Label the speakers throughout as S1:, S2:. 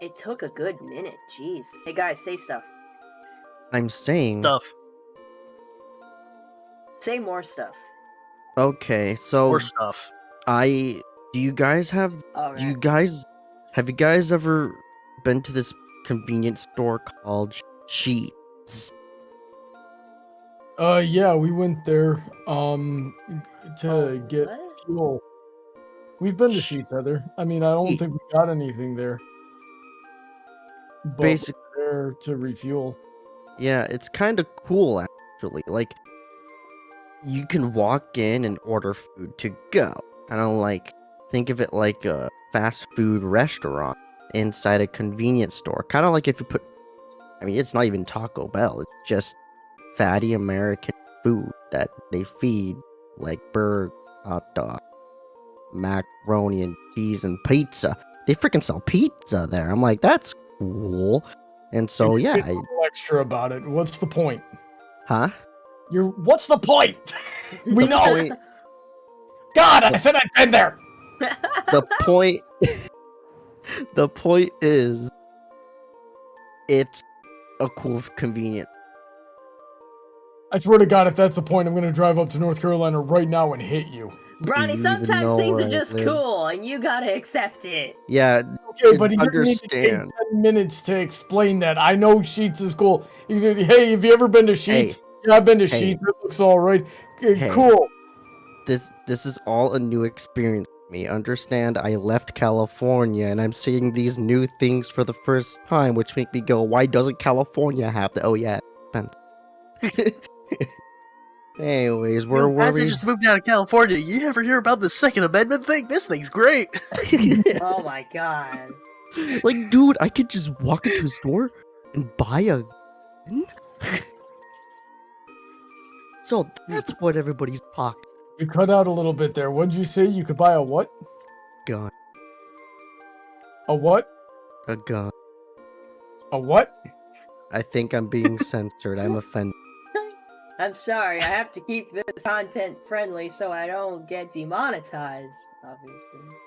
S1: It took a good minute. Jeez. Hey guys, say stuff.
S2: I'm saying
S3: Stuff.
S1: Say more stuff.
S2: Okay, so
S3: More stuff.
S2: do you guys have
S1: All
S2: do you
S1: right.
S2: guys have you guys ever been to this convenience store called Sheetz?
S4: Yeah, we went there, to get
S1: what?
S4: fuel. We've been to Sheets, Heather. I mean, I don't think we got anything there. But
S2: Basic,
S4: we're there to refuel.
S2: yeah, it's kind of cool actually. Like, you can walk in and order food to go. I don't think of it like a fast food restaurant inside a convenience store. Kind of like if you put, I mean, it's not even Taco Bell. It's just fatty American food that they feed, like burger, hot dog, macaroni and cheese, and pizza. They freaking sell pizza there. I'm like, that's cool. And so,
S4: You
S2: yeah,
S4: get a little extra about it. What's the point?
S2: huh?
S4: What's the point? We
S2: The
S4: know.
S2: point-
S4: God, I said I'd been there.
S2: the point the point is it's a cool convenient.
S4: I swear to God, if that's the point, I'm gonna drive up to North Carolina right now and hit you.
S1: Bronny,
S2: You even
S1: sometimes
S2: know
S1: things
S2: where
S1: are
S2: I
S1: just
S2: live.
S1: cool, and you gotta accept it.
S2: Yeah,
S4: Okay, but you're gonna need to take
S2: understand.
S4: 10 minutes to explain that. I know Sheets is cool. You said, hey, have you ever been to Sheets? Yeah, I've been to
S2: Hey.
S4: Sheets. It looks all right.
S2: Hey.
S4: Cool.
S2: This is all a new experience for me. Understand, I left California and I'm seeing these new things for the first time, which make me go, why doesn't California have the? Oh yeah, anyways, where were
S3: Guys, I
S2: we?
S3: just moved out of California. You ever hear about the Second Amendment thing? This thing's great.
S1: Oh my god.
S2: Like, dude, I could just walk into a store and buy a gun? So that's what everybody's talking.
S4: You cut out a little bit there. What did you say? You could buy a what?
S2: Gun.
S4: A what?
S2: A gun.
S4: A what?
S2: I think I'm being censored. I'm offended.
S1: I'm sorry, I have to keep this content friendly so I don't get demonetized, obviously.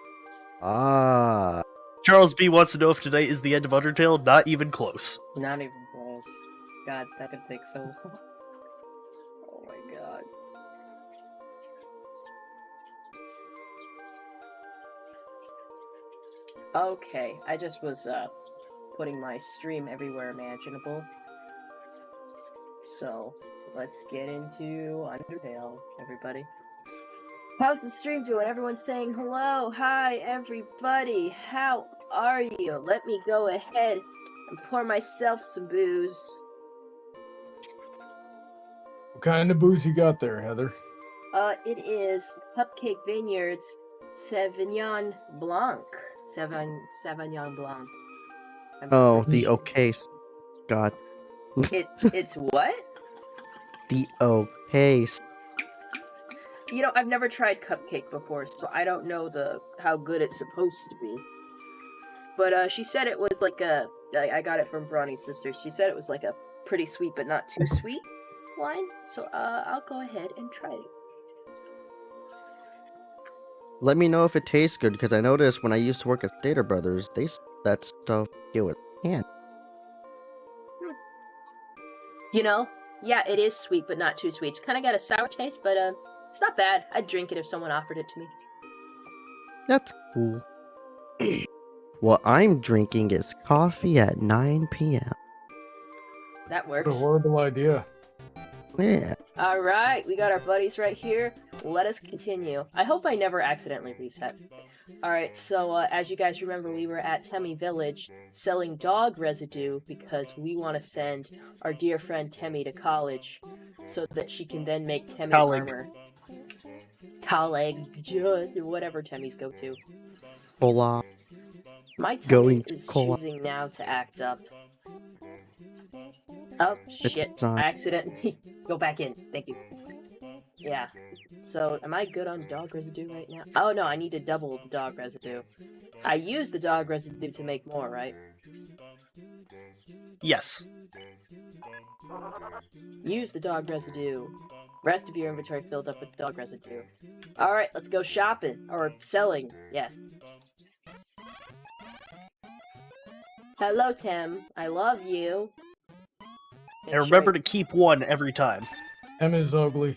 S2: Ah.
S3: Charles B wants to know if today is the end of Undertale. Not even close.
S1: Not even close. God, that could take so long. Oh my god. Okay, I just was putting my stream everywhere imaginable. So, let's get into Undertale, everybody. How's the stream doing? Everyone's saying hello. Hi, everybody. How are you? Let me go ahead and pour myself some booze.
S4: What kind of booze you got there, Heather?
S1: It is Cupcake Vineyards Sauvignon Blanc. Sauvignon Blanc.
S2: Oh, the okay. God.
S1: It's what?
S2: The okay.
S1: You know, I've never tried cupcake before, so I don't know how good it's supposed to be. But she said it was like I got it from Bronny's sister. She said it was like a pretty sweet but not too sweet wine. So I'll go ahead and try it.
S2: Let me know if it tastes good, because I noticed when I used to work at Stater Brothers, they that stuff it was candy.
S1: You know, yeah, it is sweet but not too sweet. It's kind of got a sour taste, but it's not bad. I'd drink it if someone offered it to me.
S2: That's cool. What I'm drinking is coffee at 9 p.m.
S1: That
S4: What
S1: works.
S4: a horrible idea.
S2: Yeah.
S1: Alright, we got our buddies right here. Let us continue. I hope I never accidentally reset. Alright, so as you guys remember, we were at Temmie Village selling dog residue because we want to send our dear friend Temmie to college so that she can then make Temmie
S3: Colleague.
S1: armor. Colleague, whatever Temmies go to.
S2: Hola.
S1: My Temmie
S2: Going
S1: is
S2: cola.
S1: choosing now to act up. Oh, shit.
S2: It's on.
S1: I accidentally... Go back in. Thank you. Yeah. So, am I good on dog residue right now? Oh, no, I need to double the dog residue. I use the dog residue to make more, right?
S3: Yes.
S1: Use the dog residue. Rest of your inventory filled up with dog residue. Alright, let's go shopping. Or selling. Yes. Hello, Tim. I love you. Make
S3: And
S1: sure
S3: remember
S1: I-
S3: to keep one every time.
S4: Em is ugly.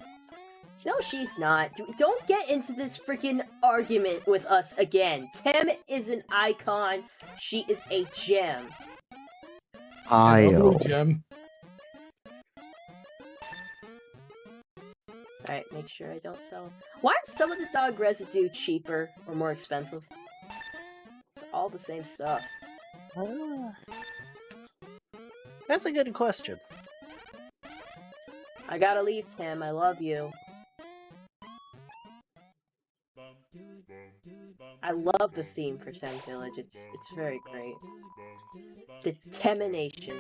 S1: No, she's not. Don't get into this freaking argument with us again. Tem is an icon. She is a gem.
S4: An ugly
S2: Io.
S4: gem.
S1: Alright, make sure I don't sell. Why is some of the dog residue cheaper or more expensive? It's all the same stuff.
S3: That's a good question.
S1: I gotta leave, Tim. I love you. I love the theme for Tem Village. It's very great. Determination.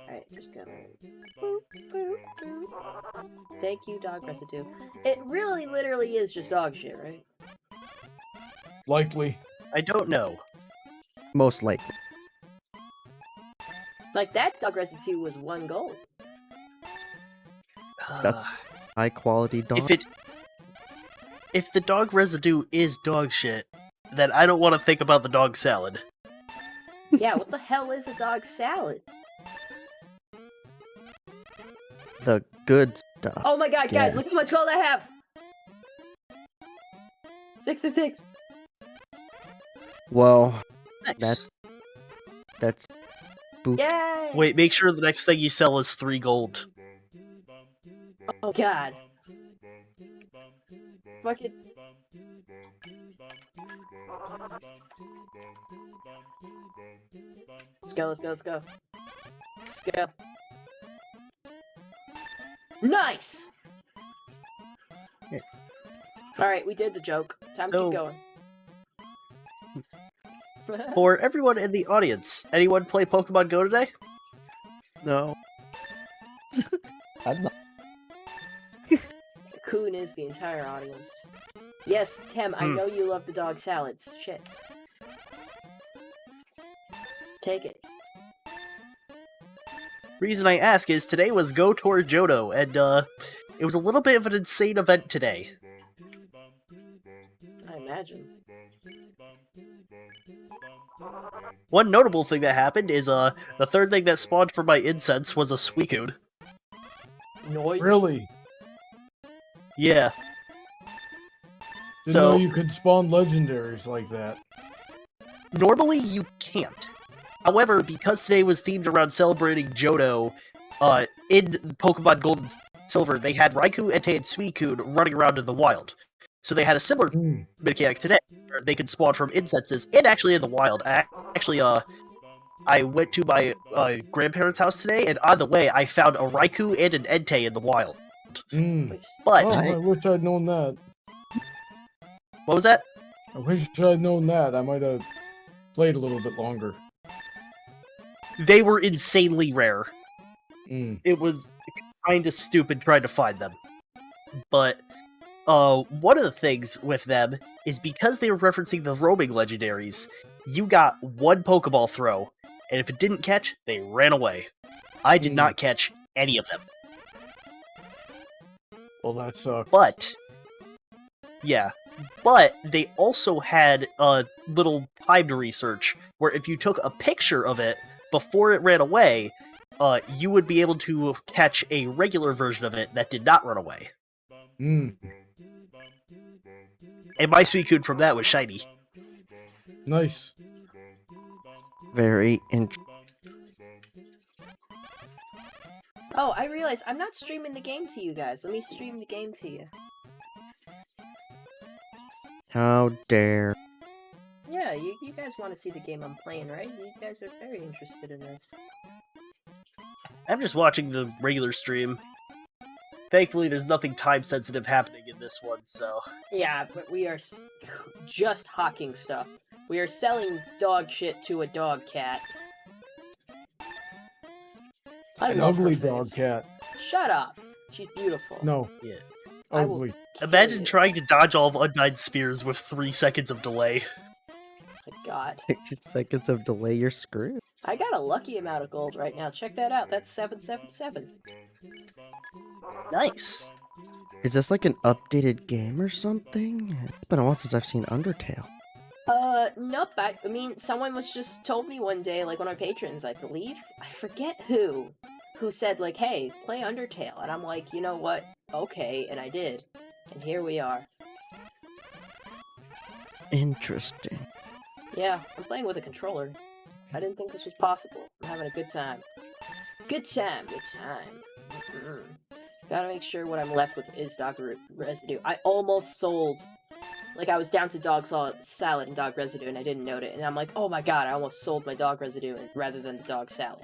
S1: Alright, just gonna... Boop, boop, boop. Thank you, dog residue. It really literally is just dog shit, right?
S4: Likely.
S3: I don't know.
S2: Most likely.
S1: Like, that dog residue was 1 gold.
S2: That's high quality dog.
S3: If the dog residue is dog shit, then I don't want to think about the dog salad.
S1: Yeah, what the hell is a dog salad?
S2: The good stuff.
S1: Oh my god, guys,
S2: Yeah.
S1: look how much gold I have! 6 and 6.
S2: Well,
S3: Nice.
S2: that's boop.
S1: Yay!
S3: Wait, make sure the next thing you sell is 3 gold.
S1: Oh god. Fuck it. Let's go, let's go, let's go. Let's go. Nice!
S3: Yeah.
S1: Alright, we did the joke. Time to
S3: So-
S1: keep going.
S3: For everyone in the audience, anyone play Pokemon Go today?
S2: No. I'm not.
S1: Coon is the entire audience. Yes, Tem, I know you love the dog salads. Shit. Take it.
S3: Reason I ask is today was Go Tour Johto, and it was a little bit of an insane event today.
S1: I imagine.
S3: One notable thing that happened is the third thing that spawned for my incense was a Suicune.
S1: Noise.
S4: Really?
S3: Yeah.
S4: Didn't
S3: So-
S4: know you could spawn legendaries like that.
S3: Normally you can't. However, because today was themed around celebrating Johto, in Pokemon Gold and Silver, they had Raikou, Entei, and Suicune running around in the wild. So they had a similar
S4: Hmm.
S3: mechanic today, where they could spawn from incenses, and actually in the wild. I went to my grandparents' house today, and on the way, I found a Raikou and an Entei in the wild.
S4: Hmm.
S3: But,
S4: Oh, I wish I'd known that.
S3: what was that?
S4: I wish I'd known that. I might have played a little bit longer.
S3: They were insanely rare.
S4: Hmm.
S3: It was kind of stupid trying to find them. But one of the things with them is because they were referencing the roaming legendaries, you got one Pokeball throw, and if it didn't catch, they ran away. I did not catch any of them.
S4: Well, that sucks.
S3: But, yeah. But they also had a little timed research where if you took a picture of it before it ran away, you would be able to catch a regular version of it that did not run away.
S4: Hmm.
S3: And my Suicune from that was shiny.
S4: Nice.
S2: Very interesting.
S1: Oh, I realize I'm not streaming the game to you guys. Let me stream the game to you.
S2: How dare.
S1: Yeah, you guys want to see the game I'm playing, right? You guys are very interested in this.
S3: I'm just watching the regular stream. Thankfully, there's nothing time-sensitive happening in this one, so...
S1: Yeah, but we are just hawking stuff. We are selling dog shit to a dog cat. I
S4: An
S1: love her
S4: ugly
S1: face.
S4: dog cat.
S1: Shut up. She's beautiful.
S4: No.
S3: Yeah.
S1: I will
S4: Ugly.
S1: kill
S3: Imagine
S1: you.
S3: trying to dodge all of Undyne Spears with 3 seconds of delay.
S1: My God.
S2: 60 seconds of delay, you're screwed.
S1: I got a lucky amount of gold right now. Check that out. That's 777.
S3: Nice.
S2: Is this like an updated game or something? It's been a while since I've seen Undertale.
S1: Nope. I mean, someone was just told me one day, like one of my patrons, I believe. I forget who said, like, hey, play Undertale. And I'm like, you know what? Okay, and I did. And here we are.
S2: Interesting.
S1: Yeah, I'm playing with a controller. I didn't think this was possible. I'm having a good time. Good time, good time. Gotta make sure what I'm left with is dog residue. I almost sold. Like, I was down to dog salad and dog residue, and I didn't note it. And I'm like, oh my god, I almost sold my dog residue rather than the dog salad.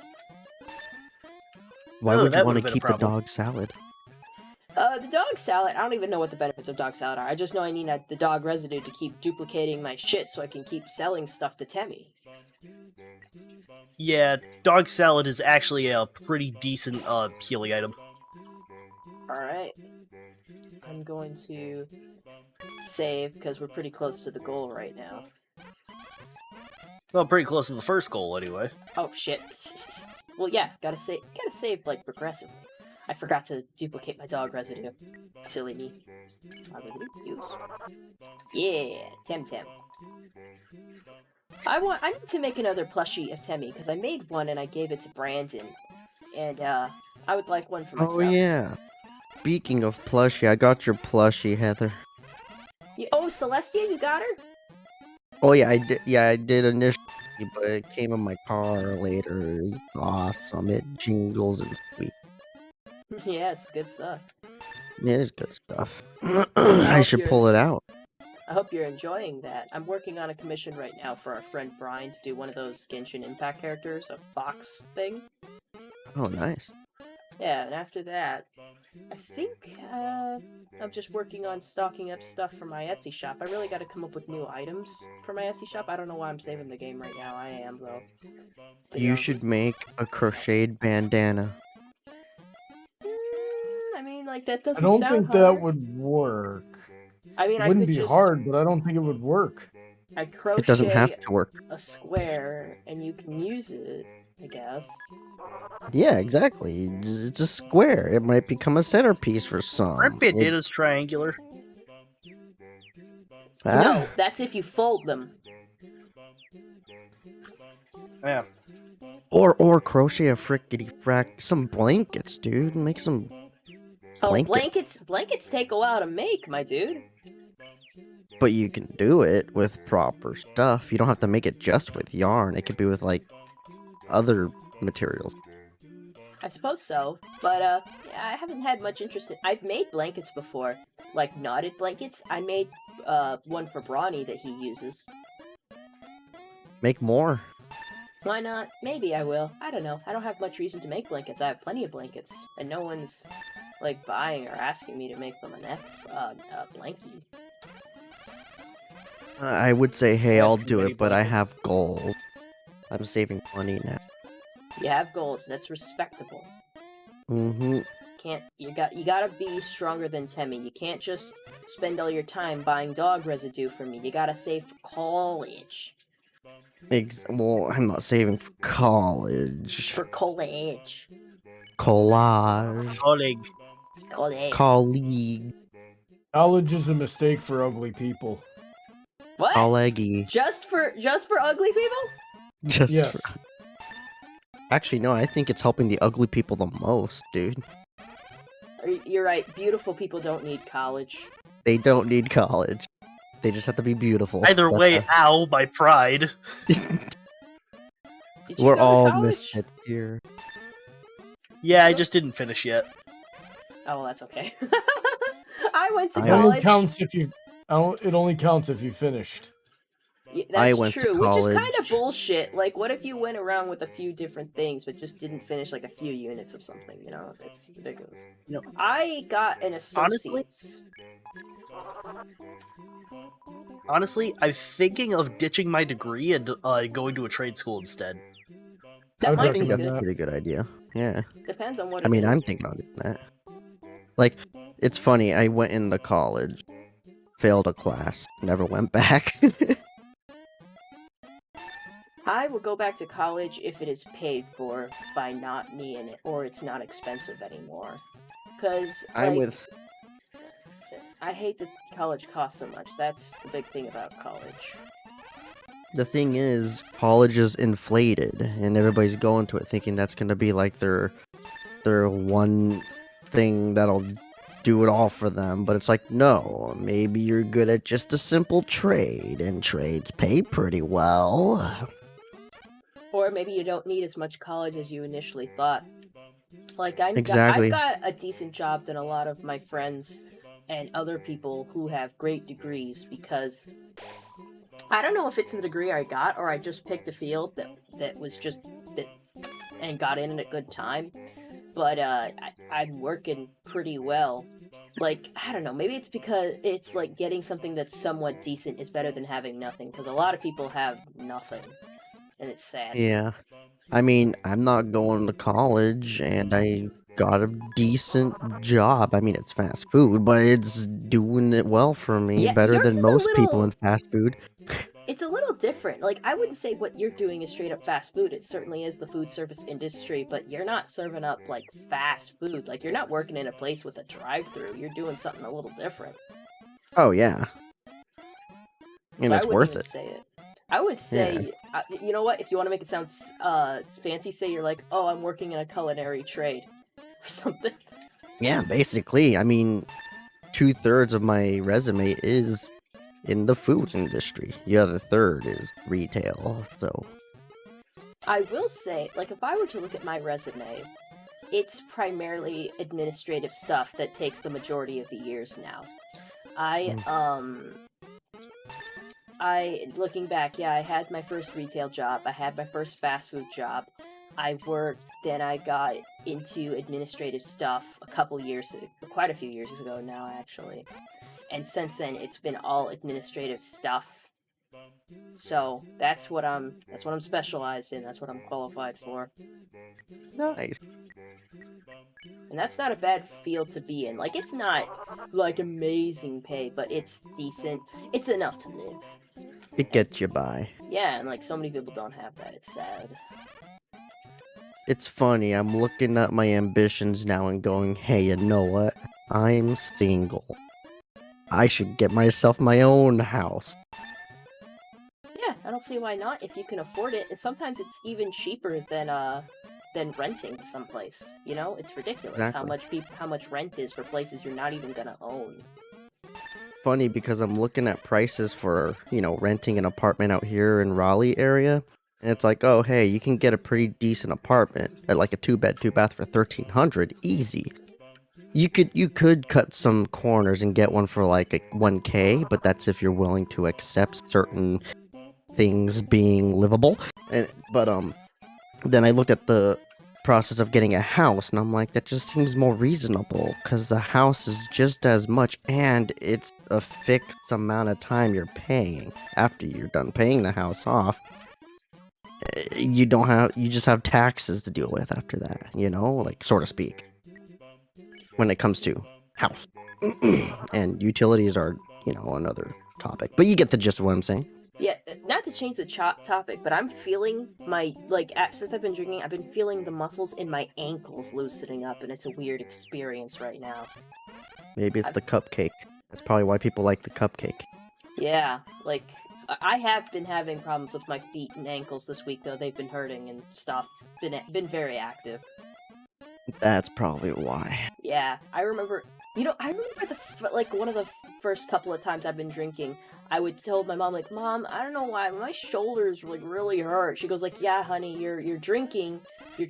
S2: Why
S3: Oh,
S2: would you
S3: that
S2: want
S3: would've
S2: to
S3: been a
S2: keep the
S3: problem.
S2: dog salad?
S1: The dog salad, I don't even know what the benefits of dog salad are. I just know I need the dog residue to keep duplicating my shit so I can keep selling stuff to Temmie.
S3: Yeah, dog salad is actually a pretty decent healing item.
S1: Alright. I'm going to save, because we're pretty close to the goal right now.
S3: Well, pretty close to the first goal, anyway.
S1: Oh, shit. Well, yeah, gotta save, like, progressively. I forgot to duplicate my dog residue. Silly me. Yeah, Temtem. I need to make another plushie of Temmie, because I made one and I gave it to Brandon. And, I would like one for myself.
S2: Oh yeah. Speaking of plushie, I got your plushie, Heather.
S1: Oh, Celestia, you got her?
S2: Oh yeah, I did. Yeah, I did initially, but it came in my car later. It's awesome. It jingles and squeaks.
S1: Yeah, it's good stuff.
S2: It is good stuff. I should pull it out.
S1: I hope you're enjoying that. I'm working on a commission right now for our friend Brian to do one of those Genshin Impact characters, a fox thing.
S2: Oh, nice.
S1: Yeah, and after that, I think I'm just working on stocking up stuff for my Etsy shop. I really got to come up with new items for my Etsy shop. I don't know why I'm saving the game right now. I am, though.
S2: You should make a crocheted bandana.
S1: I mean, like, that doesn't
S4: I don't
S1: sound
S4: think
S1: hard.
S4: that would work.
S1: I mean,
S4: It
S1: I
S4: wouldn't
S1: could
S4: be
S1: just...
S4: hard, but I don't think it would work.
S1: I crochet
S2: It doesn't have to work.
S1: a square, and you can use it, I guess.
S2: Yeah, exactly. It's a square. It might become a centerpiece for some.
S3: Aren't bandanas triangular?
S1: No, that's if you fold them.
S3: Yeah.
S2: Or crochet a frickety frack some blankets, dude. Make some blankets.
S1: Blankets take a while to make, my dude.
S2: But you can do it with proper stuff. You don't have to make it just with yarn. It could be with like other materials.
S1: I suppose so, but yeah, I haven't had much interest in... I've made blankets before, like knotted blankets. I made one for Brawny that he uses.
S2: Make more.
S1: Why not? Maybe I will. I don't know. I don't have much reason to make blankets. I have plenty of blankets, and no one's like buying or asking me to make them a blankie.
S2: I would say, hey,
S3: Yeah,
S2: I'll
S3: too
S2: do
S3: many
S2: it, but I
S3: blankets.
S2: have goals. I'm saving money now.
S1: You have goals. That's respectable.
S2: Mm-hmm.
S1: You gotta be stronger than Temmie. You can't just spend all your time buying dog residue for me. You gotta save for college.
S2: Well, I'm not saving for college.
S1: For college.
S2: Collage.
S3: Colleague.
S1: College.
S2: Colleague.
S4: College is a mistake for ugly people.
S1: What?
S2: Colleague.
S1: Just for ugly people?
S2: Just
S4: Yes.
S2: for... Actually, no, I think it's helping the ugly people the most, dude.
S1: You're right. Beautiful people don't need college.
S2: They don't need college. They just have to be beautiful.
S3: Either
S2: That's
S3: way, ow, my pride.
S1: Did you
S2: We're
S1: go to
S2: all
S1: college?
S2: misfits here.
S3: Yeah, I just didn't finish yet.
S1: Oh, well, that's okay. I went to
S2: I
S4: It only
S1: college.
S4: counts if you. It only counts if you finished.
S1: Yeah,
S2: I
S1: that's
S2: went to
S1: true, which is kind of
S2: college.
S1: bullshit. Like, what if you went around with a few different things, but just didn't finish like a few units of something? You know, it's ridiculous.
S3: No.
S1: I got an associate's.
S3: Honestly, I'm thinking of ditching my degree and going to a trade school instead.
S1: That
S4: I'd
S1: might
S2: I
S1: be
S2: think that's
S1: good.
S2: a pretty good idea. Yeah.
S1: Depends on what.
S2: I
S1: it
S2: mean,
S1: is.
S2: I'm thinking on doing that. Like, it's funny. I went into college, failed a class, never went back.
S1: I will go back to college if it is paid for by not me in it, or it's not expensive anymore. Because
S2: I'm with.
S1: I hate that college costs so much. That's the big thing about college.
S2: The thing is, college is inflated, and everybody's going to it thinking that's gonna be like their one thing that'll do it all for them. But it's like, no, maybe you're good at just a simple trade, and trades pay pretty well.
S1: Or maybe you don't need as much college as you initially thought. Like I've
S2: Exactly.
S1: got a decent job than a lot of my friends and other people who have great degrees, because I don't know if it's the degree I got or I just picked a field that was just that and got in at a good time. But I'm working pretty well. Like, I don't know, maybe it's because it's like getting something that's somewhat decent is better than having nothing, because a lot of people have nothing, and it's sad.
S2: Yeah. I mean, I'm not going to college, and I got a decent job. I mean, it's fast food, but it's doing it well for me,
S1: Yeah,
S2: better
S1: yours
S2: than
S1: is a
S2: most people in
S1: little.
S2: fast food.
S1: It's a little different. Like, I wouldn't say what you're doing is straight up fast food. It certainly is the food service industry, but you're not serving up like fast food. Like, you're not working in a place with a drive-through. You're doing something a little different.
S2: Oh, yeah. And
S1: So I
S2: it's
S1: wouldn't
S2: worth
S1: even
S2: it.
S1: say it. I would say, you know what? If you want to make it sound fancy, say you're like, oh, I'm working in a culinary trade or something.
S2: Yeah, basically. I mean, 2/3 of my resume is in the food industry. The other third is retail, so...
S1: I will say, like, if I were to look at my resume, it's primarily administrative stuff that takes the majority of the years now. Looking back, yeah, I had my first retail job, I had my first fast food job, I worked, then I got into administrative stuff quite a few years ago now, actually. And since then, it's been all administrative stuff. So that's what I'm specialized in. That's what I'm qualified for.
S2: Nice.
S1: And that's not a bad field to be in. Like, it's not like amazing pay, but it's decent. It's enough to live.
S2: It gets you by.
S1: Yeah, and like so many people don't have that. It's sad.
S2: It's funny, I'm looking at my ambitions now and going, hey, you know what? I'm single. I should get myself my own house.
S1: Yeah, I don't see why not if you can afford it. And sometimes it's even cheaper than renting someplace. You know, it's ridiculous
S2: Exactly.
S1: how much rent is for places you're not even gonna own.
S2: Funny because I'm looking at prices for, renting an apartment out here in Raleigh area. And it's like, oh, hey, you can get a pretty decent apartment at like a 2-bed, 2-bath for $1,300, easy. You could cut some corners and get one for like a 1K, but that's if you're willing to accept certain things being livable. But then I looked at the process of getting a house, and I'm like, that just seems more reasonable, because the house is just as much, and it's a fixed amount of time you're paying. After you're done paying the house off, you just have taxes to deal with after that, like, so to speak, when it comes to house. And utilities are, another topic, but you get the gist of what I'm saying.
S1: Yeah, not to change the topic, but I'm feeling since I've been drinking, I've been feeling the muscles in my ankles loosening up, and it's a weird experience right now.
S2: Maybe it's the cupcake. That's probably why people like the cupcake.
S1: Yeah, like, I have been having problems with my feet and ankles this week, though. They've been hurting and stuff. Been very active.
S2: That's probably why.
S1: Yeah, I remember one of the first couple of times I've been drinking, I would tell my mom, like, Mom, I don't know why, my shoulders like really hurt. She goes like, yeah, honey, you're drinking a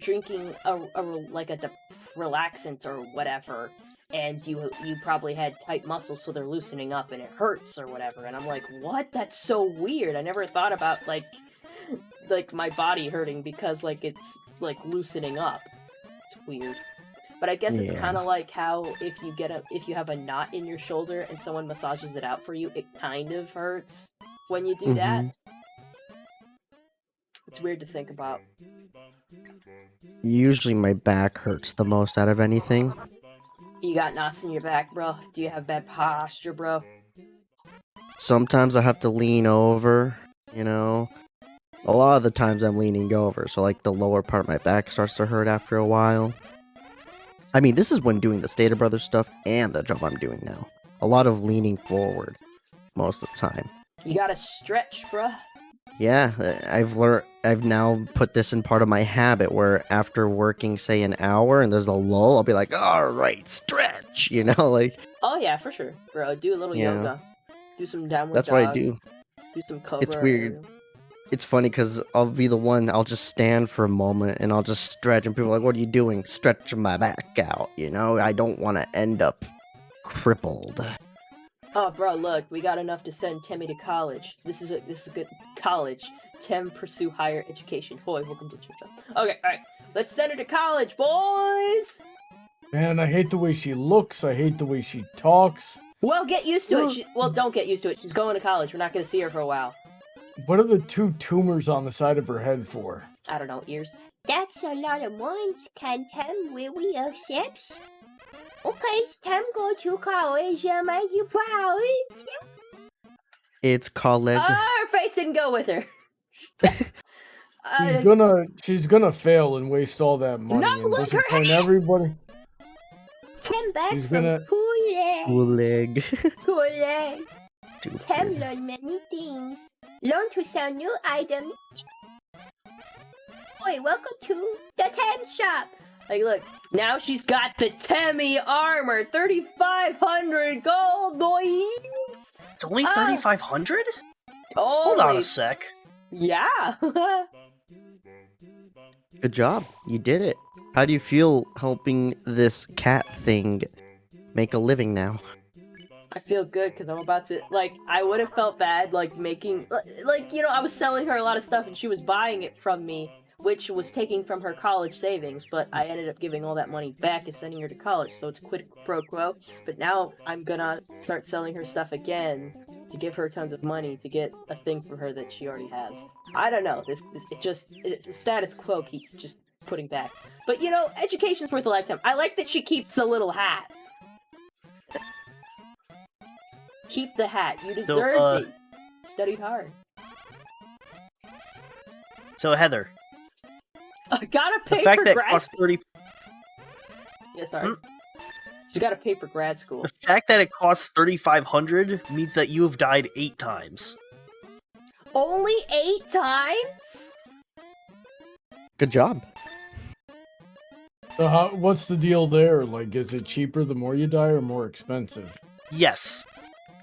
S1: relaxant or whatever, and you probably had tight muscles, so they're loosening up and it hurts or whatever. And I'm like, what? That's so weird. I never thought about like my body hurting because like it's like loosening up. It's weird. But I guess it's kind of like how if you have a knot in your shoulder and someone massages it out for you, it kind of hurts when you do that. It's weird to think about.
S2: Usually my back hurts the most out of anything.
S1: You got knots in your back, bro? Do you have bad posture, bro?
S2: Sometimes I have to lean over, A lot of the times I'm leaning over, so like the lower part of my back starts to hurt after a while. I mean, this is when doing the Stater Brothers stuff and the job I'm doing now. A lot of leaning forward most of the time.
S1: You gotta stretch, bruh.
S2: Yeah, I've now put this in part of my habit where after working, say, an hour and there's a lull, I'll be like, all right, stretch, like,
S1: Oh yeah, for sure, bro. Do a little
S2: Yeah.
S1: yoga. Do some downward
S2: that's what I
S1: dog.
S2: do.
S1: Do some cobra.
S2: It's weird.
S1: aerial.
S2: It's funny because I'll be the one, I'll just stand for a moment and I'll just stretch, and people are like, what are you doing? Stretching my back out, I don't want to end up crippled.
S1: Oh, bro, look, we got enough to send Timmy to college. This is a good college. Tim pursue higher education. Boy, welcome to church. Okay, all right, let's send her to college, boys.
S4: Man, I hate the way she looks. I hate the way she talks.
S1: Well, get used to it. Well, don't get used to it. She's going to college. We're not going to see her for a while.
S4: What are the 2 tumors on the side of her head for?
S1: I don't know, ears.
S5: That's a lot of ones. Can Tim really accept? Okay, Tim go to college and make you proud.
S2: It's college.
S1: Her face didn't go with her.
S4: She's gonna fail and waste all that money
S1: No,
S4: and
S1: look, her
S4: disappoint
S1: head!
S4: everybody.
S5: Tim back
S4: She's
S5: from
S4: gonna-
S5: Kool-Aid.
S2: Cool leg.
S5: Kool-Aid. Tim
S2: Stupid.
S5: learned many things. Learn to sell new items. Boy, welcome to the Tim shop.
S1: Like, look, now she's got the Temmie armor, 3,500 gold, boys.
S3: It's only
S1: Ah.
S3: 3,500? Hold on
S1: Holy,
S3: a sec.
S1: yeah.
S2: Good job. You did it. How do you feel helping this cat thing make a living now?
S1: I feel good because I'm about to, I would have felt bad, making, I was selling her a lot of stuff and she was buying it from me, which was taking from her college savings, but I ended up giving all that money back and sending her to college, so it's quid pro quo. But now I'm gonna start selling her stuff again to give her tons of money to get a thing for her that she already has. I don't know, it's the status quo keeps just putting back. But education's worth a lifetime. I like that she keeps the little hat. Keep the hat. You deserved it. Studied hard.
S3: So, Heather,
S1: Gotta
S3: the
S1: pay
S3: fact
S1: for
S3: that
S1: grad
S3: costs 30
S1: Yeah, sorry. She's gotta pay for grad school.
S3: the fact that it costs 3,500 means that you have died 8 times.
S1: Only 8 times?
S2: Good job.
S4: So what's the deal there? Is it cheaper the more you die or more expensive?
S3: Yes.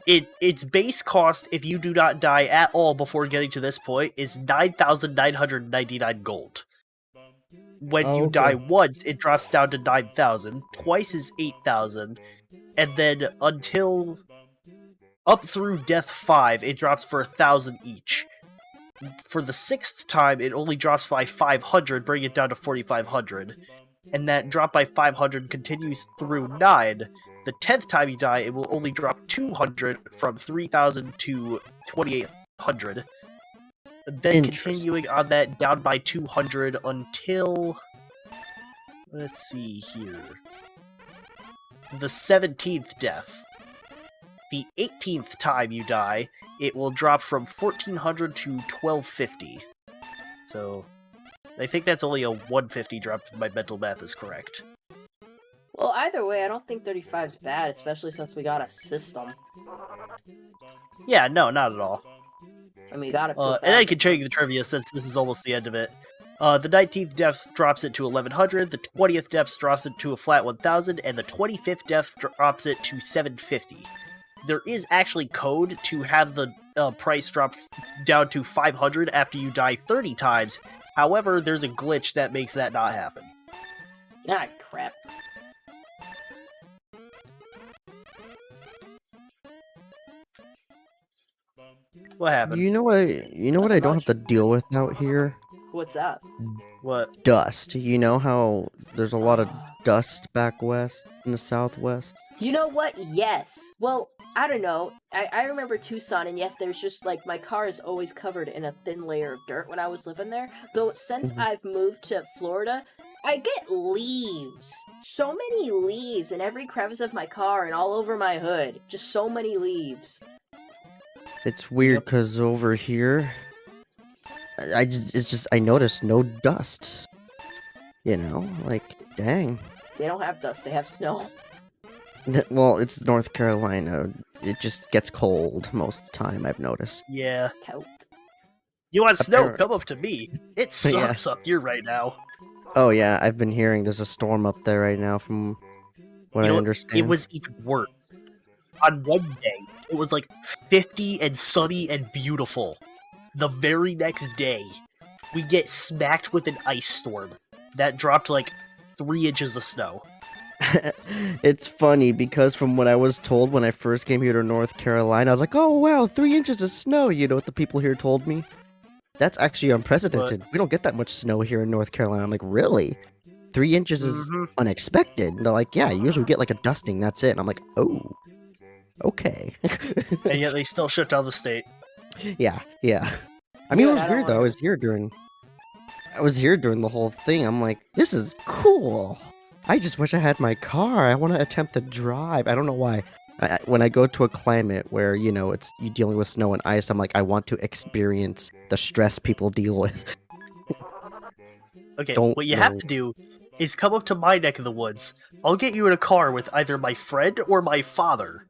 S3: Its base cost, if you do not die at all before getting to this point, is 9,999 gold. When you die once, it drops down to 9,000. Twice is 8,000. And then until up through death 5, it drops for 1,000 each. For the 6th time, it only drops by 500, bringing it down to 4,500. And that drop by 500 continues through 9. The 10th time you die, it will only drop 200 from 3,000 to 2,800. Then continuing on that down by 200 until... Let's see here. The 17th death. The 18th time you die, it will drop from 1,400 to 1,250. So, I think that's only a 150 drop if my mental math is correct.
S1: Well, either way, I don't think 35's bad, especially since we got a system.
S3: Yeah, no, not at all.
S1: I mean, we got it to
S3: And I can show you the trivia since this is almost the end of it. The 19th death drops it to 1,100, the 20th death drops it to a flat 1,000, and the 25th death drops it to 750. There is actually code to have the price drop down to 500 after you die 30 times. However, there's a glitch that makes that not happen.
S1: Ah, crap.
S3: What happened?
S2: You know what I don't have to deal with out here?
S1: What's that?
S3: What?
S2: Dust. You know how there's a lot of dust back west in the southwest?
S1: You know what? Yes. Well, I don't know. I remember Tucson, and yes, there's just, my car is always covered in a thin layer of dirt when I was living there. Though, since I've moved to Florida, I get leaves. So many leaves in every crevice of my car and all over my hood. Just so many leaves.
S2: It's weird because over here, I noticed no dust. Dang.
S1: They don't have dust, they have snow.
S2: Well, it's North Carolina. It just gets cold most of the time, I've noticed.
S3: Yeah.
S1: Coat.
S3: You want snow?
S2: Appar-
S3: Come up to me. It
S2: Yeah.
S3: sucks up here right now.
S2: Oh yeah, I've been hearing there's a storm up there right now from what
S3: You
S2: I
S3: know,
S2: understand.
S3: it was even worse. On Wednesday, it was like 50 and sunny and beautiful. The very next day, we get smacked with an ice storm that dropped like 3 inches of snow.
S2: It's funny because from what I was told when I first came here to North Carolina, I was like, oh wow, 3 inches of snow. You know what the people here told me? That's actually unprecedented. We don't get that much snow here in North Carolina. I'm like, really? 3 inches is
S3: Mhm.
S2: unexpected. And they're like, yeah, you usually get like a dusting, that's it. And I'm like, oh, okay.
S3: And yet they still shut down the state.
S2: Yeah. I mean, it
S1: Good,
S2: was
S1: I don't
S2: weird though.
S1: wanna-
S2: I was here during the whole thing. I'm like, this is cool. I just wish I had my car. I want to attempt to drive. I don't know why. When I go to a climate where, you know, it's you dealing with snow and ice, I'm like, I want to experience the stress people deal with.
S3: Okay,
S2: Don't
S3: what you have
S2: know.
S3: to do is come up to my neck of the woods. I'll get you in a car with either my friend or my father.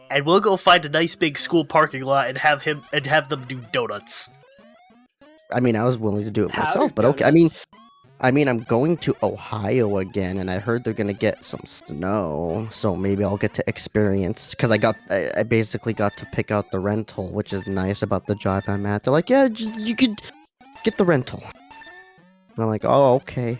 S3: And we'll go find a nice big school parking lot and have them do donuts.
S2: I mean, I was willing to do it
S1: Powdered
S2: myself, but okay.
S1: donuts.
S2: I mean, I'm going to Ohio again, and I heard they're gonna get some snow, so maybe I'll get to experience. Because I basically got to pick out the rental, which is nice about the job I'm at. They're like, yeah, you could get the rental. And I'm like, oh, okay.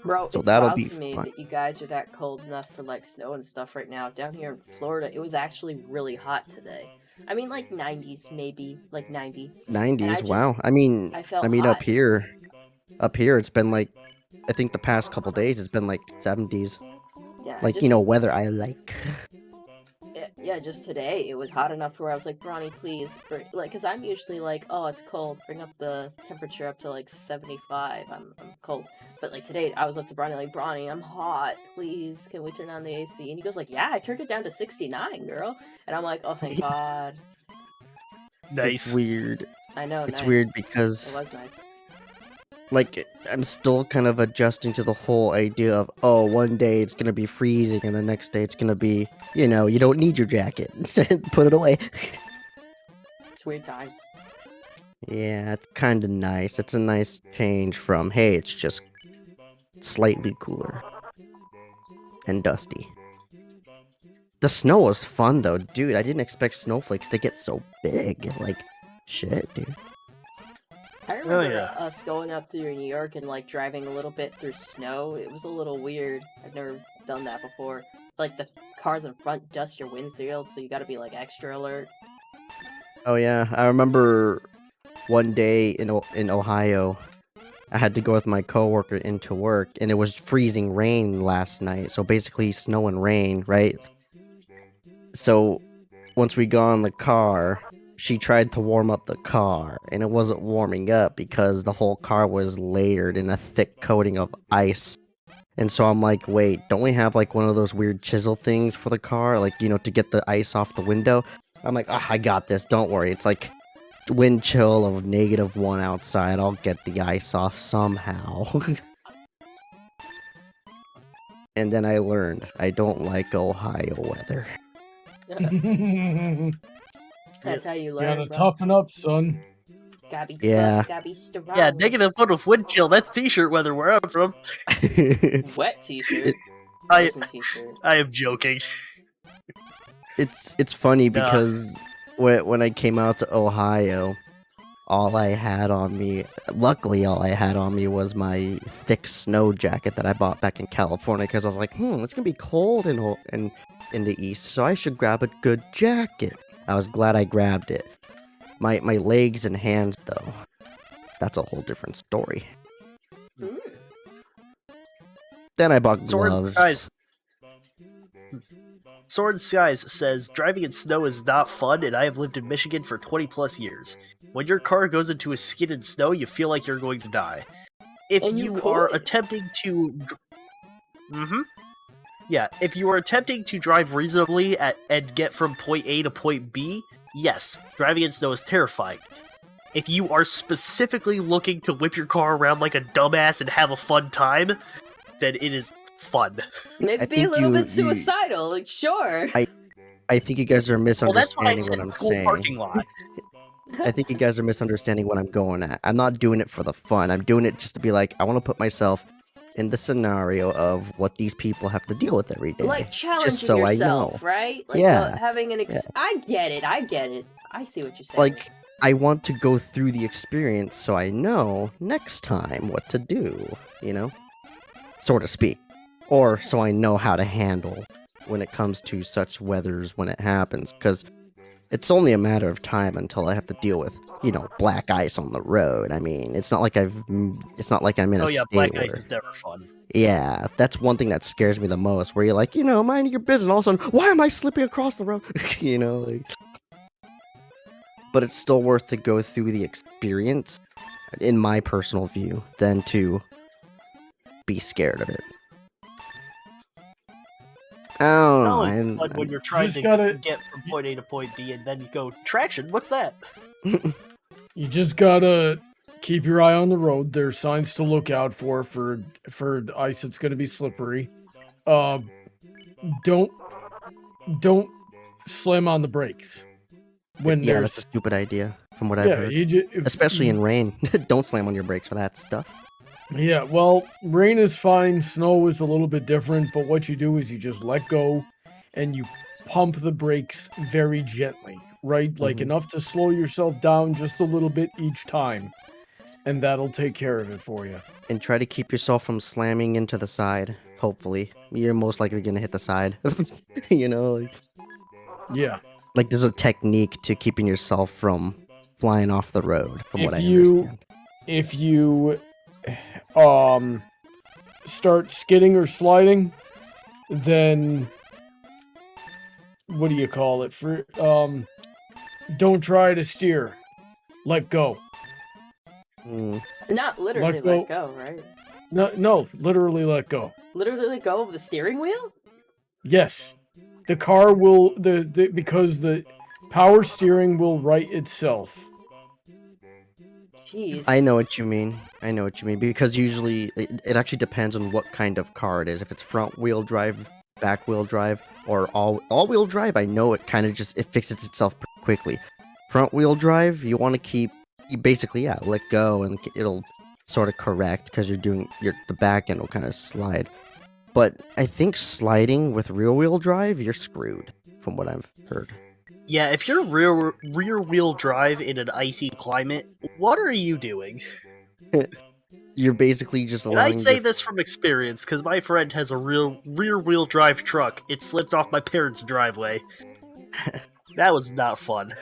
S1: Bro,
S2: So
S1: it's
S2: that'll
S1: wild
S2: be
S1: to me
S2: fun.
S1: that you guys are that cold enough for like snow and stuff right now. Down here in Florida, it was actually really hot today. I mean, like 90s maybe, like 90.
S2: 90s,
S1: just-
S2: wow. I mean,
S1: I felt
S2: up
S1: hot.
S2: here, it's been like, I think the past couple days it's been like 70s.
S1: Yeah,
S2: Like,
S1: just,
S2: you know, weather I like.
S1: yeah, just today it was hot enough to where I was like, Bronny, please, because I'm usually like, oh, it's cold, bring up the temperature up to like 75. I'm cold, but like today I was up to Bronny like, Bronny, I'm hot, please, can we turn on the AC? And he goes like, yeah, I turned it down to 69, girl. And I'm like, oh, thank God.
S3: Nice.
S2: It's weird.
S1: I know,
S2: It's
S1: nice.
S2: weird
S1: It
S2: because,
S1: was nice.
S2: like, I'm still kind of adjusting to the whole idea of, oh, one day it's gonna be freezing and the next day it's gonna be, you know, you don't need your jacket. Put it away.
S1: It's weird times.
S2: Yeah, it's kind of nice. It's a nice change from, hey, it's just slightly cooler and dusty. The snow was fun though, dude. I didn't expect snowflakes to get so big. Like, shit, dude.
S1: I remember
S3: yeah.
S1: us going up through New York and like driving a little bit through snow. It was a little weird. I've never done that before. Like the cars in front dust your windshield, so you gotta be like extra alert.
S2: Oh yeah, I remember one day in Ohio, I had to go with my coworker into work, and it was freezing rain last night. So basically, snow and rain, right? So once we got in the car, she tried to warm up the car, and it wasn't warming up because the whole car was layered in a thick coating of ice. And so I'm like, wait, don't we have like one of those weird chisel things for the car, like, you know, to get the ice off the window? I'm like, I got this, don't worry. It's like wind chill of -1 outside. I'll get the ice off somehow. And then I learned I don't like Ohio weather.
S1: That's how you
S4: You gotta
S1: learn, bro.
S4: toughen up, son.
S1: Gotta be tough,
S2: Yeah.
S1: gotta be strong.
S3: Yeah, -1 with wind chill. That's t-shirt weather where I'm from.
S1: Wet t-shirt.
S3: I
S1: Frozen t-shirt.
S3: I am joking.
S2: It's funny
S3: Yeah.
S2: because when I came out to Ohio, luckily all I had on me was my thick snow jacket that I bought back in California because I was like, it's gonna be cold in the east, so I should grab a good jacket. I was glad I grabbed it. My legs and hands though, that's a whole different story.
S1: Mm.
S2: Then I bought
S3: Sword
S2: gloves.
S3: Skies. Sword Skies says driving in snow is not fun, and I have lived in Michigan for 20 plus years. When your car goes into a skid in snow, you feel like you're going to die. If
S1: And you
S3: you are
S1: could.
S3: attempting to, if you are attempting to drive reasonably and get from point A to point B, yes, driving in snow is terrifying. If you are specifically looking to whip your car around like a dumbass and have a fun time, then it is fun.
S1: Maybe
S2: I
S1: be a
S2: think
S1: little
S2: you-
S1: bit suicidal, like sure.
S2: I think you guys are
S3: Well, that's what I
S2: misunderstanding
S3: said
S2: what
S3: in
S2: I'm
S3: school
S2: saying.
S3: parking lot.
S2: I think you guys are misunderstanding what I'm going at. I'm not doing it for the fun. I'm doing it just to be like, I want to put myself in the scenario of what these people have to deal with every day.
S1: Like challenging
S2: just so
S1: yourself,
S2: I know.
S1: right? Like
S2: Yeah.
S1: having an I get it. I see what you're saying.
S2: Like, I want to go through the experience so I know next time what to do, you know? So to speak. Or so I know how to handle when it comes to such weathers when it happens. Because it's only a matter of time until I have to deal with, you know, black ice on the road. I mean, it's not like I'm in a state
S3: black
S2: where...
S3: ice is never fun.
S2: Yeah, that's one thing that scares me the most, where you're like, you know, mind your business, and all of a sudden, why am I slipping across the road? You know, like... But it's still worth to go through the experience, in my personal view, than to be scared of it. I
S3: No,
S2: don't
S3: it's
S2: know.
S3: fun when you're trying
S4: just
S3: to
S4: gotta-
S3: get from point A to point B, and then you go, traction, what's that?
S4: You just gotta keep your eye on the road. There's signs to look out for ice that's gonna be slippery. Don't slam on the brakes when
S2: Yeah,
S4: there's
S2: that's a stupid idea, from what I've heard. Especially in rain. Don't slam on your brakes for that stuff.
S4: Yeah, well, rain is fine, snow is a little bit different, but what you do is you just let go and you pump the brakes very gently, right? Like
S2: Mhm.
S4: enough to slow yourself down just a little bit each time, and that'll take care of it for you.
S2: And try to keep yourself from slamming into the side, hopefully. You're most likely going to hit the side. You know?
S4: Yeah.
S2: Like, there's a technique to keeping yourself from flying off the road, from what I
S4: If
S2: understand.
S4: If you start skidding or sliding, then what do you call it? Don't try to steer. Let go.
S1: Not literally let go, right?
S4: No, literally let go.
S1: Literally let go of the steering wheel?
S4: Yes. The car will because the power steering will right itself.
S1: Jeez.
S2: I know what you mean. Because usually it actually depends on what kind of car it is. If it's front wheel drive, back wheel drive, or all wheel drive, I know it kind of it fixes itself pretty quickly. Front wheel drive, you want to basically let go and it'll sort of correct because the back end will kind of slide. But I think sliding with rear wheel drive, you're screwed, from what I've heard.
S3: Yeah, if you're rear wheel drive in an icy climate, what are you doing?
S2: You're basically just
S3: And I
S2: allowing...
S3: say this from experience, because my friend has a rear wheel drive truck. It slipped off my parents' driveway. That was not fun.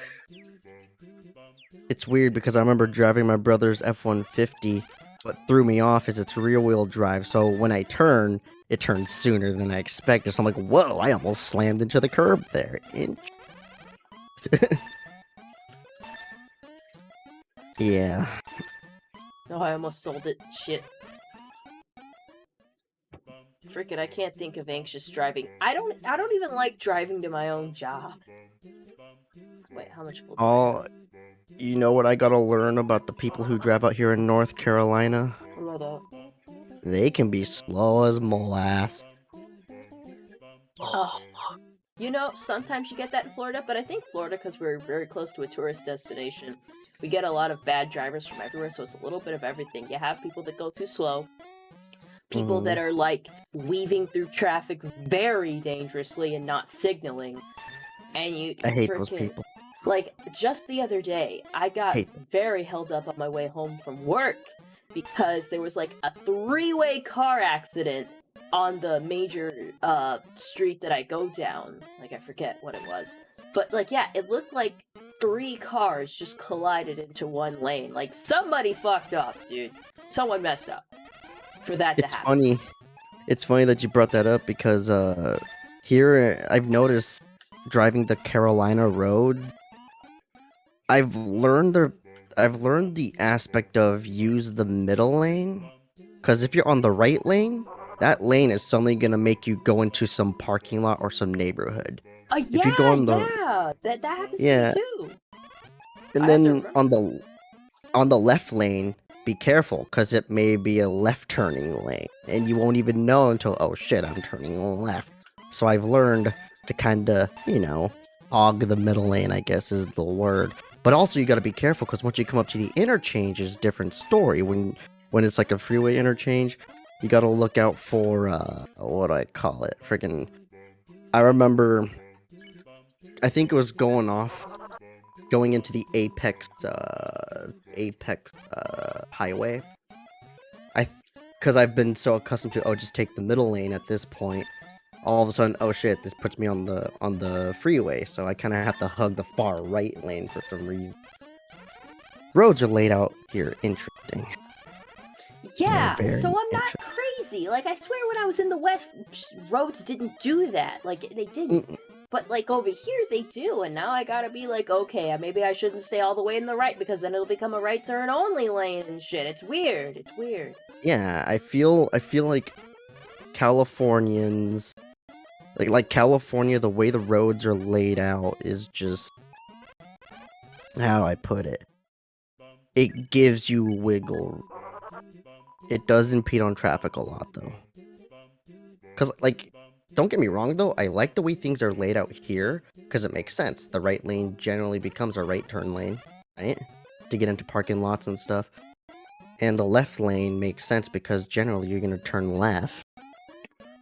S2: It's weird because I remember driving my brother's F-150. What threw me off is it's rear wheel drive, so when I turn, it turns sooner than I expected. So I'm like, whoa, I almost slammed into the curb there. Yeah.
S1: Oh, I almost sold it. Shit. Frickin', I can't think of anxious driving. I don't even like driving to my own job. Wait, how much will
S2: You know what I gotta learn about the people who drive out here in North Carolina?
S1: What up?
S2: They can be slow as molasses.
S1: Oh. You know, sometimes you get that in Florida, but I think Florida, because we're very close to a tourist destination, we get a lot of bad drivers from everywhere, so it's a little bit of everything. You have people that go too slow, people that are, like, weaving through traffic very dangerously and not signaling, and
S2: I hate those people.
S1: Like, just the other day, I got very held up on my way home from work because there was, like, a 3-way car accident on the major street that I go down. Like, I forget what it was. But, like, yeah, it looked like 3 cars just collided into one lane. Like, somebody fucked up, dude. Someone messed up for that to happen.
S2: It's funny that you brought that up because here I've noticed driving the Carolina road, I've learned the aspect of use the middle lane, because if you're on the right lane, that lane is suddenly gonna make you go into some parking lot or some neighborhood.
S1: Yeah,
S2: if you go on
S1: that happens to me too.
S2: And then on the left lane, be careful, because it may be a left turning lane, and you won't even know until, oh shit, I'm turning left. So I've learned to kind of, hog the middle lane, I guess is the word. But also you got to be careful because once you come up to the interchange, is a different story. When it's like a freeway interchange, you got to look out for what do I call it? Freaking, I remember, I think it was going into the Apex highway. Because I've been so accustomed to just take the middle lane at this point. All of a sudden, oh shit, this puts me on the freeway, so I kind of have to hug the far right lane for some reason. Roads are laid out here interesting.
S1: Yeah,
S2: Very
S1: so I'm not
S2: interesting.
S1: crazy. Like, I swear when I was in the West, roads didn't do that. Like, they didn't. But, like, over here, they do, and now I gotta be like, okay, maybe I shouldn't stay all the way in the right, because then it'll become a right turn only lane and shit. It's weird. It's weird.
S2: Yeah, I feel like Californians, like California, the way the roads are laid out is just, how do I put it? It gives you wiggle. It does impede on traffic a lot, though. Because, like, don't get me wrong, though, I like the way things are laid out here, because it makes sense. The right lane generally becomes a right turn lane, right? To get into parking lots and stuff. And the left lane makes sense because generally you're going to turn left.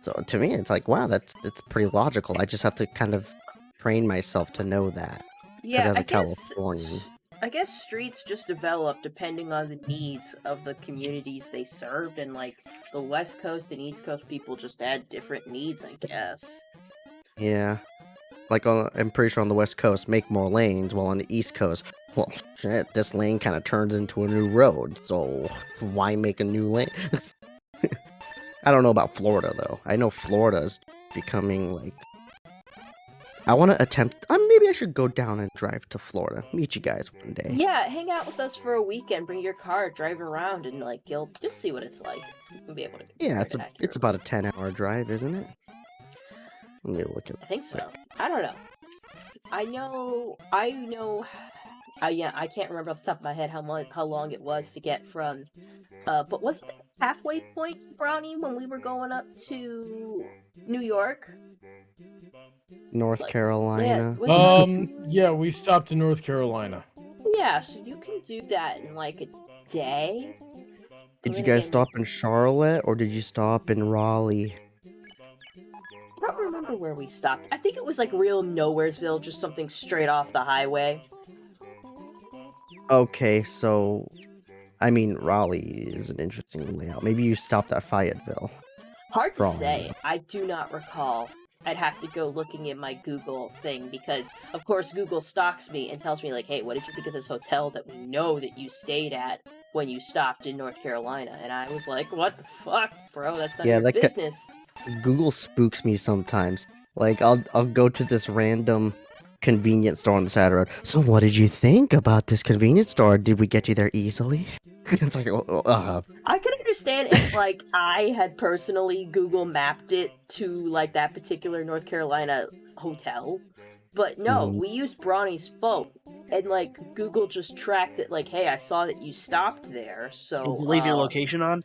S2: So to me, it's like, wow, it's pretty logical. I just have to kind of train myself to know that.
S1: Yeah,
S2: as a
S1: I guess,
S2: Californian.
S1: I guess streets just develop depending on the needs of the communities they serve, and like the West Coast and East Coast people just add different needs, I guess.
S2: Yeah. Like, I'm pretty sure on the West Coast, make more lanes, while on the East Coast, well, shit, this lane kind of turns into a new road, so why make a new lane? I don't know about Florida, though. I know Florida is becoming, like... I want to attempt... maybe I should go down and drive to Florida. Meet you guys one day.
S1: Yeah, hang out with us for a weekend, bring your car, drive around, and like you'll see what it's like. You'll be able to
S2: Yeah,
S1: compare it
S2: it's about a 10-hour drive, isn't it? Let me look at
S1: I think so.
S2: quick.
S1: I don't know. I know. Yeah, I can't remember off the top of my head how long it was to get from. But was it the halfway point, Brownie, when we were going up to New York?
S2: North Carolina.
S4: Yeah, we stopped in North Carolina.
S1: Yeah, so you can do that in like a day.
S2: Did you guys
S1: Again,
S2: stop in Charlotte, or did you stop in Raleigh?
S1: I don't remember where we stopped. I think it was like real Nowheresville, just something straight off the highway.
S2: Okay, so... I mean, Raleigh is an interesting layout. Maybe you stopped at Fayetteville.
S1: Hard to
S2: Wrong.
S1: say. I do not recall. I'd have to go looking at my Google thing, because, of course, Google stalks me and tells me, like, hey, what did you think of this hotel that we know that you stayed at when you stopped in North Carolina? And I was like, what the fuck, bro? That's none of your business.
S2: Google spooks me sometimes. Like, I'll go to this random convenience store on the side of the road. So what did you think about this convenience store? Did we get you there easily? It's like,
S1: I could understand if, like, I had personally Google mapped it to, like, that particular North Carolina hotel. But no, we used Bronny's phone. And, like, Google just tracked it, like, hey, I saw that you stopped there, so...
S3: Did you leave your location on?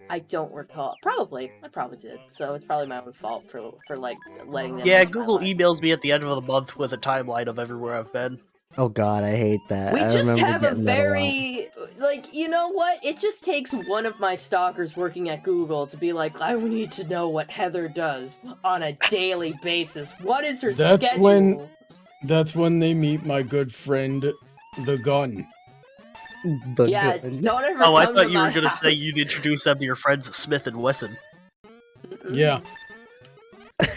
S1: I don't recall. Probably. I probably did. So it's probably my own fault for like, letting them...
S3: Yeah,
S1: into my
S3: Google
S1: life.
S3: emails me at the end of the month with a timeline of everywhere I've been.
S2: oh god, I hate that.
S1: We
S2: I
S1: just
S2: remember
S1: have a
S2: getting that lot.
S1: very... Like, you know what? It just takes one of my stalkers working at Google to be like, I need to know what Heather does on a daily basis. What is her schedule?
S4: That's when they meet my good friend, the gun.
S1: Yeah,
S2: Gun.
S1: don't ever
S3: Oh, I
S1: come
S3: thought
S1: to
S3: you were
S1: my
S3: gonna say
S1: house.
S3: you'd introduce them to your friends Smith and Wesson.
S1: Mm-mm.
S4: Yeah.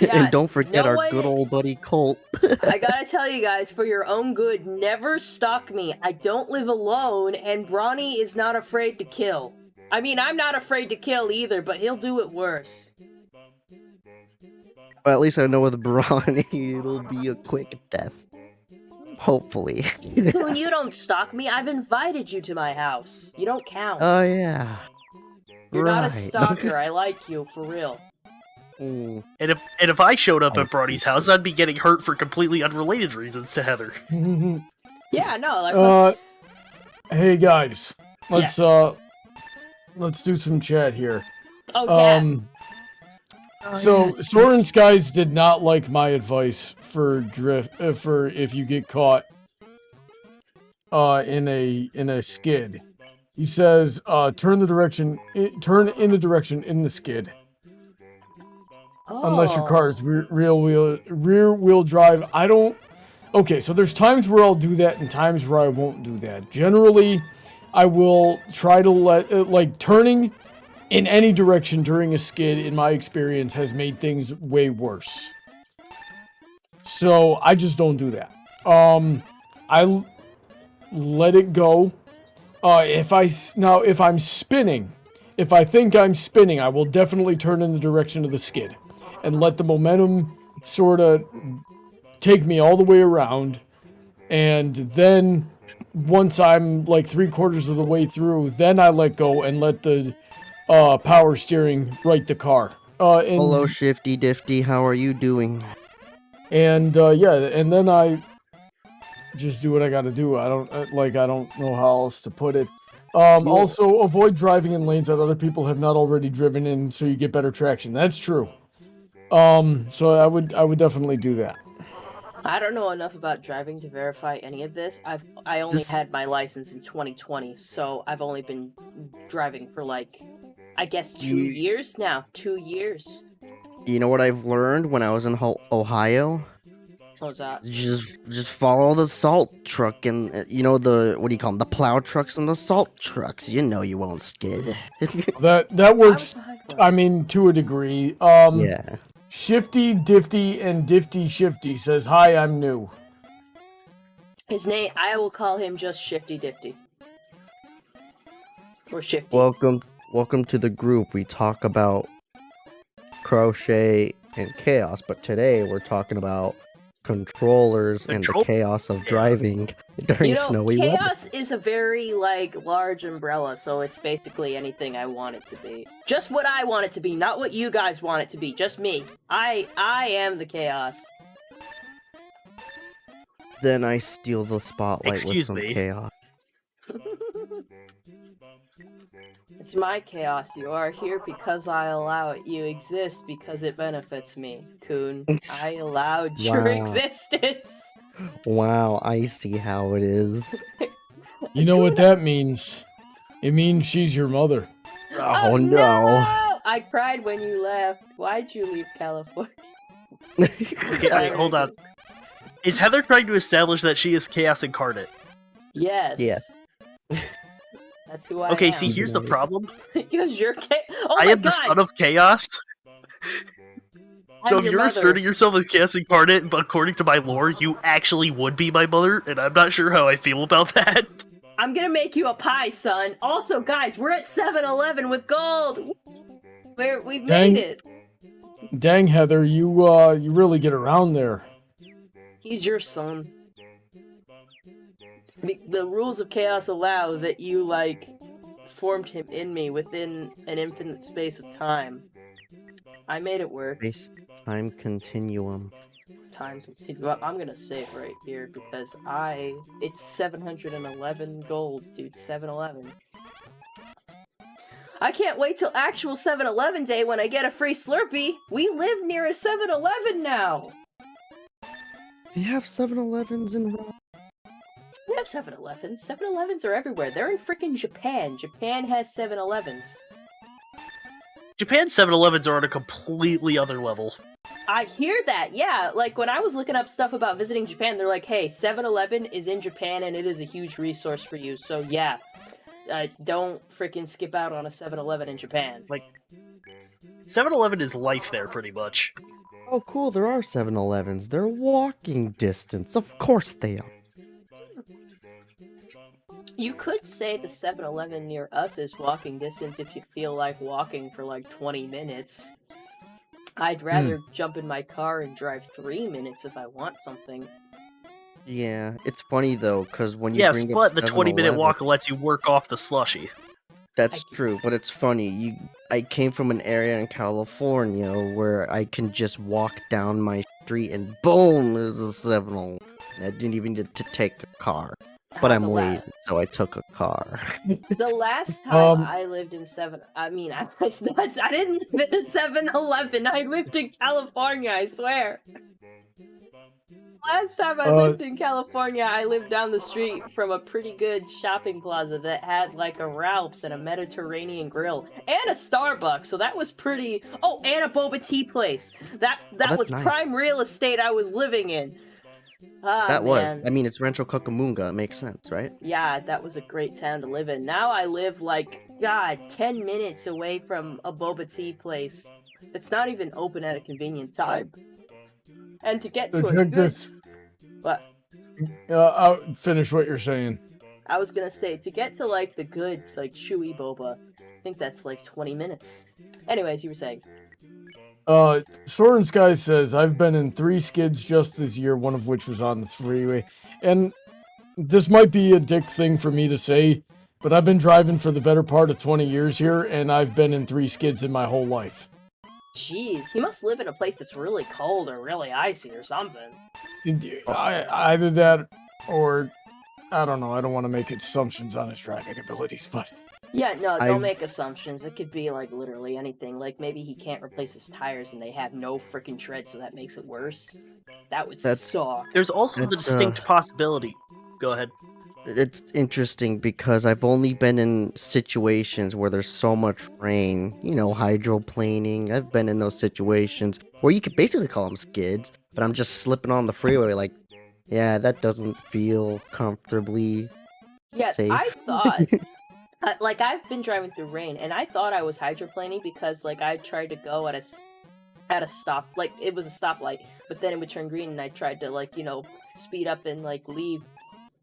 S1: Yeah,
S2: And don't forget
S1: no
S2: our
S1: one-
S2: good old buddy Colt.
S1: I gotta tell you guys, for your own good, never stalk me. I don't live alone, and Bronny is not afraid to kill. I mean, I'm not afraid to kill either, but he'll do it worse.
S2: Well, at least I know with Bronny, it'll be a quick death. Hopefully.
S1: When you don't stalk me, I've invited you to my house. You don't count.
S2: Oh yeah.
S1: You're not a
S2: right.
S1: stalker. I like you, for real.
S2: Mm.
S3: And if I showed up
S2: Oh,
S3: at Brody's house, I'd be getting hurt for completely unrelated reasons to Heather.
S1: Yeah, no, like...
S4: Hey guys, let's
S1: Yes.
S4: let's do some chat here.
S1: oh, yeah.
S4: So Soren's guys did not like my advice for drift for if you get caught in a skid. He says, turn in the direction in the skid. Unless your car is rear wheel drive. I don't. Okay, so there's times where I'll do that and times where I won't do that. Generally, I will try to like turning in any direction during a skid, in my experience, has made things way worse. So I just don't do that. I let it go. If I'm spinning, if I think I'm spinning, I will definitely turn in the direction of the skid and let the momentum sort of take me all the way around. And then once I'm like 3/4 of the way through, then I let go and let the power steering right the car.
S2: Hello, Shifty Difty. How are you doing?
S4: And yeah, and then I just do what I gotta do. I don't know how else to put it. Also, avoid driving in lanes that other people have not already driven in, so you get better traction. That's true. So I would definitely do that.
S1: I don't know enough about driving to verify any of this. I only had my license in 2020, so I've only been driving for like, I guess 2 years now. 2 years.
S2: You know what I've learned when I was in Ohio?
S1: What was that?
S2: Just follow the salt truck and the what do you call them? The plow trucks and the salt trucks. You know you won't skid.
S4: That works. I mean, to a degree.
S2: Yeah.
S4: Shifty Difty and Difty Shifty says, "Hi, I'm new."
S1: His name, I will call him just Shifty Difty. Or Shifty.
S2: Welcome to the group. We talk about crochet and chaos, but today we're talking about controllers and the chaos of driving during snowy weather.
S1: Chaos is a very large umbrella, so it's basically anything I want it to be. Just what I want it to be, not what you guys want it to be. Just me. I am the chaos.
S2: Then I steal the spotlight with some chaos.
S1: It's my chaos. You are here because I allow it. You exist because it benefits me, Coon. I allowed your existence.
S2: Wow, I see how it is.
S4: You know what that means? It means she's your mother.
S2: Oh no!
S1: I cried when you left. Why'd you leave California?
S3: Okay, hold on. Is Heather trying to establish that she is chaos incarnate?
S1: Yes.
S2: Yeah.
S1: That's who I
S3: am. Okay,
S1: am.
S3: see, here's the problem.
S1: Because you're
S3: I am the son of chaos. So if you're asserting yourself as chaos incarnate, but according to my lore, you actually would be my mother, and I'm not sure how I feel about that.
S1: I'm gonna make you a pie, son. Also, guys, we're at 7-Eleven with gold. We've made it.
S4: Dang, Heather, you really get around there.
S1: He's your son. The rules of chaos allow that you, formed him in me within an infinite space of time. I made it work.
S2: Time continuum.
S1: Time continuum. I'm gonna save right here because it's 711 gold, dude. 7-Eleven. I can't wait till actual 7-Eleven day when I get a free Slurpee. We live near a 7-Eleven now.
S2: They have 7-Elevens in Rome.
S1: We have 7-Elevens. 7-Elevens are everywhere. They're in freaking Japan. Japan has 7-Elevens.
S3: Japan's 7-Elevens are on a completely other level.
S1: I hear that, yeah. When I was looking up stuff about visiting Japan, they're like, hey, 7-Eleven is in Japan and it is a huge resource for you. So, yeah, don't freaking skip out on a 7-Eleven in Japan.
S3: 7-Eleven is life there, pretty much.
S2: Oh, cool, there are 7-Elevens. They're walking distance. Of course they are.
S1: You could say the 7-Eleven near us is walking distance if you feel like walking for 20 minutes. I'd rather jump in my car and drive 3 minutes if I want something.
S2: Yeah, it's funny though, because when you
S3: yes, but the 20-minute walk lets you work off the slushy.
S2: That's true, but it's funny. I came from an area in California where I can just walk down my street and boom, there's a 7-Eleven. I didn't even need to take a car. But I'm lazy, so I took a car.
S1: The last time I lived in I didn't live in 7-Eleven. I lived in California, I swear. last time I lived in California, I lived down the street from a pretty good shopping plaza that had like a Ralph's and a Mediterranean grill and a Starbucks. So that was pretty. Oh, and a boba tea place. That
S2: that's
S1: was
S2: nice.
S1: prime real estate I was living in. Ah,
S2: That was.
S1: man.
S2: I mean, it's Rancho Cucamonga. It makes sense, right?
S1: Yeah, that was a great town to live in. Now I live like, God, 10 minutes away from a boba tea place. It's not even open at a convenient time. And to get to
S4: So
S1: a
S4: check
S1: good...
S4: this.
S1: What?
S4: I'll finish what you're saying.
S1: I was gonna say, to get to like the good, like chewy boba, I think that's like 20 minutes. Anyways, you were saying.
S4: Soren Sky says, I've been in 3 skids just this year, one of which was on the freeway. And this might be a dick thing for me to say, but I've been driving for the better part of 20 years here, and I've been in 3 skids in my whole life.
S1: Jeez, he must live in a place that's really cold or really icy or something.
S4: Either that, or, I don't know, I don't want to make assumptions on his driving abilities, but...
S1: Yeah, no, don't
S2: I've-
S1: make assumptions. It could be like literally anything. Like maybe he can't replace his tires and they have no freaking tread, so that makes it worse. That would suck.
S3: There's also the
S2: That's,
S3: distinct possibility. Go ahead.
S2: It's interesting because I've only been in situations where there's so much rain, you know, hydroplaning. I've been in those situations where you could basically call them skids, but I'm just slipping on the freeway like, yeah, that doesn't feel comfortably
S1: Yeah,
S2: safe.
S1: I thought... like, I've been driving through rain, and I thought I was hydroplaning because, like, I tried to go at a stop, like, it was a stoplight, but then it would turn green, and I tried to, like, you know, speed up and, like, leave,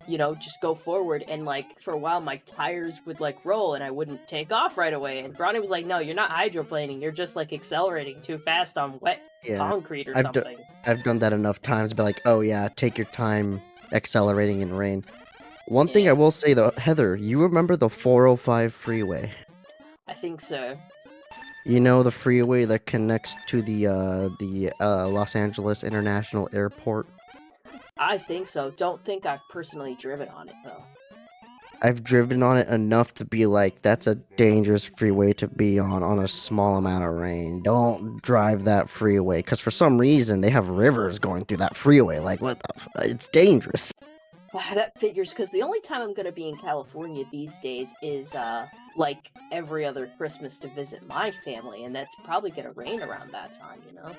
S1: you know, just go forward, and, like, for a while, my tires would, like, roll, and I wouldn't take off right away, and Bronny was like, no, you're not hydroplaning, you're just, like, accelerating too fast on wet concrete or something.
S2: I've done that enough times, but like, oh yeah, take your time accelerating in rain. One thing I will say though, Heather, you remember the 405 freeway?
S1: I think so.
S2: You know the freeway that connects to the Los Angeles International Airport?
S1: I think so. Don't think I've personally driven on it, though.
S2: I've driven on it enough to be like, that's a dangerous freeway to be on a small amount of rain. Don't drive that freeway, because for some reason they have rivers going through that freeway. Like, what the it's dangerous.
S1: That figures, because the only time I'm going to be in California these days is, like, every other Christmas to visit my family, and that's probably going to rain around that time, you know?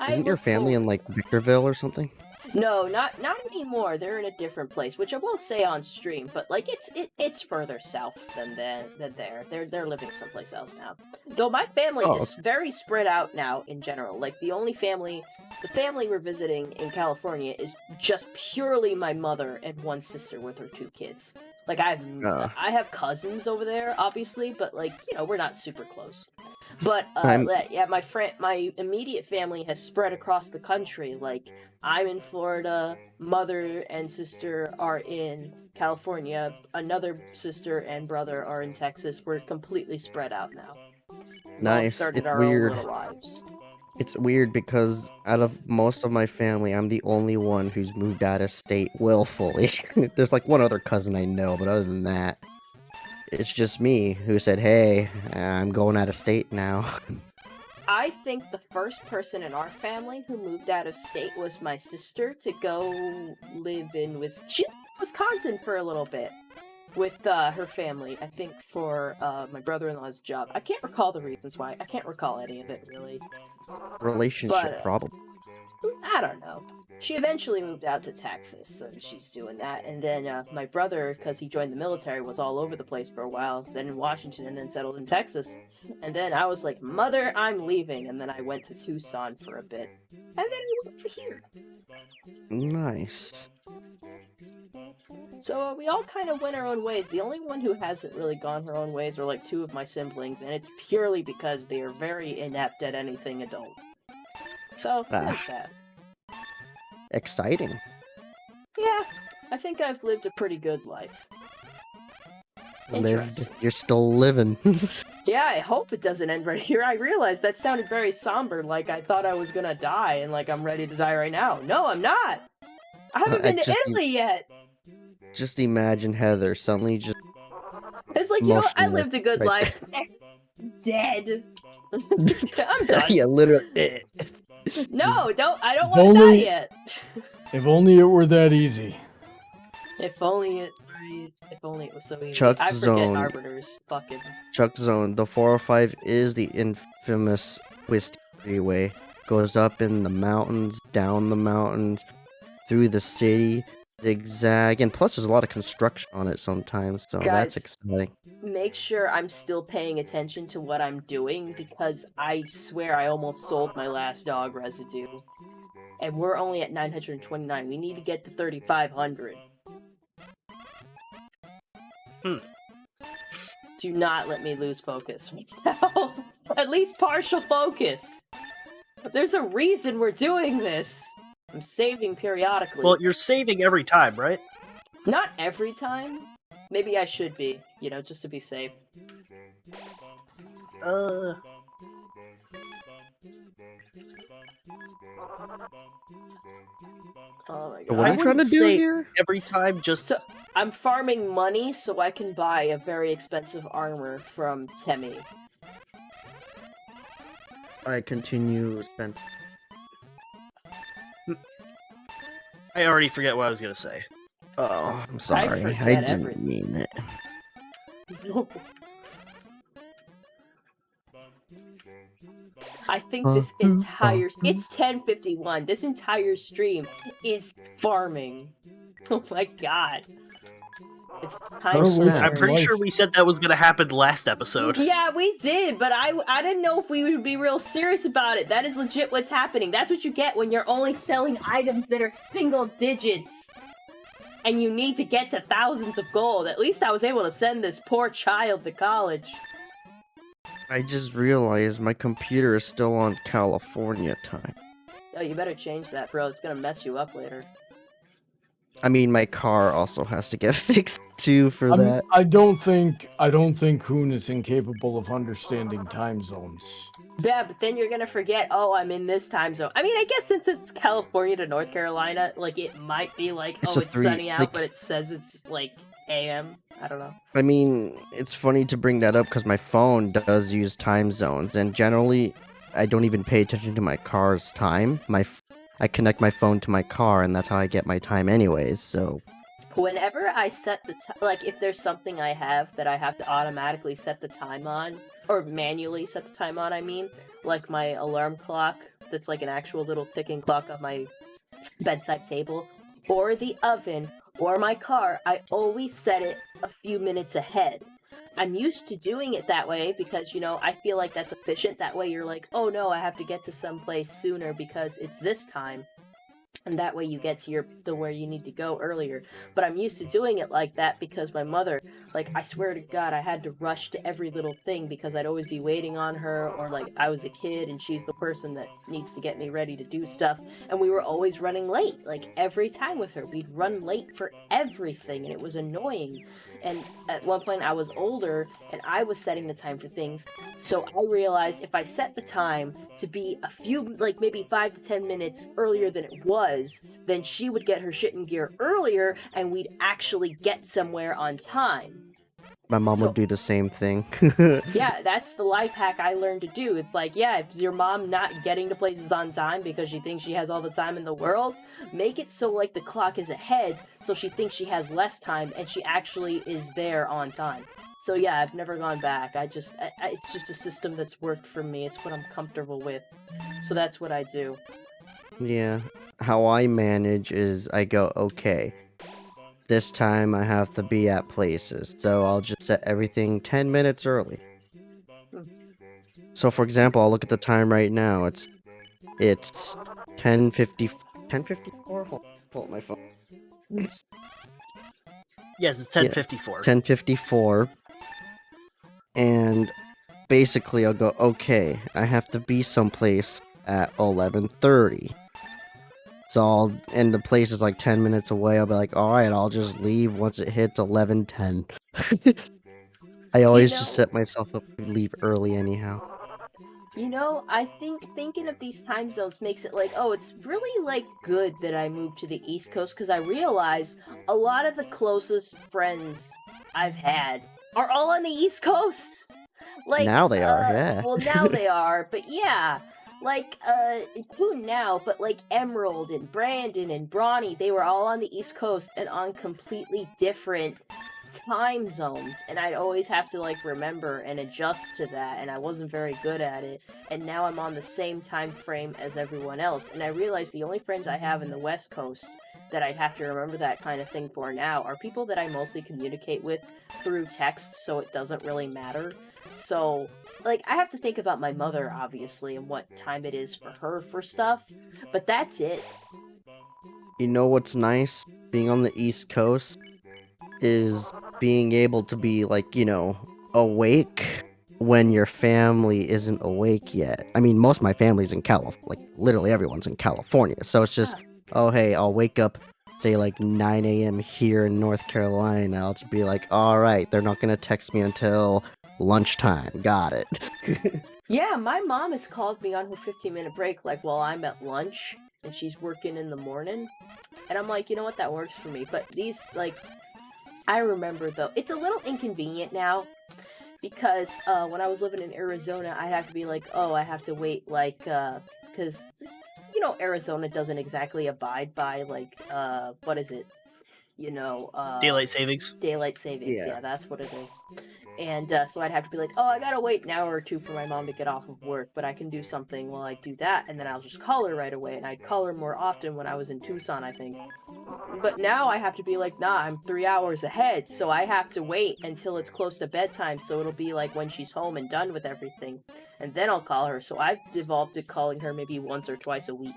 S2: Isn't your family in, like, Victorville or something?
S1: No, not anymore. They're in a different place, which I won't say on stream, but, like, it's further south than there. They're living someplace else now. Though my family is very spread out now in general. Like, the family we're visiting in California is just purely my mother and one sister with her 2 kids. Like, I have cousins over there, obviously, but, like, you know, we're not super close. But, yeah, my immediate family has spread across the country. Like, I'm in Florida, mother and sister are in California, another sister and brother are in Texas. We're completely spread out now.
S2: Nice.
S1: Started
S2: It's
S1: our
S2: weird.
S1: own little lives.
S2: It's weird because out of most of my family, I'm the only one who's moved out of state willfully. There's like one other cousin I know, but other than that, it's just me who said, hey, I'm going out of state now.
S1: I think the first person in our family who moved out of state was my sister to go live in Wisconsin for a little bit with her family, I think for my brother-in-law's job. I can't recall the reasons why. I can't recall any of it, really.
S2: Relationship problem.
S1: I don't know. She eventually moved out to Texas, and she's doing that. And then my brother, because he joined the military, was all over the place for a while, then in Washington, and then settled in Texas. And then I was like, Mother, I'm leaving. And then I went to Tucson for a bit. And then I moved here.
S2: Nice.
S1: So we all kind of went our own ways. The only one who hasn't really gone her own ways are like 2 of my siblings, and it's purely because they are very inept at anything adult. So, that's that.
S2: Exciting.
S1: Yeah, I think I've lived a pretty good life.
S2: Lived. You're still living.
S1: Yeah, I hope it doesn't end right here. I realized that sounded very somber, like I thought I was gonna die, and like I'm ready to die right now. No, I'm not! I haven't been to Italy yet!
S2: Just imagine Heather suddenly just...
S1: It's like, you know what? I lived a good life. Dead. I'm done.
S2: Yeah, literally.
S1: No, don't. I don't
S4: If
S1: want to die
S4: only-
S1: yet.
S4: If only it were that easy.
S1: If only it. If only it was so easy.
S2: Chuck
S1: I forget
S2: Zone.
S1: arbiters. Fucking.
S2: Chuck Zone, the 405 is the infamous Twisty Freeway. Goes up in the mountains, down the mountains, through the city, zigzag, and plus there's a lot of construction on it sometimes, so that's
S1: Guys.
S2: exciting.
S1: Make sure I'm still paying attention to what I'm doing, because I swear I almost sold my last dog residue. And we're only at 929. We need to get to 3,500. Do not let me lose focus right now. At least partial focus. There's a reason we're doing this. I'm saving periodically.
S3: Well, you're saving every time, right?
S1: Not every time. Maybe I should be, just to be safe. Oh my
S2: So what
S1: god.
S2: are you trying to do
S3: say
S2: here?
S3: Every time, just
S1: So, I'm farming money so I can buy a very expensive armor from Temmie.
S2: I continue, Spence.
S3: I already forget what I was gonna say.
S2: Oh, I'm sorry. I
S1: forget
S2: didn't
S1: everything.
S2: mean it.
S1: I think this entire... It's 10:51. This entire stream is farming. Oh my god. It's time
S2: Oh,
S1: to
S2: snap.
S3: I'm pretty sure we said that was gonna happen last episode.
S1: Yeah, we did, but I didn't know if we would be real serious about it. That is legit what's happening. That's what you get when you're only selling items that are single digits. And you need to get to thousands of gold. At least I was able to send this poor child to college.
S2: I just realized my computer is still on California time.
S1: Oh, you better change that, bro. It's gonna mess you up later.
S2: I mean, my car also has to get fixed too for that.
S4: I don't think Hoon is incapable of understanding time zones.
S1: Yeah, but then you're gonna forget, oh, I'm in this time zone. I mean, I guess since it's California to North Carolina, like, it might be like,
S2: It's
S1: oh,
S2: a
S1: it's
S2: three-
S1: sunny out,
S2: like-
S1: but it says it's, like, AM. I don't know.
S2: I mean, it's funny to bring that up because my phone does use time zones, and generally, I don't even pay attention to my car's time. I connect my phone to my car, and that's how I get my time anyways, so...
S1: Whenever I set the like, if there's something I have that I have to automatically set the time on, or manually set the time on, I mean, like my alarm clock, that's like an actual little ticking clock on my bedside table, or the oven, or my car, I always set it a few minutes ahead. I'm used to doing it that way because, I feel like that's efficient. That way you're like, oh no, I have to get to someplace sooner because it's this time. And that way you get to where you need to go earlier. But I'm used to doing it like that because my mother, like, I swear to God, I had to rush to every little thing because I'd always be waiting on her, or like I was a kid and she's the person that needs to get me ready to do stuff. And we were always running late. Like, every time with her, we'd run late for everything, and it was annoying. And at one point I was older and I was setting the time for things. So I realized if I set the time to be a few, like maybe 5 to 10 minutes earlier than it was, then she would get her shit in gear earlier and we'd actually get somewhere on time.
S2: My mom
S1: So-
S2: would do the same thing.
S1: Yeah, that's the life hack I learned to do. It's like, yeah, if your mom not getting to places on time because she thinks she has all the time in the world, make it so like the clock is ahead so she thinks she has less time and she actually is there on time. So yeah, I've never gone back. It's just a system that's worked for me. It's what I'm comfortable with. So that's what I do.
S2: Yeah. How I manage is I go, okay, this time I have to be at places, so I'll just set everything 10 minutes early. So for example, I'll look at the time right now. It's 10:50, 10:54. Hold up my phone. It's
S3: Yes, it's 10:54.
S2: 10:54, and basically I'll go, okay, I have to be someplace at 11:30. So and the place is like 10 minutes away. I'll be like, all right, I'll just leave once it hits 11:10. I always just set myself up to leave early anyhow.
S1: I think thinking of these time zones makes it like, oh, it's really, like, good that I moved to the East Coast, because I realize a lot of the closest friends I've had are all on the East Coast. Like,
S2: Now they are, yeah.
S1: Well, now they are, but yeah. Like, who now, but like Emerald and Brandon and Brawny, they were all on the East Coast and on completely different time zones, and I'd always have to like remember and adjust to that, and I wasn't very good at it. And now I'm on the same time frame as everyone else, and I realize the only friends I have in the West Coast that I'd have to remember that kind of thing for now are people that I mostly communicate with through text, so it doesn't really matter. So, like, I have to think about my mother, obviously, and what time it is for her for stuff, but that's it.
S2: You know what's nice? Being on the East Coast is being able to be, like, awake when your family isn't awake yet. I mean, most of my family's in California. Like, literally everyone's in California. So it's just, oh, hey, I'll wake up, say, like, 9 a.m. here in North Carolina. I'll just be like, all right, they're not going to text me until lunchtime. Got it.
S1: Yeah, my mom has called me on her 15-minute break, like, while I'm at lunch, and she's working in the morning. And I'm like, you know what, that works for me. But these, like, I remember, though, it's a little inconvenient now, because when I was living in Arizona, I have to be like, oh, I have to wait, like, because, Arizona doesn't exactly abide by, like, what is it?
S3: Daylight savings.
S1: Daylight savings,
S2: Yeah.
S1: yeah, that's what it is. And so I'd have to be like, oh, I gotta wait an hour or two for my mom to get off of work, but I can do something while I do that, and then I'll just call her right away, and I'd call her more often when I was in Tucson, I think. But now I have to be like, nah, I'm 3 hours ahead, so I have to wait until it's close to bedtime, so it'll be like when she's home and done with everything, and then I'll call her, so I've devolved to calling her maybe once or twice a week.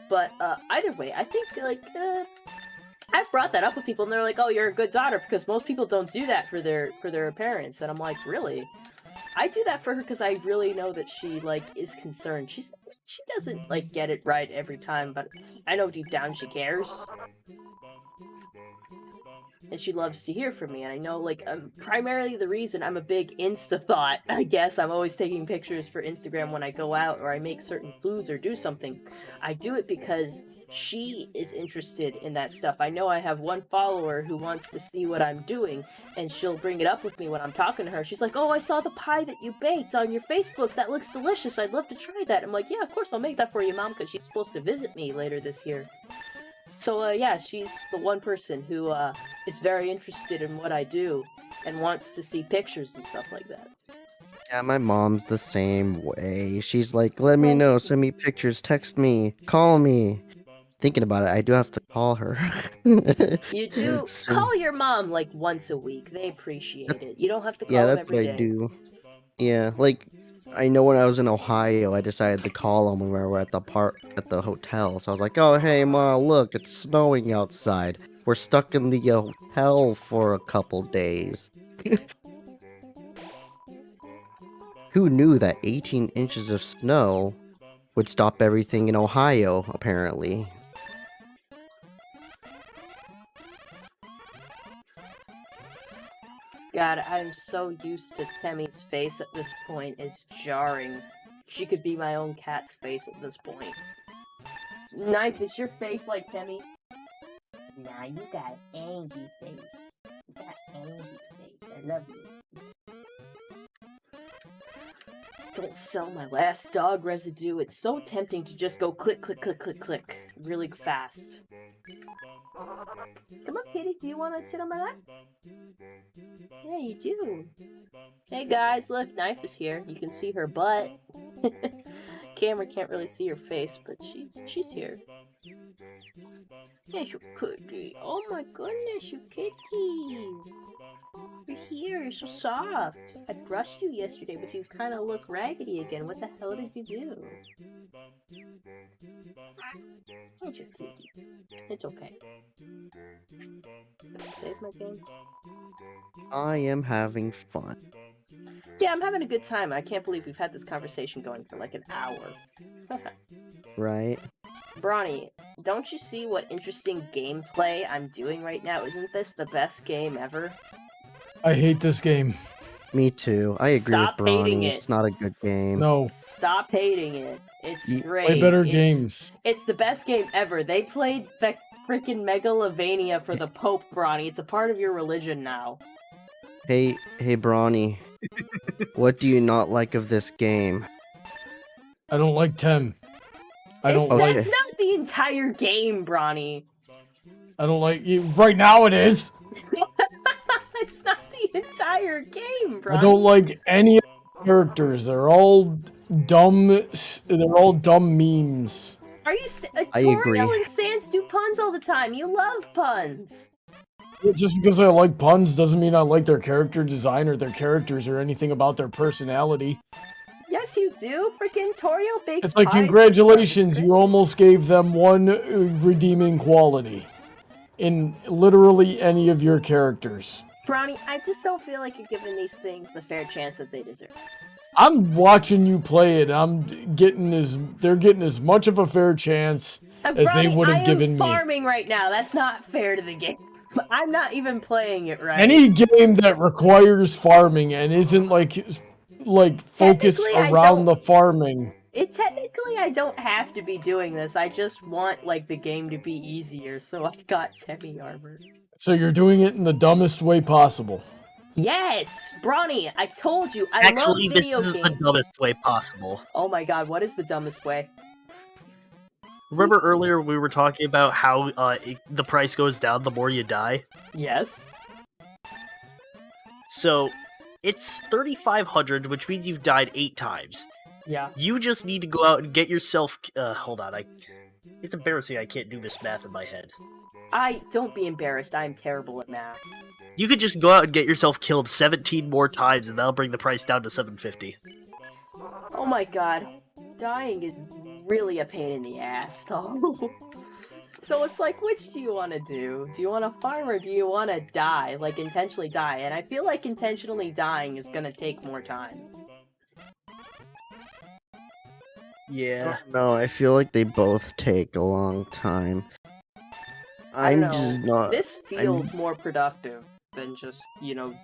S1: But either way, I think, like, I've brought that up with people, and they're like, "Oh, you're a good daughter," because most people don't do that for their parents. And I'm like, "Really?" I do that for her because I really know that she like is concerned. She doesn't like get it right every time, but I know deep down she cares, and she loves to hear from me. And I know, like, primarily the reason I'm a big Insta thought. I guess I'm always taking pictures for Instagram when I go out or I make certain foods or do something. I do it because she is interested in that stuff. I know I have one follower who wants to see what I'm doing, and she'll bring it up with me when I'm talking to her. She's like, oh, I saw the pie that you baked on your Facebook. That looks delicious. I'd love to try that. I'm like, yeah, of course I'll make that for you, Mom, because she's supposed to visit me later this year. So, yeah, she's the one person who is very interested in what I do and wants to see pictures and stuff like that.
S2: Yeah, my mom's the same way. She's like, let me know, send me pictures, text me, call me. Thinking about it, I do have to call her.
S1: You do?
S2: So-
S1: Call your mom, like, once a week. They appreciate it. You don't have to call
S2: yeah,
S1: them
S2: that's what
S1: every
S2: I
S1: day.
S2: do. Yeah, like, I know when I was in Ohio, I decided to call them when we were at the hotel. So I was like, oh, hey, Ma, look, it's snowing outside. We're stuck in the hotel for a couple days. Who knew that 18 inches of snow would stop everything in Ohio, apparently?
S1: God, I'm so used to Temmie's face at this point. It's jarring. She could be my own cat's face at this point. Ninth, is your face like Temmie's? Nah, you got angry face. You got angry face. I love you. Don't sell my last dog residue. It's so tempting to just go click, click, click, click, click. Really fast. Come on, kitty. Do you want to sit on my lap? Yeah, you do. Hey, guys. Look, Knife is here. You can see her butt. Camera can't really see her face, but she's here. Yes, you kitty. Oh my goodness, you kitty. You're here. You're so soft. I brushed you yesterday, but you kind of look raggedy again. What the hell did you do? It's your kitty. It's okay. Did I save my game?
S2: I am having fun.
S1: Yeah, I'm having a good time. I can't believe we've had this conversation going for like an hour.
S2: Right?
S1: Brawny, don't you see what interesting gameplay I'm doing right now? Isn't this the best game ever?
S4: I hate this game.
S2: Me too. I agree
S1: Stop
S2: with Bronny.
S1: hating it.
S2: It's not a good game.
S4: No.
S1: Stop hating it. It's great.
S4: Play better
S1: It's-
S4: games.
S1: It's the best game ever. They played freaking Megalovania for the Pope, Brawny. It's a part of your religion now.
S2: Hey, Bronny. What do you not like of this game?
S4: I don't like Tem. I don't
S2: Okay.
S1: That's not the entire game, Bronny.
S4: I don't like you. Right now it is.
S1: It's not the entire game, Bronny.
S4: I don't like any of the characters. They're all dumb. They're all dumb memes.
S1: Are you
S2: I agree.
S1: Toriel and Sans do puns all the time. You love puns.
S4: Just because I like puns doesn't mean I like their character design or their characters or anything about their personality.
S1: Yes, you do. Freaking Toriel bakes
S4: It's like,
S1: pies.
S4: congratulations, you almost gave them one redeeming quality in literally any of your characters.
S1: Bronny, I just don't feel like you're giving these things the fair chance that they deserve.
S4: I'm watching you play it. They're getting as much of a fair chance as
S1: Bronny,
S4: they would have given
S1: I am
S4: me.
S1: farming right now. That's not fair to the game. I'm not even playing it right.
S4: Any game that requires farming and isn't like focused
S1: Technically, I
S4: around
S1: don't-
S4: the farming.
S1: Technically, I don't have to be doing this. I just want like the game to be easier, so I've got Temi armor.
S4: So you're doing it in the dumbest way possible.
S1: Yes, Bronny, I told you. I
S3: Actually,
S1: love
S3: this
S1: video
S3: isn't
S1: games.
S3: the dumbest way possible.
S1: Oh my god, what is the dumbest way?
S3: Remember earlier we were talking about how the price goes down the more you die?
S1: Yes.
S3: So, it's 3,500, which means you've died 8 times.
S1: Yeah.
S3: You just need to go out and get yourself... hold on, it's embarrassing I can't do this math in my head.
S1: Don't be embarrassed. I'm terrible at math.
S3: You could just go out and get yourself killed 17 more times, and that'll bring the price down to 750.
S1: Oh my god. Dying is really a pain in the ass, though. So it's like, which do you want to do? Do you want to farm or do you want to die? Like, intentionally die? And I feel like intentionally dying is gonna take more time.
S3: Yeah.
S2: No, I feel like they both take a long time.
S1: I don't
S2: I'm
S1: know.
S2: just not.
S1: This feels more productive than just,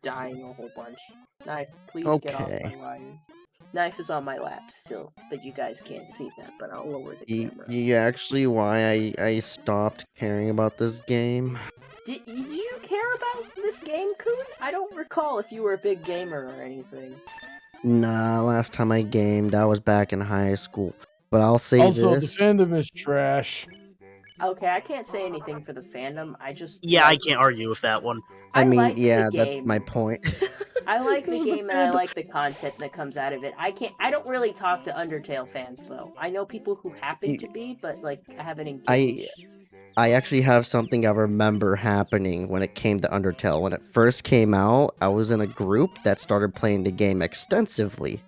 S1: dying a whole bunch. Knife, please get off
S2: Okay.
S1: my wire. Knife is on my lap still, but you guys can't see that, but I'll lower the camera.
S2: You actually why I stopped caring about this game.
S1: Did you care about this game, Coon? I don't recall if you were a big gamer or anything.
S2: Nah, last time I gamed, I was back in high school. But I'll say
S4: Also,
S2: this.
S4: the fandom is trash.
S1: Okay, I can't say anything for the fandom. I just
S3: Yeah, I can't argue with that one.
S2: I mean,
S1: like the
S2: yeah,
S1: game.
S2: that's my point.
S1: I like the game and I like the content that comes out of it. I don't really talk to Undertale fans though. I know people who happen to be, but like I haven't engaged.
S2: I actually have something I remember happening when it came to Undertale. When it first came out, I was in a group that started playing the game extensively.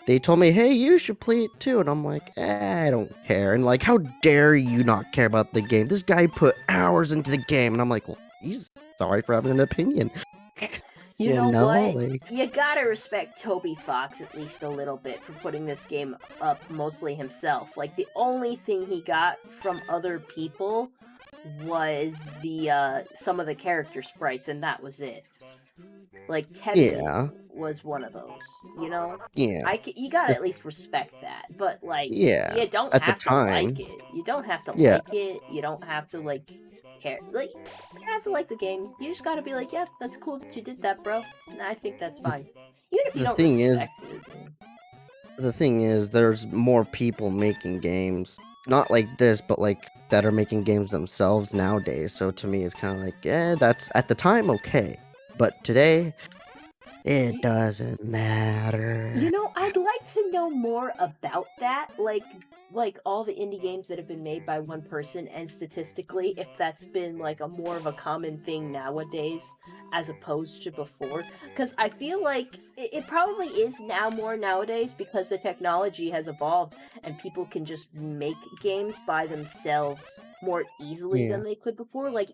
S2: They told me, hey, you should play it too. And I'm like, I don't care. And like, how dare you not care about the game? This guy put hours into the game. And I'm like, well, he's sorry for having an opinion.
S1: You know what?
S2: Like,
S1: You gotta respect Toby Fox at least a little bit for putting this game up mostly himself. Like, the only thing he got from other people was the, some of the character sprites, and that was it. Like, Temi
S2: Yeah.
S1: was one of those, you know?
S2: yeah.
S1: You gotta at least respect that, but, like,
S2: Yeah.
S1: you don't
S2: At the
S1: have to
S2: time.
S1: like it. You don't have to
S2: Yeah.
S1: like it. You don't have to, like, care. Like, you don't have to like the game. You just gotta be like, yeah, that's cool that you did that, bro. And I think that's fine. Even if you
S2: the
S1: don't
S2: thing is-
S1: respect it.
S2: The thing is, there's more people making games. Not like this, but like that are making games themselves nowadays. So to me, it's kind of like, yeah, that's at the time okay. But today, it doesn't matter.
S1: You know, I'd like to know more about that. Like all the indie games that have been made by one person, and statistically, if that's been like a more of a common thing nowadays as opposed to before. Because I feel like it probably is now more nowadays because the technology has evolved and people can just make games by themselves more easily
S2: Yeah.
S1: than they could before. Like,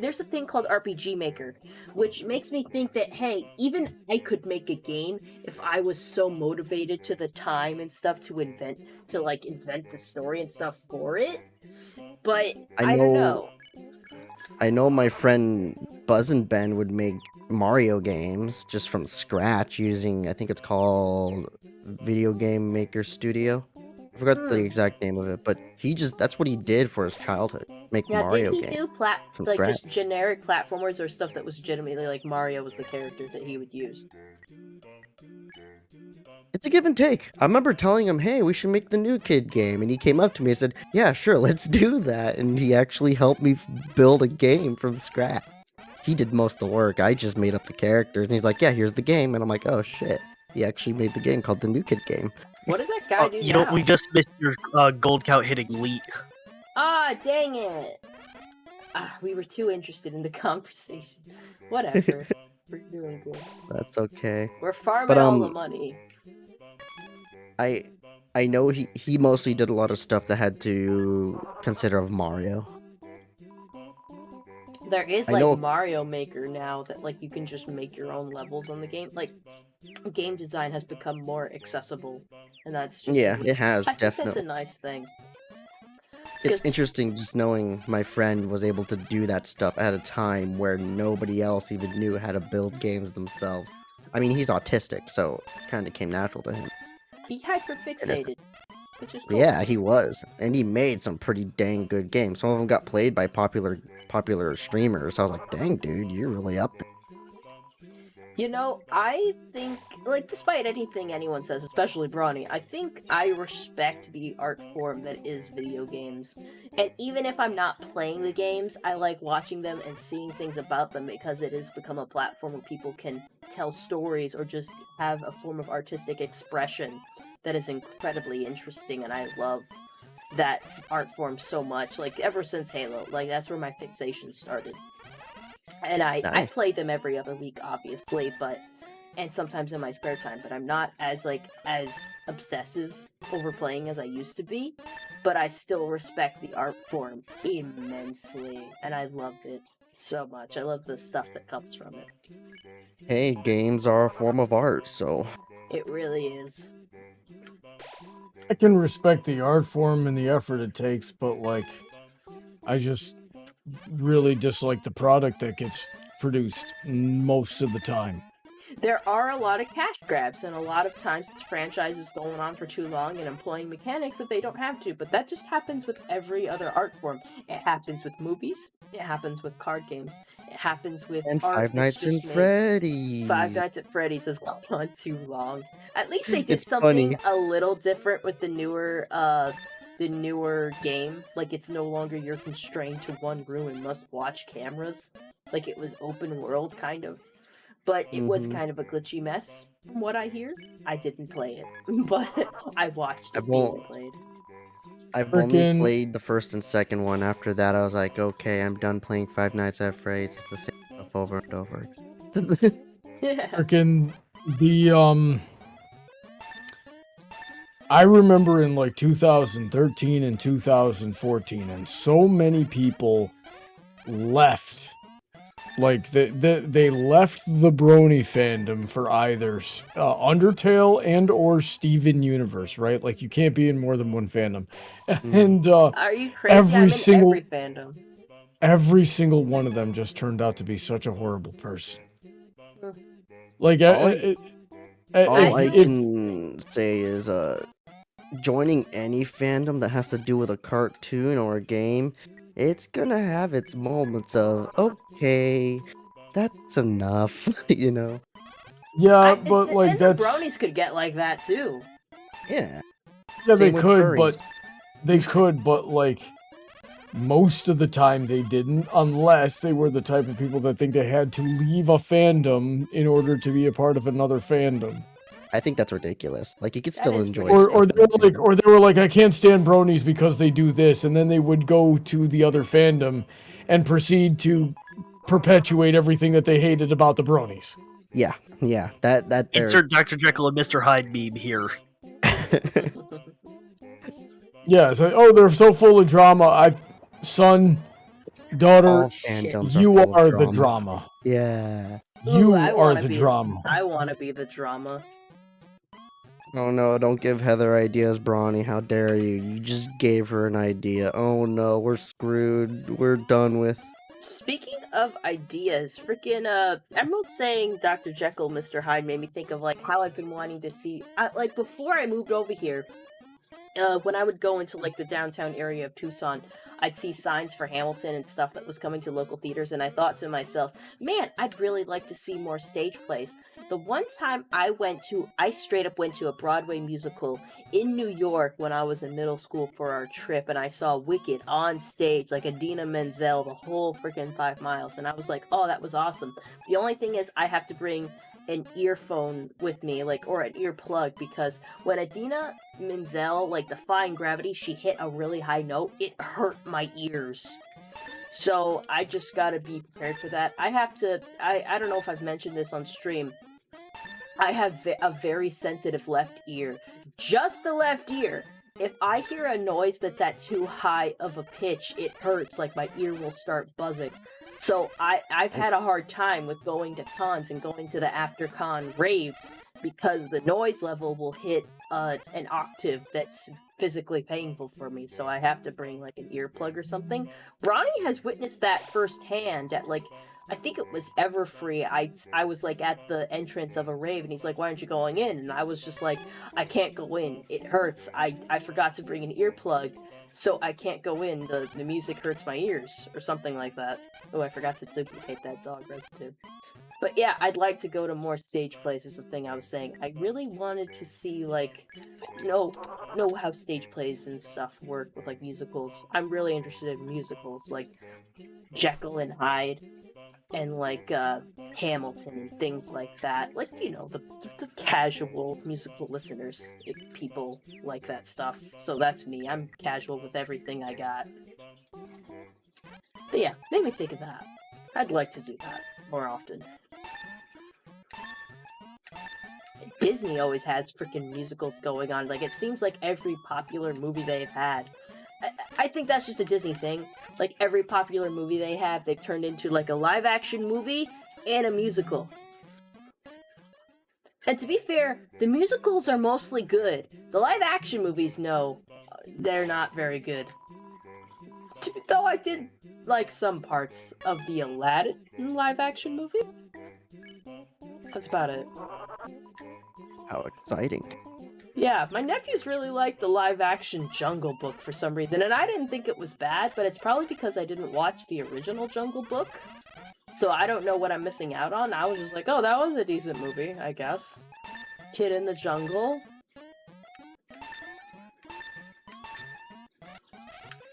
S1: there's a thing called RPG Maker, which makes me think that, hey, even I could make a game if I was so motivated to the time and stuff to invent the story and stuff for it. But I don't know.
S2: I know my friend Buzz and Ben would make Mario games just from scratch using, I think it's called Video Game Maker Studio. I forgot the exact name of it, but that's what he did for his childhood, make
S1: Now,
S2: Mario
S1: did he
S2: games.
S1: do
S2: from
S1: like
S2: scratch.
S1: just generic platformers or stuff that was legitimately like Mario was the character that he would use?
S2: It's a give and take. I remember telling him, hey, we should make the New Kid game. And he came up to me and said, yeah, sure, let's do that. And he actually helped me build a game from scratch. He did most of the work. I just made up the characters. And he's like, yeah, here's the game. And I'm like, oh, shit. He actually made the game called the New Kid game.
S1: What does that guy do
S3: You
S1: now?
S3: know, we just missed your gold count hitting elite.
S1: Ah, dang it! We were too interested in the conversation. Whatever. We're doing good.
S2: That's okay.
S1: We're farming
S2: But,
S1: all the money.
S2: I know he mostly did a lot of stuff that had to consider of Mario.
S1: There is
S2: I
S1: like
S2: know-
S1: Mario Maker now that like you can just make your own levels on the game. Like game design has become more accessible, and that's just
S2: Yeah, it has,
S1: I think that's
S2: definitely.
S1: a nice thing.
S2: It's
S1: 'Cause-
S2: interesting just knowing my friend was able to do that stuff at a time where nobody else even knew how to build games themselves. I mean, he's autistic, so it kind of came natural to him.
S1: He hyperfixated, which is
S2: But
S1: cool.
S2: yeah, he was, and he made some pretty dang good games. Some of them got played by popular streamers. So I was like, dang, dude, you're really up there.
S1: You know, I think, like, despite anything anyone says, especially Brawny, I think I respect the art form that is video games. And even if I'm not playing the games, I like watching them and seeing things about them because it has become a platform where people can tell stories or just have a form of artistic expression that is incredibly interesting, and I love that art form so much. Like, ever since Halo, like, that's where my fixation started. And I
S2: Nice.
S1: play them every other week, obviously, and sometimes in my spare time, but I'm not as obsessive over playing as I used to be, but I still respect the art form immensely, and I love it so much. I love the stuff that comes from it.
S2: Hey, games are a form of art, so
S1: It really is.
S4: I can respect the art form and the effort it takes, but like, I just really dislike the product that gets produced most of the time.
S1: There are a lot of cash grabs, and a lot of times this franchise is going on for too long and employing mechanics that they don't have to, but that just happens with every other art form. It happens with movies, it happens with card games, it happens with
S2: and
S1: art
S2: Five
S1: that's
S2: Nights at
S1: just made.
S2: Freddy's.
S1: Five Nights at Freddy's has gone on too long. At least they did
S2: It's
S1: something
S2: funny.
S1: a little different with the newer game. Like, it's no longer you're constrained to one room and must watch cameras. Like, it was open world, kind of. But it was
S2: Mhm.
S1: kind of a glitchy mess, from what I hear. I didn't play it, but I watched
S2: I
S1: it being
S2: won't-
S1: played.
S2: I've only
S4: Frickin-
S2: played the first and second one. After that, I was like, okay, I'm done playing Five Nights at Freddy's. It's the same stuff over and over.
S1: Yeah.
S4: Freaking the I remember in like 2013 and 2014, and so many people left. Like they left the Brony fandom for either Undertale and or Steven Universe, right? Like you can't be in more than one fandom, and
S1: Are you crazy?
S4: Every
S1: I'm in
S4: single-
S1: every fandom.
S4: every single one of them just turned out to be such a horrible person.
S1: Hmm.
S4: Like
S2: All I
S4: if-
S2: can say is, joining any fandom that has to do with a cartoon or a game, it's gonna have its moments of, okay, that's enough, you know?
S4: yeah, but like
S1: and
S4: that's
S1: the bronies could get like that too.
S2: Yeah.
S4: yeah they
S2: Same with
S4: could,
S2: furries.
S4: but like most of the time they didn't, unless they were the type of people that think they had to leave a fandom in order to be a part of another fandom.
S2: I think that's ridiculous. Like, you could
S1: That
S2: still
S1: is
S2: enjoy
S1: ridiculous.
S2: stuff.
S4: Or they were like, I can't stand bronies because they do this, and then they would go to the other fandom and proceed to perpetuate everything that they hated about the bronies.
S2: Yeah, that there.
S3: Insert Dr. Jekyll and Mr. Hyde meme here.
S4: Yeah, it's like, oh, they're so full of drama. Son, daughter,
S2: All fandoms
S4: you
S2: full of
S4: are the drama.
S2: Yeah.
S4: You
S1: Ooh, I
S4: are
S1: wanna
S4: the
S1: be-
S4: drama.
S1: I want to be the drama.
S2: Oh no, don't give Heather ideas, Brawny. How dare you? You just gave her an idea. Oh no, we're screwed. We're done with.
S1: Speaking of ideas, freaking Emerald saying Dr. Jekyll, Mr. Hyde made me think of like how I've been wanting to see. Like before I moved over here, when I would go into like the downtown area of Tucson, I'd see signs for Hamilton and stuff that was coming to local theaters, and I thought to myself, man, I'd really like to see more stage plays. The one time I straight up went to a Broadway musical in New York when I was in middle school for our trip, and I saw Wicked on stage, like Idina Menzel, the whole freaking 5 miles, and I was like, oh, that was awesome. The only thing is, I have to bring an earphone with me, like, or an earplug, because when Idina Menzel, like, defying gravity, she hit a really high note, it hurt my ears. So I just gotta be prepared for that. I don't know if I've mentioned this on stream. I have a very sensitive left ear. Just the left ear. If I hear a noise that's at too high of a pitch, it hurts, like my ear will start buzzing. So I've had a hard time with going to cons and going to the after-con raves because the noise level will hit an octave that's physically painful for me, so I have to bring like an earplug or something. Ronnie has witnessed that firsthand at like, I think it was Everfree. I was like at the entrance of a rave and he's like, why aren't you going in? And I was just like, I can't go in. It hurts. I forgot to bring an earplug, so I can't go in. The music hurts my ears or something like that. Oh, I forgot to duplicate that dog residue. But yeah, I'd like to go to more stage plays is the thing I was saying. I really wanted to see, like, know how stage plays and stuff work with, like, musicals. I'm really interested in musicals, like Jekyll and Hyde, and, like, Hamilton and things like that. Like, you know, the casual musical listeners, people like that stuff. So that's me. I'm casual with everything I got. But yeah, made me think of that. I'd like to do that more often. Disney always has freaking musicals going on. Like, it seems like every popular movie they've had. I think that's just a Disney thing. Like, every popular movie they have, they've turned into, like, a live-action movie and a musical. And to be fair, the musicals are mostly good. The live-action movies, no, they're not very good. Though I did like some parts of the Aladdin live-action movie. That's about it.
S2: How exciting.
S1: Yeah, my nephews really liked the live-action Jungle Book for some reason, and I didn't think it was bad, but it's probably because I didn't watch the original Jungle Book, so I don't know what I'm missing out on. I was just like, oh, that was a decent movie, I guess. Kid in the Jungle.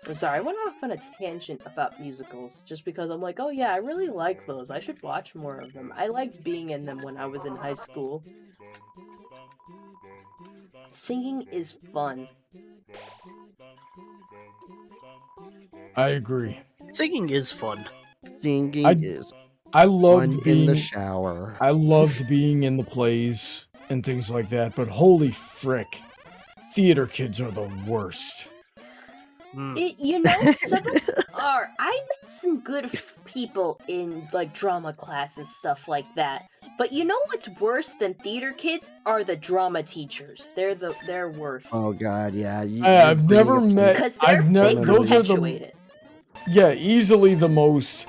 S1: I'm sorry, I went off on a tangent about musicals, just because I'm like, oh yeah, I really like those. I should watch more of them. I liked being in them when I was in high school. Singing is fun.
S4: I agree.
S3: Singing is fun.
S2: Singing is
S4: I loved
S2: fun
S4: being
S2: in the shower.
S4: I loved being in the plays and things like that, but holy frick, theater kids are the worst.
S1: You know, some of them are. I met some good people in, like, drama class and stuff like that. But you know what's worse than theater kids are the drama teachers. They're worse.
S2: Oh god, yeah.
S4: I've never met.
S1: Because
S4: I've
S1: they
S4: never. Those are
S1: perpetuate it.
S4: Yeah, easily the most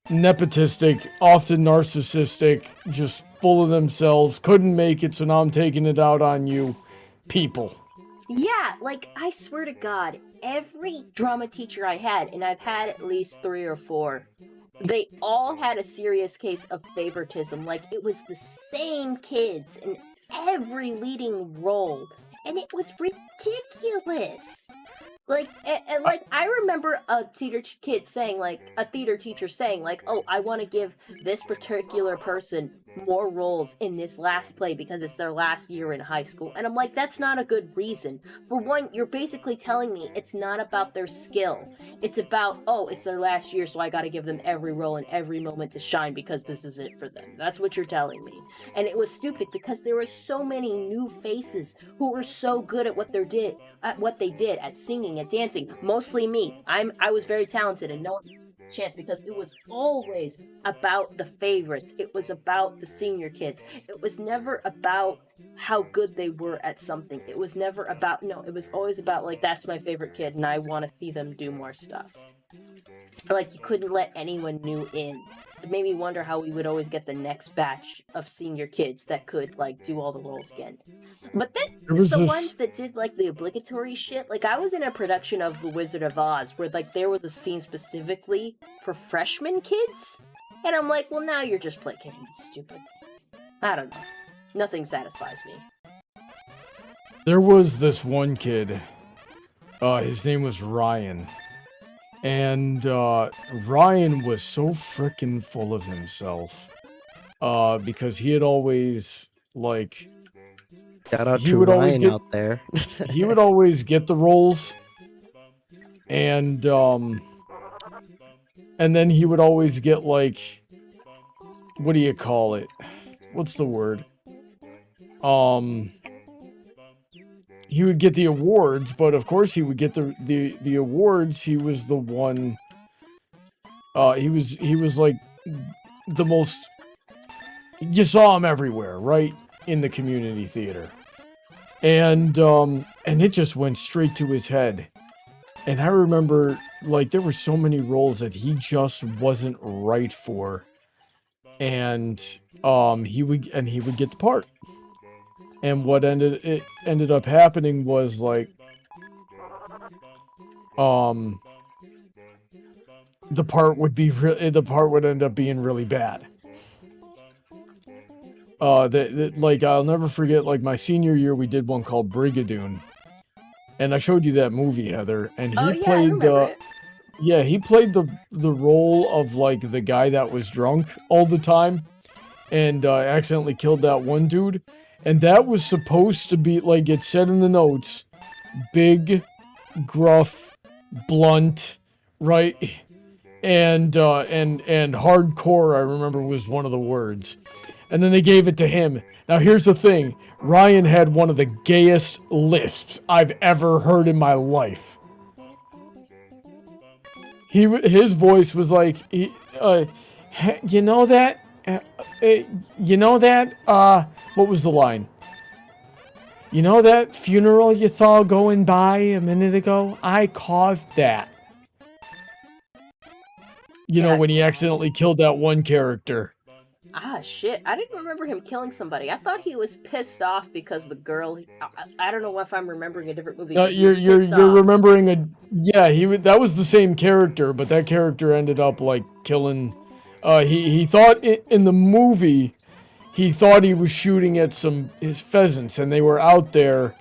S4: nepotistic, often narcissistic, just full of themselves. Couldn't make it, so now I'm taking it out on you, people.
S1: Yeah, like, I swear to God, every drama teacher I had, and I've had at least 3 or 4, they all had a serious case of favoritism. Like, it was the same kids in every leading role, and it was ridiculous. Like, and like, I remember a theater teacher saying, like, oh, I want to give this particular person more roles in this last play because it's their last year in high school. And I'm like, that's not a good reason. For one, you're basically telling me it's not about their skill. It's about, oh, it's their last year, so I gotta give them every role and every moment to shine because this is it for them. That's what you're telling me. And it was stupid because there were so many new faces who were so good at what they did, at singing, at dancing. Mostly me. I was very talented and no one chance because it was always about the favorites. It was about the senior kids. It was never about how good they were at something. It was never about, no, it was always about, like, that's my favorite kid and I want to see them do more stuff. Like, you couldn't let anyone new in. it made me wonder how we would always get the next batch of senior kids that could like do all the roles again. But then
S4: There
S1: there's
S4: was
S1: the
S4: this-
S1: ones that did like the obligatory shit. Like I was in a production of The Wizard of Oz where like there was a scene specifically for freshman kids, and I'm like, well, now you're just placating me, stupid. I don't know. Nothing satisfies me.
S4: There was this one kid. His name was Ryan. And Ryan was so frickin' full of himself. Because he had always, like...
S2: Shout out
S4: He
S2: to
S4: would always
S2: Ryan
S4: get-
S2: out there.
S4: he would always get the roles. And then he would always get, like... What do you call it? What's the word? He would get the awards, but of course he would get the awards. He was the one. He was like the most. You saw him everywhere, right, in the community theater, and it just went straight to his head. And I remember, like, there were so many roles that he just wasn't right for, and he would get the part. And what ended up happening was like, the part would end up being really bad. Like I'll never forget, like my senior year we did one called Brigadoon, and I showed you that movie, Heather, and he
S1: Oh yeah, I
S4: played
S1: remember it.
S4: yeah, he played the role of like the guy that was drunk all the time, and accidentally killed that one dude. And that was supposed to be, like it said in the notes, big, gruff, blunt, right? And hardcore, I remember, was one of the words. And then they gave it to him. Now here's the thing. Ryan had one of the gayest lisps I've ever heard in my life. His voice was like, you know that? What was the line? You know that funeral you saw going by a minute ago? I caused that. You know,
S1: Yeah.
S4: when he accidentally killed that one character.
S1: Ah, shit. I didn't remember him killing somebody. I thought he was pissed off because the girl... I don't know if I'm remembering a different movie. But he was
S4: You're
S1: pissed off.
S4: remembering a... Yeah, that was the same character, but that character ended up, like, killing... He thought in the movie... He thought he was shooting at his pheasants, and they were out there.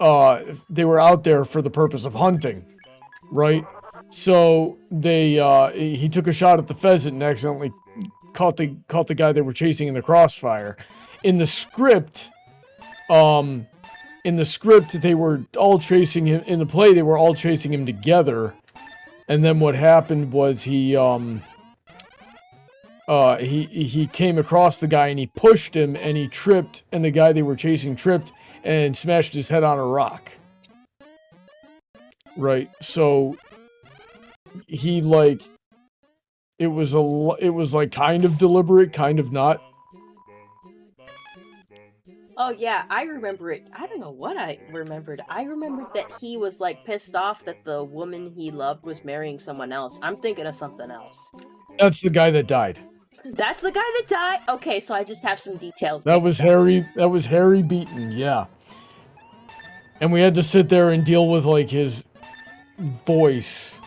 S4: They were out there for the purpose of hunting, right? So he took a shot at the pheasant and accidentally caught the guy they were chasing in the crossfire. In the script, they were all chasing him. In the play, they were all chasing him together, and then what happened was he came across the guy and he pushed him and he tripped, and the guy they were chasing tripped and smashed his head on a rock. Right, so he like it was like kind of deliberate, kind of not.
S1: Oh yeah, I remember it. I don't know what I remembered. I remembered that he was like pissed off that the woman he loved was marrying someone else. I'm thinking of something else.
S4: That's the guy that died.
S1: That's the guy that died? Okay, so I just have some details.
S4: That
S1: mixed
S4: was
S1: up.
S4: Harry Beaton, yeah. And we had to sit there and deal with like his voice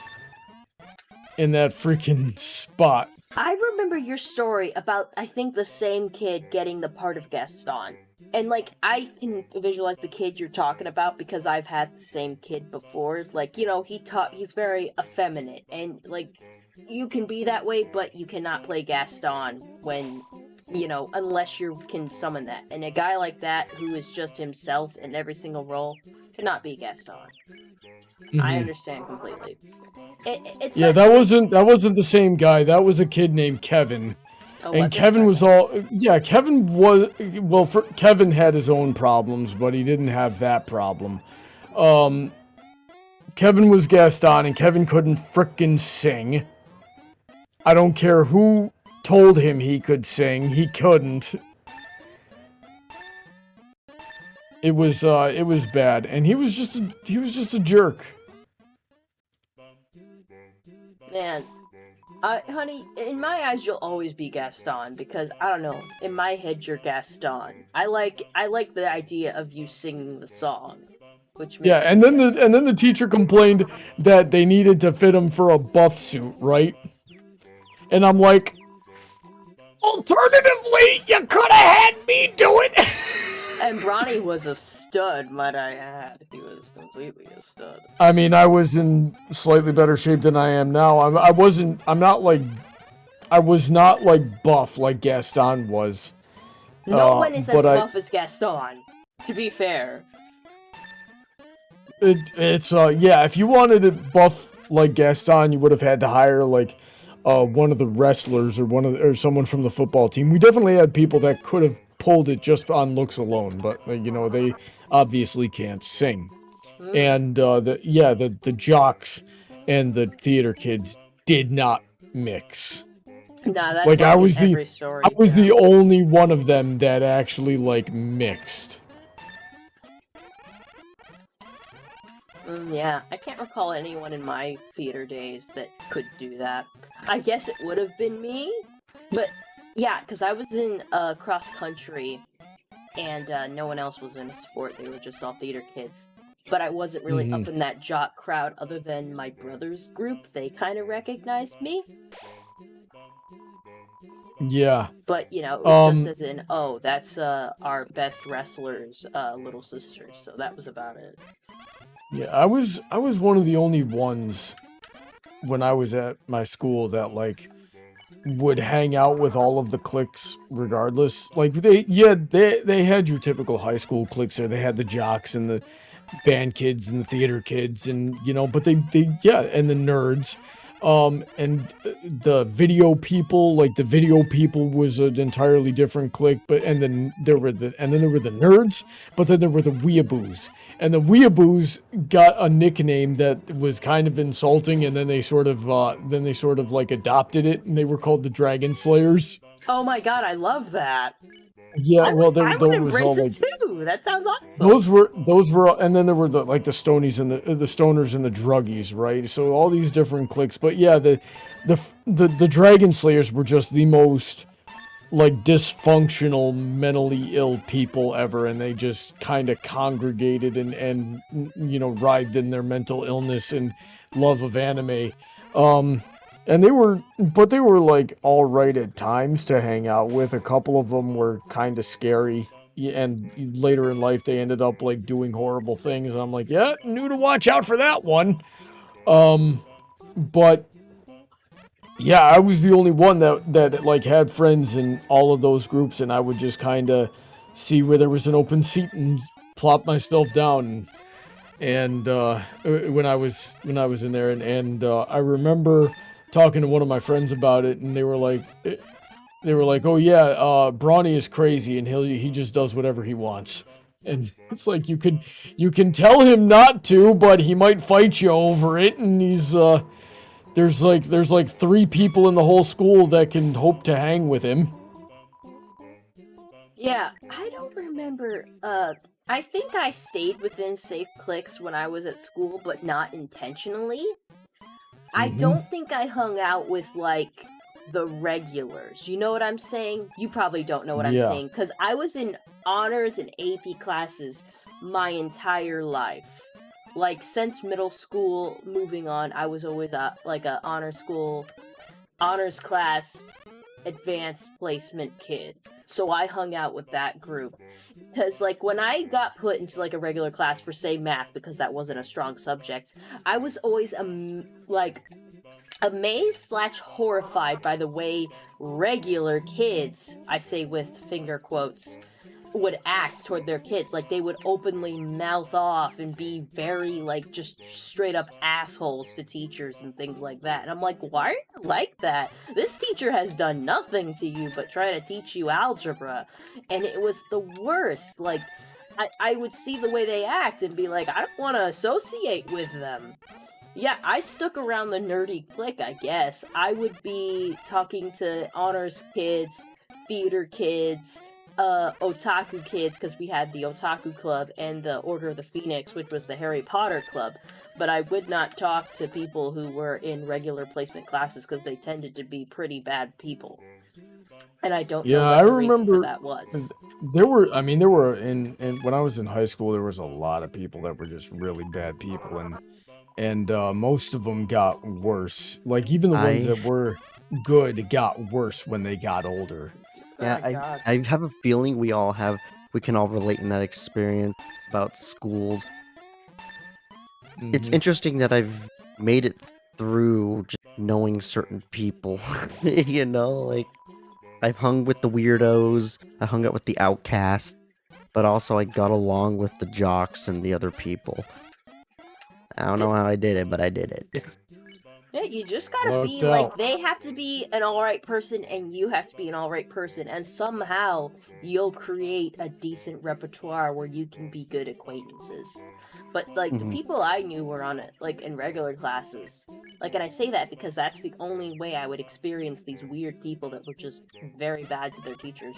S4: in that freaking spot.
S1: I remember your story about, I think, the same kid getting the part of Gaston. And, like, I can visualize the kid you're talking about because I've had the same kid before. Like, you know, he's very effeminate. And, like, you can be that way, but you cannot play Gaston when, you know, unless you can summon that. And a guy like that, who is just himself in every single role, cannot be Gaston. I
S4: Mhm.
S1: understand completely. It's
S4: Yeah, that wasn't the same guy. That was a kid named Kevin. And Kevin was Kevin had his own problems, but he didn't have that problem. Kevin was Gaston, and Kevin couldn't frickin' sing. I don't care who told him he could sing, he couldn't. It was bad, and he was just a jerk.
S1: Man, Honey, in my eyes, you'll always be Gaston because I don't know. In my head, you're Gaston. I like the idea of you singing the song, which
S4: Yeah,
S1: makes
S4: and
S1: you
S4: then
S1: Gaston.
S4: the teacher complained that they needed to fit him for a buff suit, right? And I'm like, alternatively, you could have had me do it.
S1: And Bronny was a stud, might I add. He was completely a stud.
S4: I mean, I was in slightly better shape than I am now. I was not like buff like Gaston was.
S1: No one is as
S4: but
S1: buff as Gaston, to be fair.
S4: It's yeah, if you wanted it buff like Gaston, you would have had to hire like one of the wrestlers or someone from the football team. We definitely had people that could have pulled it just on looks alone, but they obviously can't sing. And the jocks and the theater kids did not mix.
S1: Nah, that's
S4: Like,
S1: like
S4: I
S1: in
S4: was
S1: every story.
S4: the only one of them that actually like mixed.
S1: Yeah, I can't recall anyone in my theater days that could do that. I guess it would have been me, but yeah, because I was in cross country, and no one else was in a sport. They were just all theater kids. But I wasn't really up in that jock crowd other than my brother's group. They kind of recognized me.
S4: Yeah.
S1: But, it was just as in, oh, that's our best wrestler's little sister. So that was about it.
S4: Yeah, I was one of the only ones when I was at my school that like would hang out with all of the cliques regardless. Like they had your typical high school cliques there. They had the jocks and the band kids and the theater kids and but they and the nerds. And the video people, like the video people was an entirely different clique, and then there were the nerds, but then there were the weeaboos. And the weeaboos got a nickname that was kind of insulting, and then they sort of like adopted it, and they were called the Dragon Slayers.
S1: Oh my god, I love that.
S4: Yeah,
S1: I
S4: well,
S1: would embrace it too. That sounds awesome.
S4: Those were, and then there were the stonies and the stoners and the druggies, right? So all these different cliques, but yeah, the Dragon Slayers were just the most like dysfunctional, mentally ill people ever, and they just kind of congregated and writhed in their mental illness and love of anime. And they were like all right at times to hang out with. A couple of them were kind of scary, and later in life they ended up like doing horrible things. And I'm like, yeah, knew to watch out for that one. But yeah, I was the only one that like had friends in all of those groups, and I would just kind of see where there was an open seat and plop myself down. And when I was in there, and I remember talking to one of my friends about it, and they were like, oh yeah, Brawny is crazy, and he just does whatever he wants. And it's like you can tell him not to, but he might fight you over it. And he's there's like 3 people in the whole school that can hope to hang with him.
S1: Yeah, I don't remember. I think I stayed within safe cliques when I was at school, but not intentionally. I don't think I hung out with, like, the regulars. You know what I'm saying? You probably don't know what I'm saying, because I was in honors and AP classes my entire life. Like, since middle school, moving on, I was always, like, a honors class, advanced placement kid. So I hung out with that group. Because, like, when I got put into, like, a regular class for, say, math, because that wasn't a strong subject, I was always, amazed/horrified by the way regular kids, I say with finger quotes, would act toward their kids. Like, they would openly mouth off and be very, like, just straight up assholes to teachers and things like that. And I'm like, why are you like that? This teacher has done nothing to you but try to teach you algebra. And it was the worst. Like, I would see the way they act and be like, I don't want to associate with them. Yeah, I stuck around the nerdy clique, I guess. I would be talking to honors kids, theater kids, otaku kids, because we had the otaku club and the Order of the Phoenix, which was the Harry Potter club. but I would not talk to people who were in regular placement classes because they tended to be pretty bad people. And I don't know
S4: Yeah,
S1: what
S4: I
S1: the reason for
S4: remember
S1: that was.
S4: there were in when I was in high school, there was a lot of people that were just really bad people, and most of them got worse. Like even the ones
S2: I
S4: that were good got worse when they got older.
S2: Yeah,
S1: Oh my god.
S2: I have a feeling we can all relate in that experience about schools. It's
S4: Mhm.
S2: interesting that I've made it through just knowing certain people. You know, like I've hung with the weirdos, I hung out with the outcasts, but also I got along with the jocks and the other people. I don't know how I did it, but I did it.
S1: Yeah, you just gotta
S4: Lucked
S1: be like,
S4: out.
S1: they have to be an alright person and you have to be an alright person, and somehow you'll create a decent repertoire where you can be good acquaintances. But like the
S2: Mhm.
S1: people I knew were on it, like in regular classes. Like, and I say that because that's the only way I would experience these weird people that were just very bad to their teachers.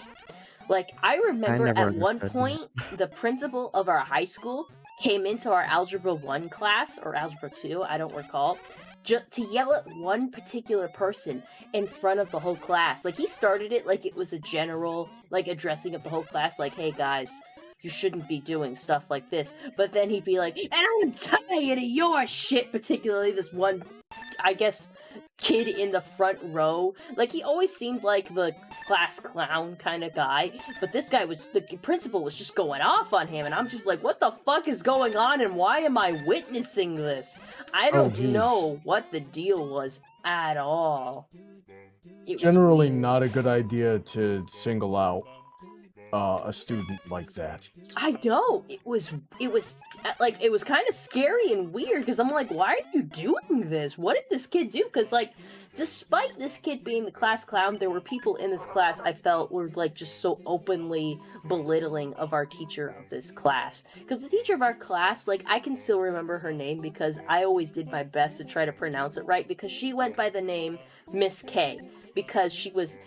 S1: Like, I
S2: I
S1: remember
S2: never
S1: at one
S2: understood that.
S1: point, the principal of our high school came into our Algebra 1 class, or Algebra 2, I don't recall, to yell at one particular person in front of the whole class. Like, he started it like it was a general, like, addressing of the whole class, like, hey guys, you shouldn't be doing stuff like this. But then he'd be like, and I'm tired of your shit, particularly this one, I guess, kid in the front row. Like, he always seemed like the class clown kind of guy, but this guy was, the principal was just going off on him, and I'm just like, what the fuck is going on, and why am I witnessing this? I
S4: Oh,
S1: don't
S4: geez.
S1: know what the deal was at all. It was
S4: Generally
S1: weird.
S4: not a good idea to single out a student like that.
S1: I know, it was like, it was kind of scary and weird, because I'm like, why are you doing this? What did this kid do? Because, like, despite this kid being the class clown, there were people in this class I felt were, like, just so openly belittling of our teacher of this class. Because the teacher of our class, like, I can still remember her name because I always did my best to try to pronounce it right, because she went by the name Miss K, because she was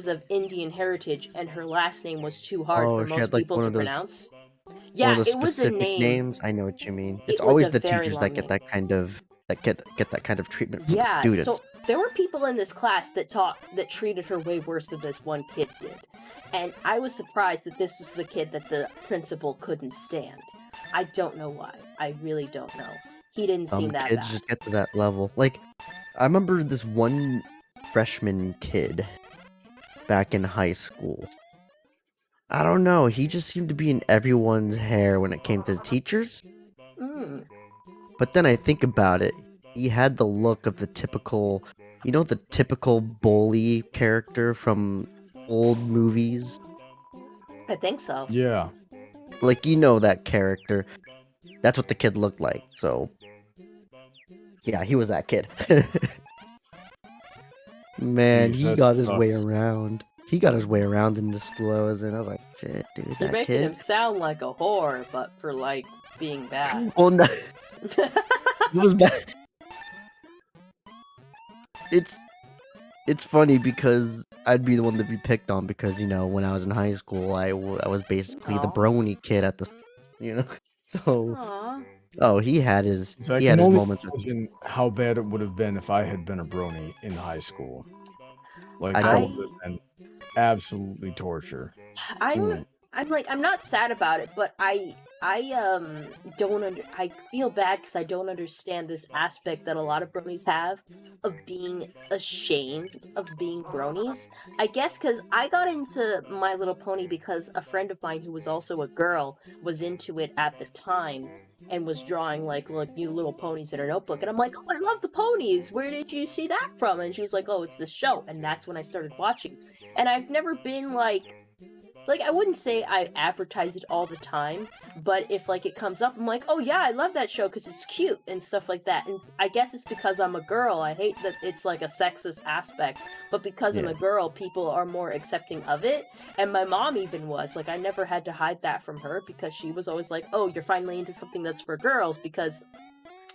S1: of Indian heritage and her last name was too hard
S2: Oh,
S1: for
S2: she
S1: most
S2: had like
S1: people
S2: one
S1: to
S2: of those
S1: pronounce.
S2: one
S1: Yeah,
S2: of those
S1: it was a
S2: specific
S1: name.
S2: names. I know what you mean. It's
S1: It was
S2: always
S1: a
S2: the
S1: very
S2: teachers
S1: long
S2: that get
S1: name.
S2: that kind of get that kind of treatment from the
S1: Yeah,
S2: students.
S1: so there were people in this class that treated her way worse than this one kid did. And I was surprised that this was the kid that the principal couldn't stand. I don't know why. I really don't know. He didn't seem that
S2: Kids
S1: bad.
S2: just get to that level. Like, I remember this one freshman kid back in high school. I don't know, he just seemed to be in everyone's hair when it came to the teachers.
S1: Mm.
S2: But then I think about it, he had the look of the typical, the typical bully character from old movies.
S1: I think so.
S4: Yeah.
S2: Like, that character. That's what the kid looked like, so... Yeah, he was that kid. Man,
S4: Jeez,
S2: he
S4: that
S2: got his way
S4: sucks.
S2: around. He got his way around in the school I was in. I was like, shit, dude,
S1: They're
S2: that
S1: making
S2: kid.
S1: him sound like a whore, but for, like, being bad.
S2: Well, no, it was bad. It's funny because I'd be the one to be picked on because, when I was in high school, I was basically the
S1: Aw.
S2: brony kid at the, So,
S1: Aw.
S2: oh, he had his
S4: So I
S2: he had
S4: can
S2: his
S4: only
S2: moments.
S4: imagine how bad it would have been if I had been a brony in high school. Like,
S2: I
S4: that
S2: don't-
S4: would have been absolutely torture.
S2: Mm.
S1: I'm not sad about it, but I feel bad because I don't understand this aspect that a lot of bronies have of being ashamed of being bronies. I guess because I got into My Little Pony because a friend of mine who was also a girl was into it at the time and was drawing like you little ponies in her notebook, and I'm like, oh, I love the ponies, where did you see that from? And she was like, oh, it's this show. And that's when I started watching, and I've never been like I wouldn't say I advertise it all the time, but if like it comes up, I'm like, oh yeah, I love that show because it's cute and stuff like that. And I guess it's because I'm a girl. I hate that it's like a sexist aspect, but because I'm
S2: Yeah.
S1: a girl, people are more accepting of it. And my mom even was like, I never had to hide that from her because she was always like, oh, you're finally into something that's for girls, because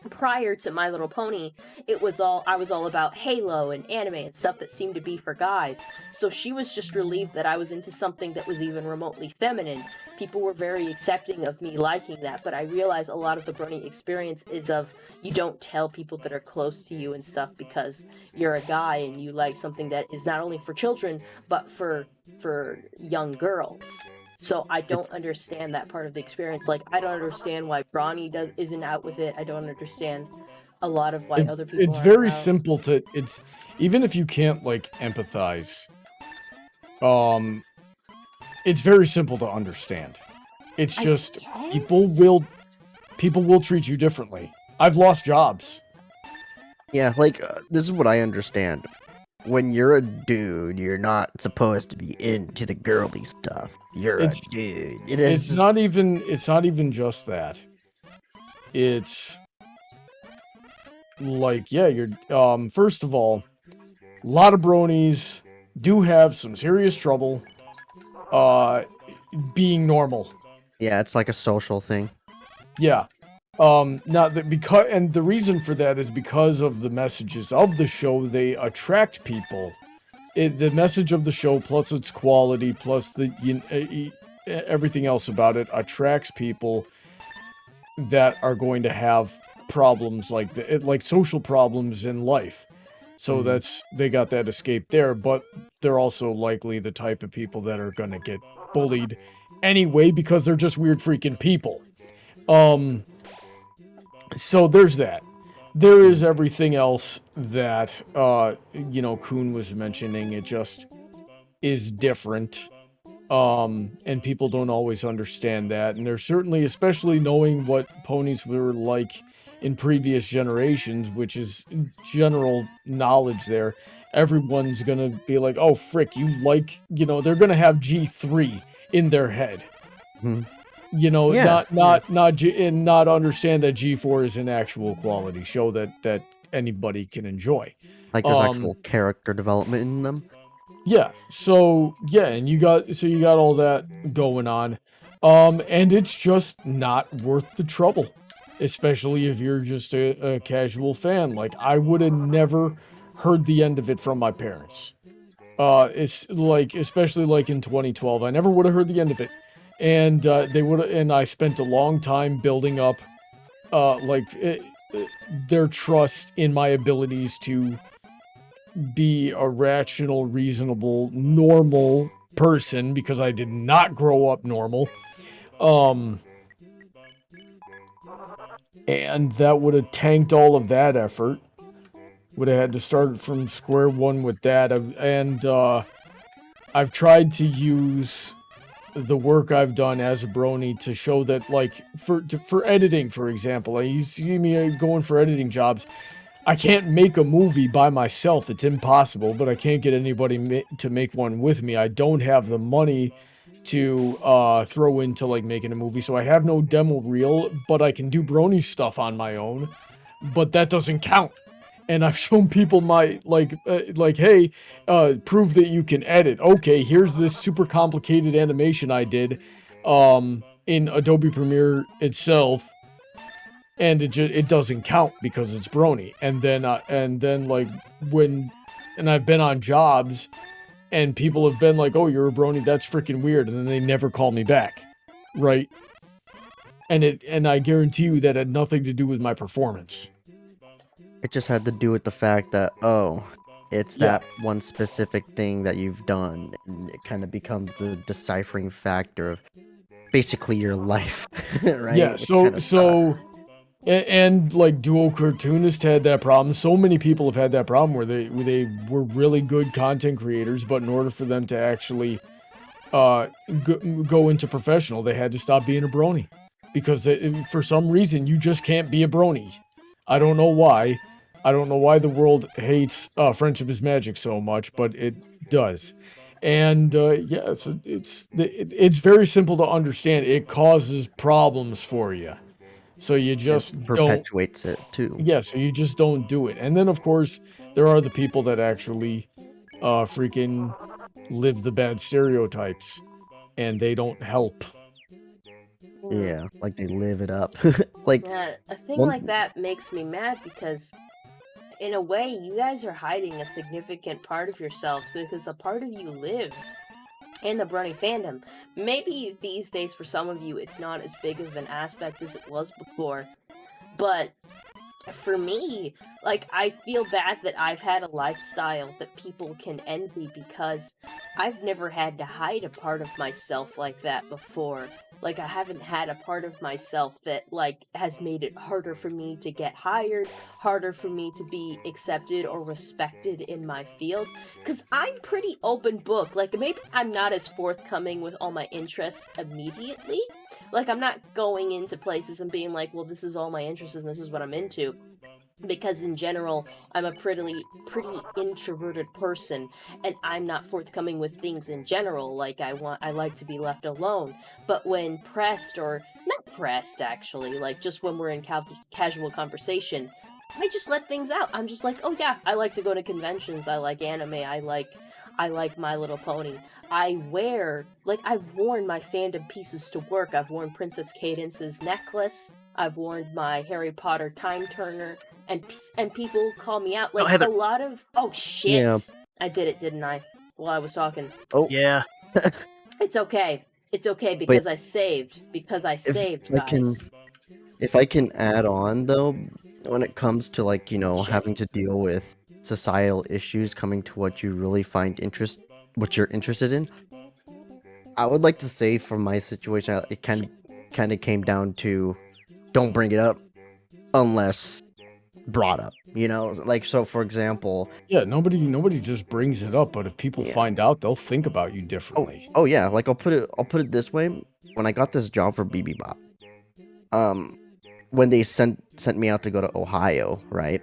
S1: prior to My Little Pony, I was all about Halo and anime and stuff that seemed to be for guys. So she was just relieved that I was into something that was even remotely feminine, people were very accepting of me liking that, but I realize a lot of the brony experience is of you don't tell people that are close to you and stuff because you're a guy and you like something that is not only for children but for young girls. So I don't
S2: It's-
S1: understand that part of the experience. Like, I don't understand why Bronny isn't out with it. I don't understand a lot of why other people
S4: It's
S1: aren't
S4: very
S1: out.
S4: simple to even if you can't like empathize, it's very simple to understand. It's
S5: I
S4: just
S5: guess?
S4: people will treat you differently. I've lost jobs.
S2: Yeah, like this is what I understand. When you're a dude, you're not supposed to be into the girly stuff. You're
S4: It's-
S2: a dude.
S4: It's not even just that. It's like, yeah, you're first of all, a lot of bronies do have some serious trouble being normal.
S2: Yeah, it's like a social thing.
S4: Yeah. Now that because and the reason for that is because of the messages of the show, they attract people. The message of the show plus its quality plus everything else about it attracts people that are going to have problems like social problems in life. So
S2: Mhm.
S4: they got that escape there, but they're also likely the type of people that are going to get bullied anyway because they're just weird freaking people. So there's that. There is everything else that Kuhn was mentioning. It just is different. And people don't always understand that. And there's certainly, especially knowing what ponies were like in previous generations, which is general knowledge there, everyone's gonna be like, oh frick, they're gonna have G3 in their head.
S2: Mhm.
S4: Not
S2: Yeah.
S4: not understand that G4 is an actual quality show that anybody can enjoy.
S2: Like there's actual character development in them.
S4: Yeah, and you got all that going on. And it's just not worth the trouble. Especially if you're just a casual fan. Like, I would have never heard the end of it from my parents. It's like, especially like in 2012, I never would have heard the end of it. And and I spent a long time building up their trust in my abilities to be a rational, reasonable, normal person because I did not grow up normal. And that would have tanked all of that effort. Would have had to start from square one with that. I've tried to use the work I've done as a brony to show that, like, for editing, for example, you see me going for editing jobs. I can't make a movie by myself. It's impossible, but I can't get anybody to make one with me. I don't have the money to throw into, like, making a movie, so I have no demo reel, but I can do brony stuff on my own, but that doesn't count. And I've shown people my, hey, prove that you can edit. Okay, here's this super complicated animation I did in Adobe Premiere itself, and it doesn't count because it's brony. And then I've been on jobs and people have been like, oh, you're a brony, that's freaking weird, and then they never call me back, right? And I guarantee you that had nothing to do with my performance.
S2: It just had to do with the fact that, it's that one specific thing that you've done, and it kind of becomes the deciphering factor of basically your life, right?
S4: Yeah, and like Duo Cartoonist had that problem. So many people have had that problem where they were really good content creators, but in order for them to actually go into professional, they had to stop being a brony because for some reason you just can't be a brony. I don't know why. I don't know why the world hates Friendship is Magic so much, but it does. And it's very simple to understand. It causes problems for you. So you just
S2: It
S4: don't.
S2: perpetuates it too.
S4: Yeah, so you just don't do it. And then, of course, there are the people that actually freaking live the bad stereotypes, and they don't help.
S2: Yeah, like they live it up. Like,
S1: Yeah, a thing
S2: one-
S1: like that makes me mad because, in a way, you guys are hiding a significant part of yourselves because a part of you lives and the Brony fandom. Maybe these days for some of you it's not as big of an aspect as it was before, but for me, like, I feel bad that I've had a lifestyle that people can envy because I've never had to hide a part of myself like that before. Like, I haven't had a part of myself that, like, has made it harder for me to get hired, harder for me to be accepted or respected in my field. Because I'm pretty open book. Like, maybe I'm not as forthcoming with all my interests immediately. Like, I'm not going into places and being like, well, this is all my interests and this is what I'm into. Because in general, I'm a pretty introverted person, and I'm not forthcoming with things in general. Like, I like to be left alone. But when pressed, or not pressed actually, like just when we're in casual conversation, I just let things out. I'm just like, oh yeah, I like to go to conventions. I like anime. I like My Little Pony. I've worn my fandom pieces to work. I've worn Princess Cadence's necklace. I've worn my Harry Potter time turner, and people call me out. Like,
S3: Heather.
S1: a lot of... Oh, shit!
S2: Yeah.
S1: I did it, didn't I? While I was talking.
S2: Oh,
S3: Yeah.
S1: It's okay. It's okay, because I saved. Because I saved, guys.
S2: If I can add on, though, when it comes to, like, you know,
S1: Sure.
S2: having to deal with societal issues coming to what you really find what you're interested in, I would like to say from my situation, it kind of came down to don't bring it up unless brought up, you know? Like, so for example,
S4: Yeah, nobody just brings it up, but if people
S2: Yeah.
S4: find out, they'll think about you differently.
S2: oh yeah, like I'll put it this way. When I got this job for BB Bop, when they sent me out to go to Ohio, right?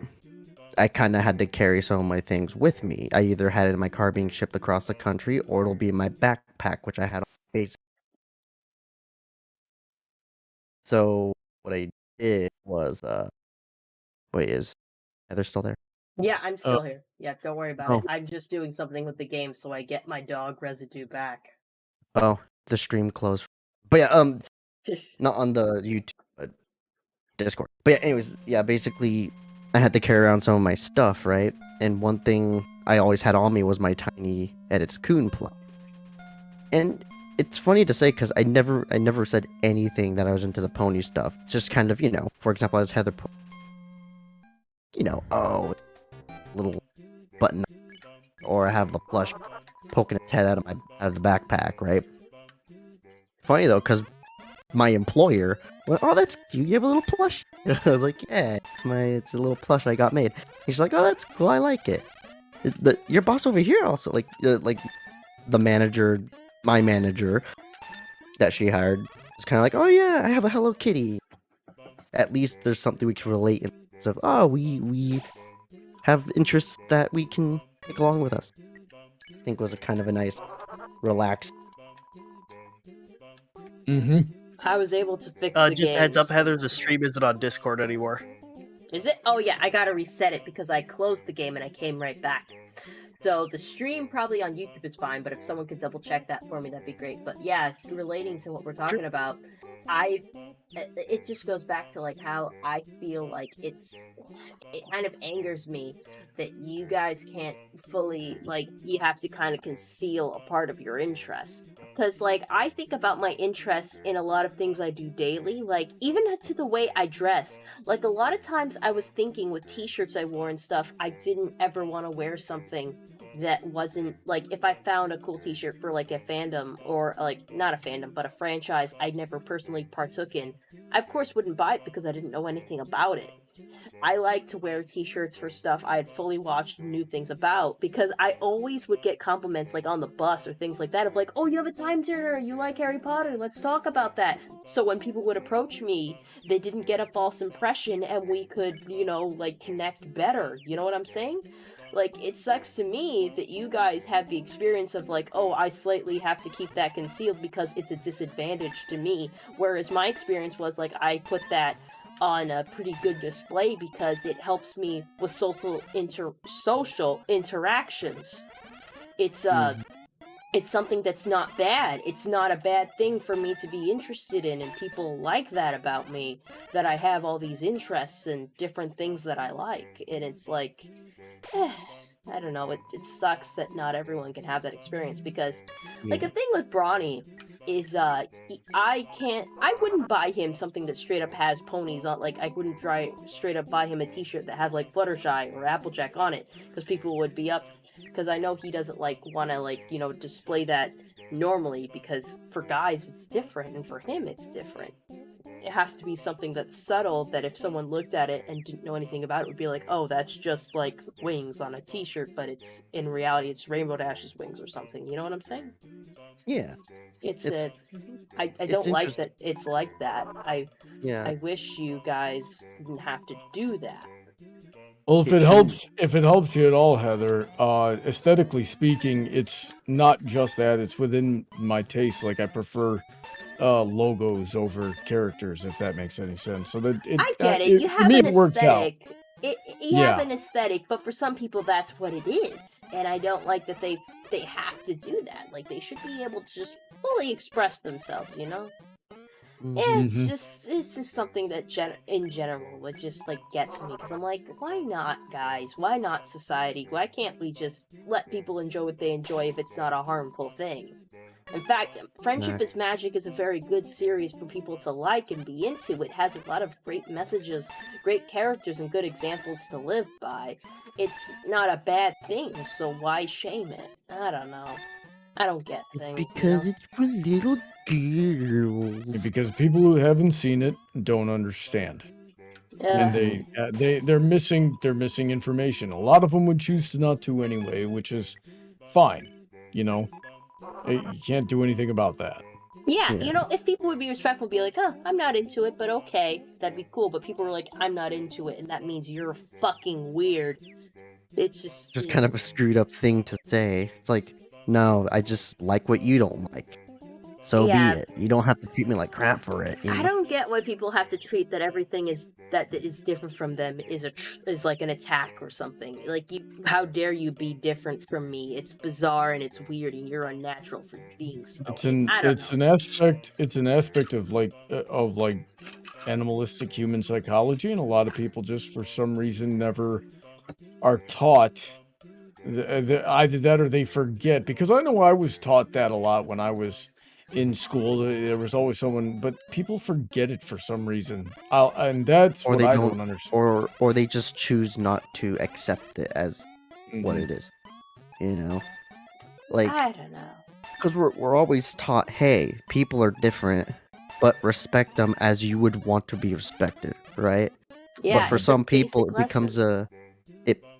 S2: I kind of had to carry some of my things with me. I either had it in my car being shipped across the country, or it'll be in my backpack, which I had on base. So what I did was, wait, is Heather still there?
S1: Yeah, I'm still here. Yeah, don't worry about
S2: Oh.
S1: it. I'm just doing something with the game so I get my dog residue back.
S2: Oh, the stream closed. But yeah, not on the YouTube, but Discord. But yeah, anyways, yeah, basically, I had to carry around some of my stuff, right? And one thing I always had on me was my tiny Edits Coon plug. And it's funny to say because I never said anything that I was into the pony stuff. Just kind of, you know, for example, as Heather, you know, oh, little button, or I have the plush poking its head out of the backpack, right? Funny though, because my employer went, "Oh, that's cute. You have a little plush." I was like, "Yeah, it's a little plush I got made." He's like, "Oh, that's cool. I like it." Your boss over here also like the manager, my manager that she hired was kind of like, "Oh yeah, I have a Hello Kitty." At least there's something we can relate in terms of, oh, we have interests that we can take along with us. I think was a kind of a nice, relaxed.
S4: Mm-hmm.
S1: I was able to fix the
S3: Just a heads up,
S1: games.
S3: Heather, the stream isn't on Discord anymore.
S1: Is it? Oh yeah, I gotta reset it because I closed the game and I came right back. So the stream probably on YouTube is fine, but if someone could double check that for me, that'd be great. But yeah, relating to what we're talking about, it just goes back to like how I feel like it kind of angers me that you guys can't fully, like, you have to kind of conceal a part of your interest. Because, like, I think about my interests in a lot of things I do daily, like, even to the way I dress. Like, a lot of times I was thinking with t-shirts I wore and stuff, I didn't ever want to wear something that wasn't, like, if I found a cool t-shirt for, like, a fandom, or, like, not a fandom, but a franchise I'd never personally partook in, I, of course, wouldn't buy it because I didn't know anything about it. I like to wear t-shirts for stuff I had fully watched and knew things about, because I always would get compliments, like, on the bus or things like that, of like, oh, you have a time turner, you like Harry Potter, let's talk about that. So when people would approach me, they didn't get a false impression, and we could, you know, like, connect better, you know what I'm saying? Like, it sucks to me that you guys have the experience of, like, oh, I slightly have to keep that concealed because it's a disadvantage to me, whereas my experience was, like, I put that on a pretty good display because it helps me with social interactions. It's something that's not bad. It's not a bad thing for me to be interested in, and people like that about me, that I have all these interests and different things that I like. And it's like, I don't know. It sucks that not everyone can have that experience because, like,
S2: Yeah.
S1: the thing with Brawny is, I wouldn't buy him something that straight up has ponies on. Like, I wouldn't straight up buy him a T-shirt that has like Fluttershy or Applejack on it because people would be up. Because I know he doesn't like want to display that normally because for guys it's different and for him it's different. It has to be something that's subtle that if someone looked at it and didn't know anything about it would be like, oh, that's just like wings on a t-shirt, but it's in reality it's Rainbow Dash's wings or something. You know what I'm saying?
S2: Yeah.
S1: It's
S2: It's
S1: I
S2: it's
S1: don't like
S2: interesting.
S1: that it's like that.
S2: Yeah.
S1: I wish you guys didn't have to do that.
S4: Well, if
S2: It
S4: it
S2: shouldn't.
S4: helps you at all, Heather, aesthetically speaking, it's not just that, it's within my taste. Like, I prefer logos over characters, if that makes any sense. So that
S1: I get it. You
S4: for
S1: have
S4: me,
S1: an
S4: it works out.
S1: aesthetic. You have
S4: Yeah.
S1: an aesthetic, but for some people that's what it is. And I don't like that they have to do that. Like they should be able to just fully express themselves, you know? Yeah,
S2: Mhm.
S1: it's just something that in general would just like get to me because I'm like, why not, guys? Why not society? Why can't we just let people enjoy what they enjoy if it's not a harmful thing? In fact, Friendship is Magic is a very good series for people to like and be into. It has a lot of great messages, great characters, and good examples to live by. It's not a bad thing, so why shame it? I don't know. I don't get
S2: It's
S1: things.
S2: because
S1: You know?
S2: it's for little girls.
S4: Because people who haven't seen it don't understand. And they're missing information. A lot of them would choose to not to anyway, which is fine. You know, you can't do anything about that.
S1: Yeah,
S2: Yeah.
S1: you know, if people would be respectful, be like, oh, I'm not into it, but okay, that'd be cool. But people are like, I'm not into it, and that means you're fucking weird. It's just,
S2: Just kind of a screwed up thing to say. It's like, no, I just like what you don't like. So
S1: Yeah.
S2: be it. You don't have to treat me like crap for it. You
S1: I
S2: know?
S1: don't get why people have to treat that everything that is different from them is like an attack or something. Like, how dare you be different from me? It's bizarre and it's weird, and you're unnatural for being so. I don't know.
S4: It's an aspect of like animalistic human psychology, and a lot of people just for some reason never are taught either that or they forget. Because I know I was taught that a lot when I was in school. There was always someone, but people forget it for some reason. And that's
S2: Or
S4: what
S2: they
S4: I
S2: don't,
S4: don't understand.
S2: or they just choose not to accept it as what
S4: Mhm.
S2: it is. You know? Like,
S1: I don't know.
S2: because we're always taught, hey, people are different, but respect them as you would want to be respected, right?
S1: Yeah,
S2: But for
S1: it's a
S2: some people,
S1: basic
S2: it becomes
S1: lesson.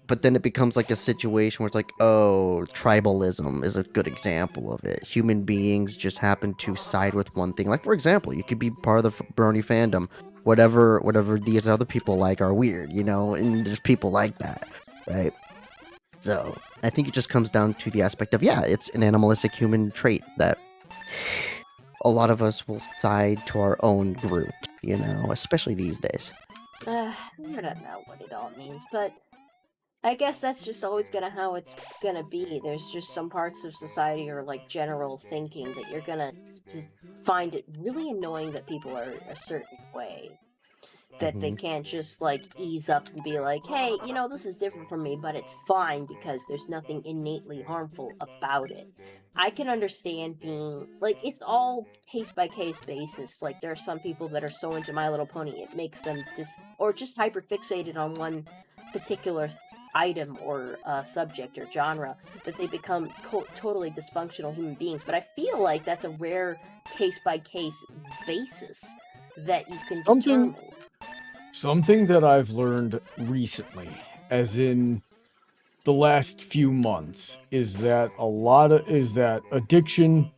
S2: but then it becomes like a situation where it's like, oh, tribalism is a good example of it. Human beings just happen to side with one thing. Like, for example, you could be part of the Brony fandom. Whatever these other people like are weird, you know, and there's people like that, right? So I think it just comes down to the aspect of, yeah, it's an animalistic human trait that a lot of us will side to our own group, you know, especially these days.
S1: I don't know what it all means, but I guess that's just always how it's gonna be. There's just some parts of society or like general thinking that you're gonna just find it really annoying that people are a certain way. That they
S2: Mhm.
S1: can't just like ease up and be like, hey, you know, this is different from me, but it's fine because there's nothing innately harmful about it. I can understand being like, it's all case by case basis. Like, there are some people that are so into My Little Pony, it makes them or just hyper fixated on one particular item or subject or genre that they become totally dysfunctional human beings. But I feel like that's a rare case by case basis that you can determine.
S4: Something that I've learned recently, as in the last few months, is that addiction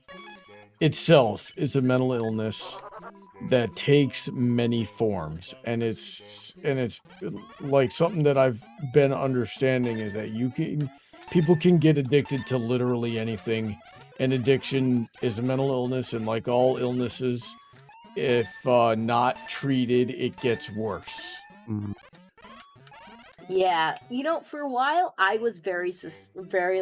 S4: itself is a mental illness that takes many forms, and it's like something that I've been understanding is that people can get addicted to literally anything, and addiction is a mental illness, and like all illnesses, if not treated, it gets worse.
S2: Mhm.
S1: Yeah, you know, for a while I was very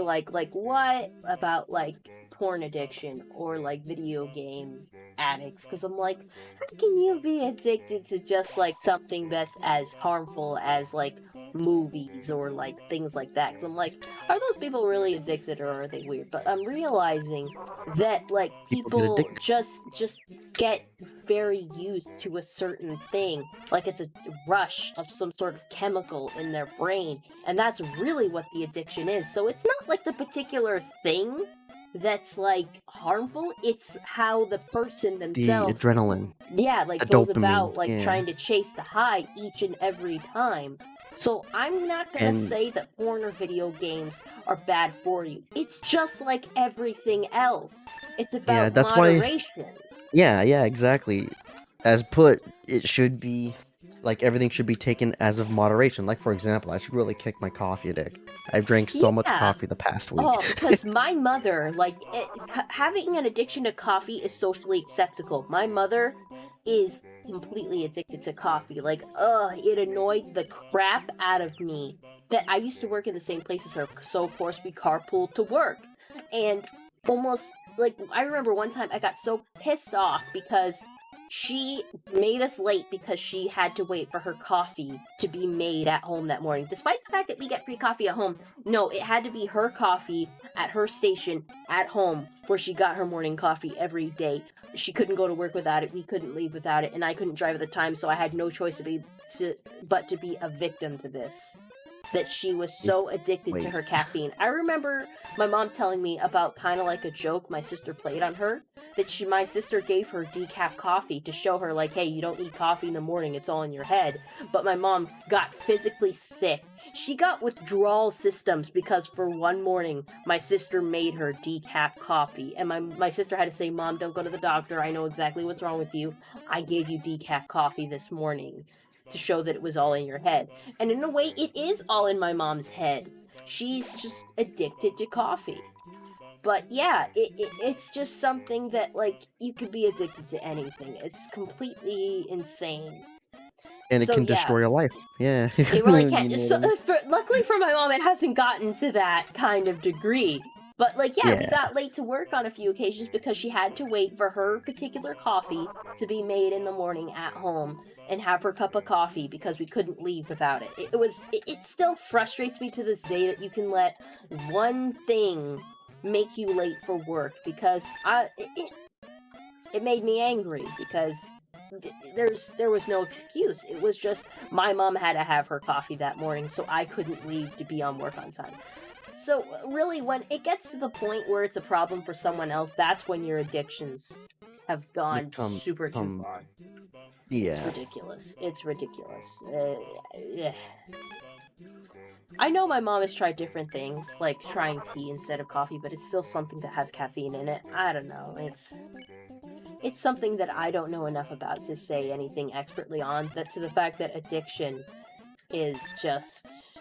S1: like what about like porn addiction or like video game addicts? Because I'm like, how can you be addicted to just like something that's as harmful as like movies or like things like that. Because I'm like, are those people really addicted or are they weird? But I'm realizing that like
S2: People get
S1: people
S2: addicted.
S1: just get very used to a certain thing, like it's a rush of some sort of chemical in their brain, and that's really what the addiction is. So it's not like the particular thing that's like harmful, it's how the person
S2: The
S1: themselves,
S2: adrenaline,
S1: yeah, like
S2: the
S1: goes
S2: dopamine.
S1: about like
S2: Yeah.
S1: trying to chase the high each and every time. So I'm not gonna
S2: And
S1: say that porn or video games are bad for you. It's just like everything else. It's
S2: yeah,
S1: about
S2: that's why.
S1: moderation.
S2: Yeah, exactly. As put, it should be like everything should be taken as of moderation. Like for example, I should really kick my coffee addiction. I've drank so much
S1: Yeah.
S2: coffee the past week.
S1: Oh, because my mother, like, having an addiction to coffee is socially acceptable. My mother is completely addicted to coffee. Like, it annoyed the crap out of me that I used to work in the same place as her, so of course we carpooled to work. And almost, like, I remember one time I got so pissed off because she made us late because she had to wait for her coffee to be made at home that morning. Despite the fact that we get free coffee at home, no, it had to be her coffee at her station at home where she got her morning coffee every day. She couldn't go to work without it, we couldn't leave without it, and I couldn't drive at the time, so I had no choice but to be a victim to this. That she was so addicted to her caffeine. I remember my mom telling me about kind of like a joke my sister played on her, that my sister gave her decaf coffee to show her like, hey, you don't need coffee in the morning, it's all in your head. But my mom got physically sick. She got withdrawal systems because for one morning my sister made her decaf coffee, and my sister had to say, Mom, don't go to the doctor, I know exactly what's wrong with you, I gave you decaf coffee this morning, to show that it was all in your head. And in a way, it is all in my mom's head. She's just addicted to coffee. But yeah, it's just something that, like, you could be addicted to anything. It's completely insane.
S2: And it
S1: So
S2: can
S1: yeah,
S2: destroy your life. Yeah.
S1: it really can.
S2: You know
S1: So,
S2: what I mean?
S1: luckily for my mom, it hasn't gotten to that kind of degree. But, like, yeah, we
S2: Yeah.
S1: got late to work on a few occasions because she had to wait for her particular coffee to be made in the morning at home and have her cup of coffee because we couldn't leave without it. It still frustrates me to this day that you can let one thing make you late for work, because it made me angry because there was no excuse. It was just my mom had to have her coffee that morning, so I couldn't leave to be on work on time. So really, when it gets to the point where it's a problem for someone else, that's when your addictions have gone super too far. It's
S2: Yeah.
S1: ridiculous. It's ridiculous. Yeah. I know my mom has tried different things, like trying tea instead of coffee, but it's still something that has caffeine in it. I don't know. It's something that I don't know enough about to say anything expertly on. That to the fact that addiction is just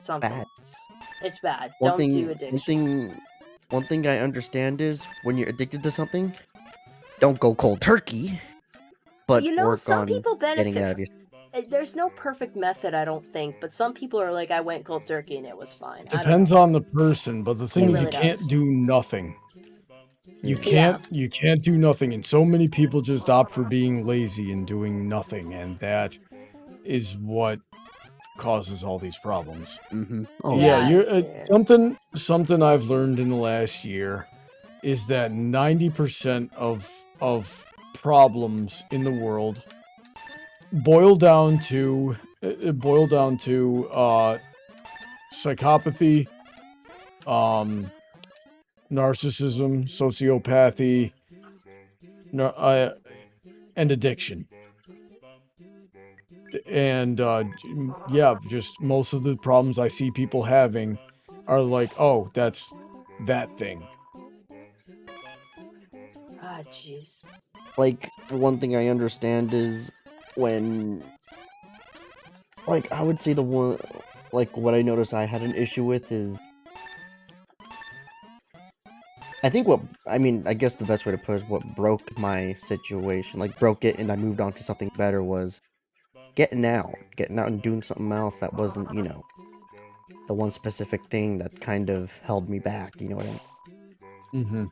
S1: something.
S2: Bad.
S1: It's bad.
S2: One
S1: Don't
S2: thing,
S1: do addiction.
S2: one thing I understand is when you're addicted to something, don't go cold turkey, but
S1: You know,
S2: work
S1: some
S2: on
S1: people
S2: getting it out
S1: benefit.
S2: of your.
S1: There's no perfect method, I don't think, but some people are like, I went cold turkey and it was fine. I don't
S4: Depends
S1: know.
S4: on the person, but the thing is,
S1: really
S4: you can't
S1: does.
S4: do nothing. You
S1: Yeah.
S4: can't do nothing, and so many people just opt for being lazy and doing nothing, and that is what causes all these problems.
S2: Mm-hmm. Oh
S4: Yeah,
S1: Yeah,
S4: you're
S1: yeah.
S4: something I've learned in the last year is that 90% of problems in the world boil down to psychopathy, narcissism, sociopathy, and addiction. And yeah, just most of the problems I see people having are like, oh, that's that thing.
S1: Ah, jeez.
S2: Like one thing I understand is when, like I would say the one, like what I noticed I had an issue with is, I think I guess the best way to put it is what broke my situation, like broke it and I moved on to something better, was getting out and doing something else that wasn't, the one specific thing that kind of held me back, you know what I mean?
S4: Mm-hmm.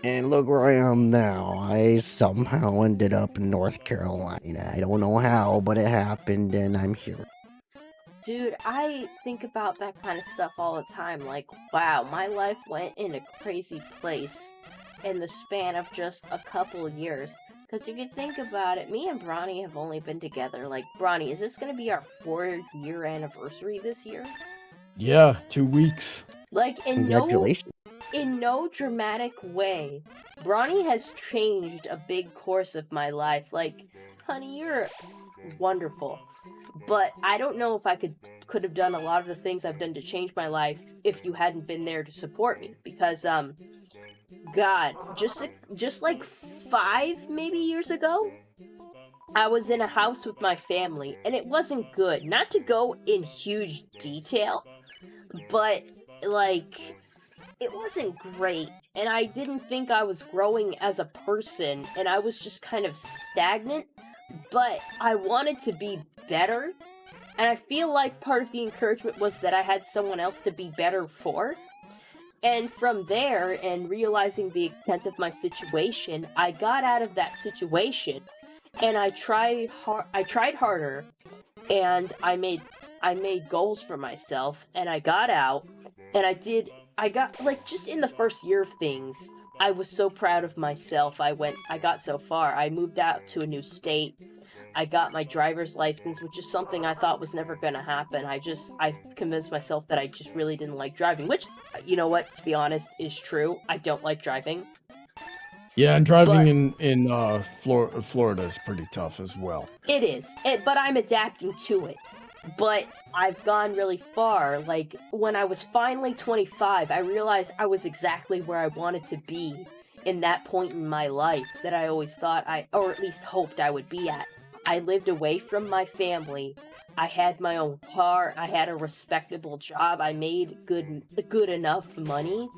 S2: And look where I am now. I somehow ended up in North Carolina. I don't know how, but it happened, and I'm here.
S1: Dude, I think about that kind of stuff all the time. Like, wow, my life went in a crazy place in the span of just a couple of years. Because if you think about it, me and Bronny have only been together. Like, Bronny, is this going to be our 4-year anniversary this year?
S4: Yeah, 2 weeks.
S1: Like,
S2: Congratulations.
S1: in no dramatic way, Bronny has changed a big course of my life. Like, honey, you're wonderful. But I don't know if I could have done a lot of the things I've done to change my life if you hadn't been there to support me. Because, God, just like 5 maybe years ago, I was in a house with my family, and it wasn't good. Not to go in huge detail, but, like, it wasn't great, and I didn't think I was growing as a person, and I was just kind of stagnant, but I wanted to be better, and I feel like part of the encouragement was that I had someone else to be better for. And from there, and realizing the extent of my situation, I got out of that situation, and I tried harder, and I made goals for myself, and I got out, and I got, like, just in the first year of things, I was so proud of myself. I got so far. I moved out to a new state. I got my driver's license, which is something I thought was never gonna happen. I convinced myself that I just really didn't like driving, which, you know what, to be honest, is true. I don't like driving.
S4: Yeah, and driving in Florida is pretty tough as well.
S1: It is, but I'm adapting to it. But I've gone really far. Like, when I was finally 25, I realized I was exactly where I wanted to be in that point in my life that I always thought or at least hoped I would be at. I lived away from my family. I had my own car. I had a respectable job. I made good enough money.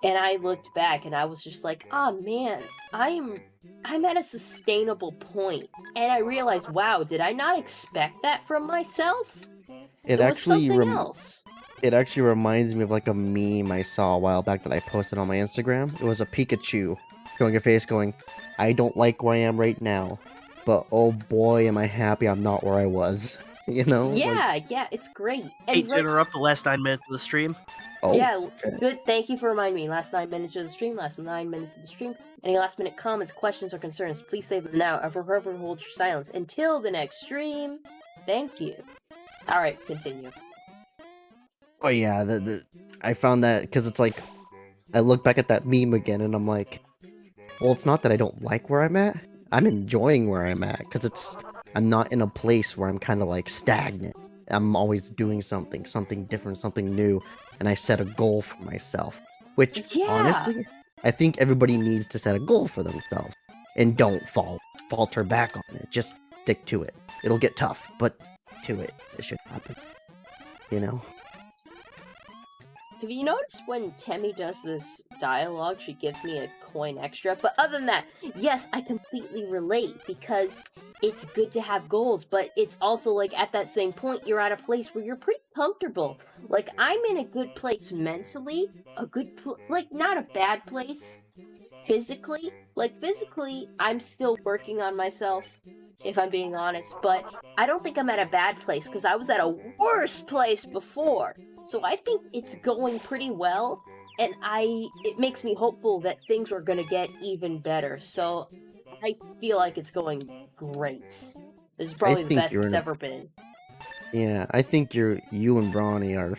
S1: And I looked back and I was just like, oh man, I'm at a sustainable point. And I realized, wow, did I not expect that from myself?
S2: It
S1: was
S2: actually
S1: something else.
S2: It actually reminds me of like a meme I saw a while back that I posted on my Instagram. It was a Pikachu showing a face going, I don't like where I am right now, but oh boy, am I happy I'm not where I was. You know?
S1: Yeah, it's great. And
S3: Hate to interrupt the last 9 minutes of the stream.
S2: Oh,
S1: yeah,
S2: okay.
S1: good. Thank you for reminding me. Last 9 minutes of the stream. Last 9 minutes of the stream. Any last minute comments, questions, or concerns, please say them now, or forever hold your silence until the next stream. Thank you. All right, continue.
S2: Oh yeah, I found that because it's like, I look back at that meme again and I'm like, well, it's not that I don't like where I'm at. I'm enjoying where I'm at because I'm not in a place where I'm kind of like stagnant. I'm always doing something different, something new, and I set a goal for myself. Which,
S1: Yeah.
S2: honestly, I think everybody needs to set a goal for themselves. And don't falter back on it. Just stick to it. It'll get tough, but to it. It should happen. You know?
S1: Have you noticed when Temmie does this dialogue, she gives me a coin extra? But other than that, yes, I completely relate, because it's good to have goals, but it's also, like, at that same point, you're at a place where you're pretty comfortable. Like, I'm in a good place mentally, not a bad place physically. Like, physically, I'm still working on myself, if I'm being honest, but I don't think I'm at a bad place, because I was at a worse place before. So I think it's going pretty well, and it makes me hopeful that things are gonna get even better. So I feel like it's going great. This is probably the
S2: think
S1: best
S2: you're
S1: it's
S2: in a-
S1: ever been.
S2: Yeah, I think you and Bronny are,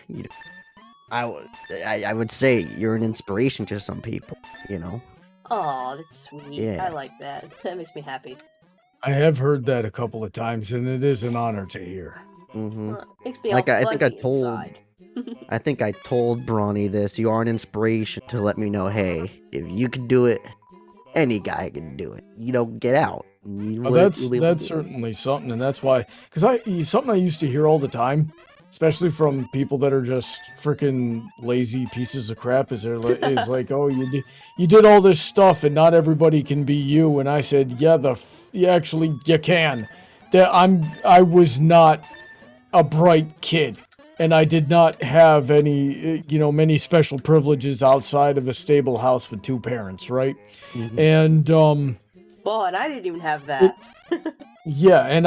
S2: I would say you're an inspiration to some people, you know?
S1: Aw, that's sweet.
S2: Yeah.
S1: I like that. That makes me happy.
S4: I have heard that a couple of times, and it is an honor to hear.
S2: Mm-hmm.
S1: Makes me
S2: Like,
S1: all
S2: I think I
S1: fuzzy
S2: told-
S1: inside.
S2: I think I told Bronny this. You are an inspiration to let me know, hey, if you can do it, any guy can do it. You know, get out.
S4: Well, that's certainly something, and that's why, because something I used to hear all the time, especially from people that are just freaking lazy pieces of crap, is like, oh, you did all this stuff, and not everybody can be you. And I said, yeah, actually you can. That I was not a bright kid. and I did not have any, many special privileges outside of a stable house with 2 parents, right?
S2: Mhm.
S4: And
S1: Boy, and I didn't even have that.
S4: yeah, and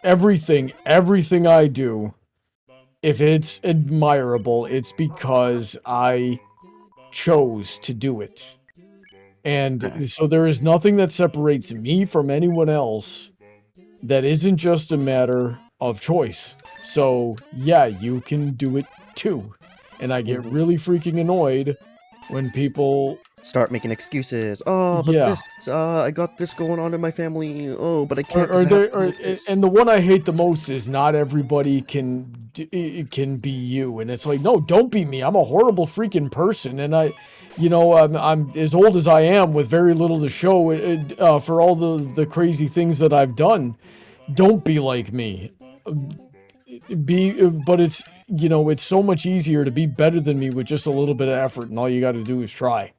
S4: everything I do, if it's admirable, it's because I chose to do it. And
S2: Yes.
S4: so there is nothing that separates me from anyone else that isn't just a matter of choice. So, yeah, you can do it too. And I get
S2: Mhm.
S4: really freaking annoyed when people,
S2: Start making excuses. Oh, but
S4: yeah.
S2: this, I got this going on in my family. Oh, but I can't
S4: Or
S2: because I have
S4: they,
S2: to do this.
S4: and the one I hate the most is not everybody can be you, and it's like, no, don't be me. I'm a horrible freaking person, and I'm as old as I am with very little to show for all the crazy things that I've done. Don't be like me. But it's so much easier to be better than me with just a little bit of effort, and all you got to do is try.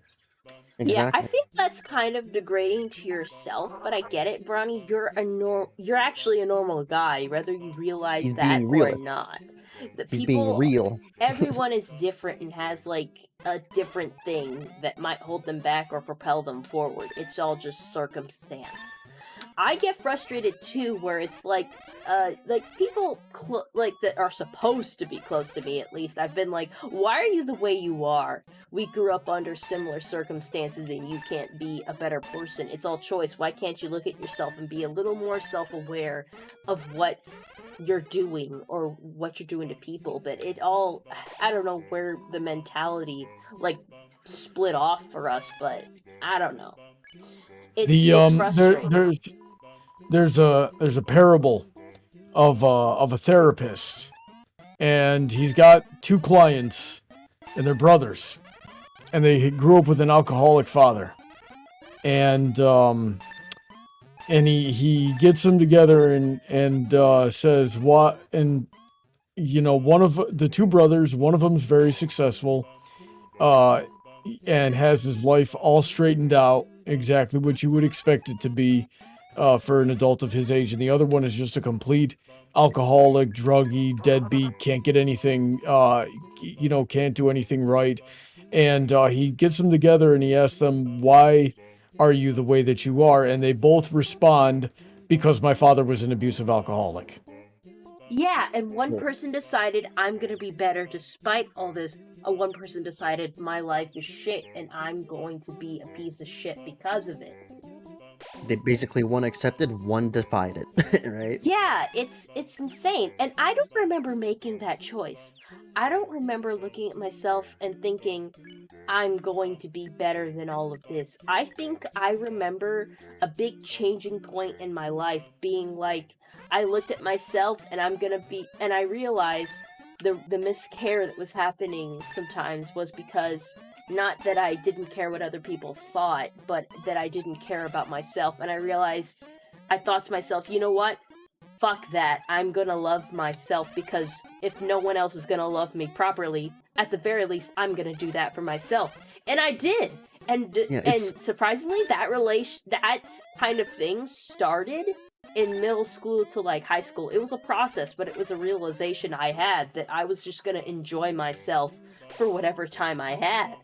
S1: Yeah, I
S2: Exactly.
S1: think that's kind of degrading to yourself, but I get it, Bronny. You're actually a normal guy, whether you realize
S2: He's
S1: that
S2: being
S1: or
S2: realist.
S1: not. The
S2: He's being
S1: people,
S2: real.
S1: everyone is different and has like a different thing that might hold them back or propel them forward. It's all just circumstance. I get frustrated too, where it's like people like that are supposed to be close to me. At least I've been like, why are you the way you are? We grew up under similar circumstances, and you can't be a better person. It's all choice. Why can't you look at yourself and be a little more self-aware of what you're doing or what you're doing to people? But it all, I don't know where the mentality like split off for us, but I don't know. It's frustrating.
S4: There's a parable of a therapist, and he's got 2 clients, and they're brothers, and they grew up with an alcoholic father, and he gets them together and says what, and one of the 2 brothers, one of them's very successful, uh and has his life all straightened out, exactly what you would expect it to be for an adult of his age. And the other one is just a complete alcoholic, druggie, deadbeat, can't get anything, can't do anything right. And he gets them together and he asks them, why are you the way that you are? And they both respond, because my father was an abusive alcoholic.
S1: Yeah, and one
S2: Yeah.
S1: person decided I'm gonna be better despite all this. One person decided my life is shit and I'm going to be a piece of shit because of it.
S2: They basically one accepted, one defied it, right?
S1: Yeah, it's insane. And I don't remember making that choice. I don't remember looking at myself and thinking I'm going to be better than all of this. I think I remember a big changing point in my life being like I looked at myself and I realized the miscare that was happening sometimes was because not that I didn't care what other people thought, but that I didn't care about myself. And I realized I thought to myself, you know what? Fuck that. I'm gonna love myself, because if no one else is gonna love me properly, at the very least, I'm gonna do that for myself. And I did.
S2: Yeah,
S1: And surprisingly, that kind of thing started in middle school to like high school. It was a process, but it was a realization I had that I was just gonna enjoy myself for whatever time I had.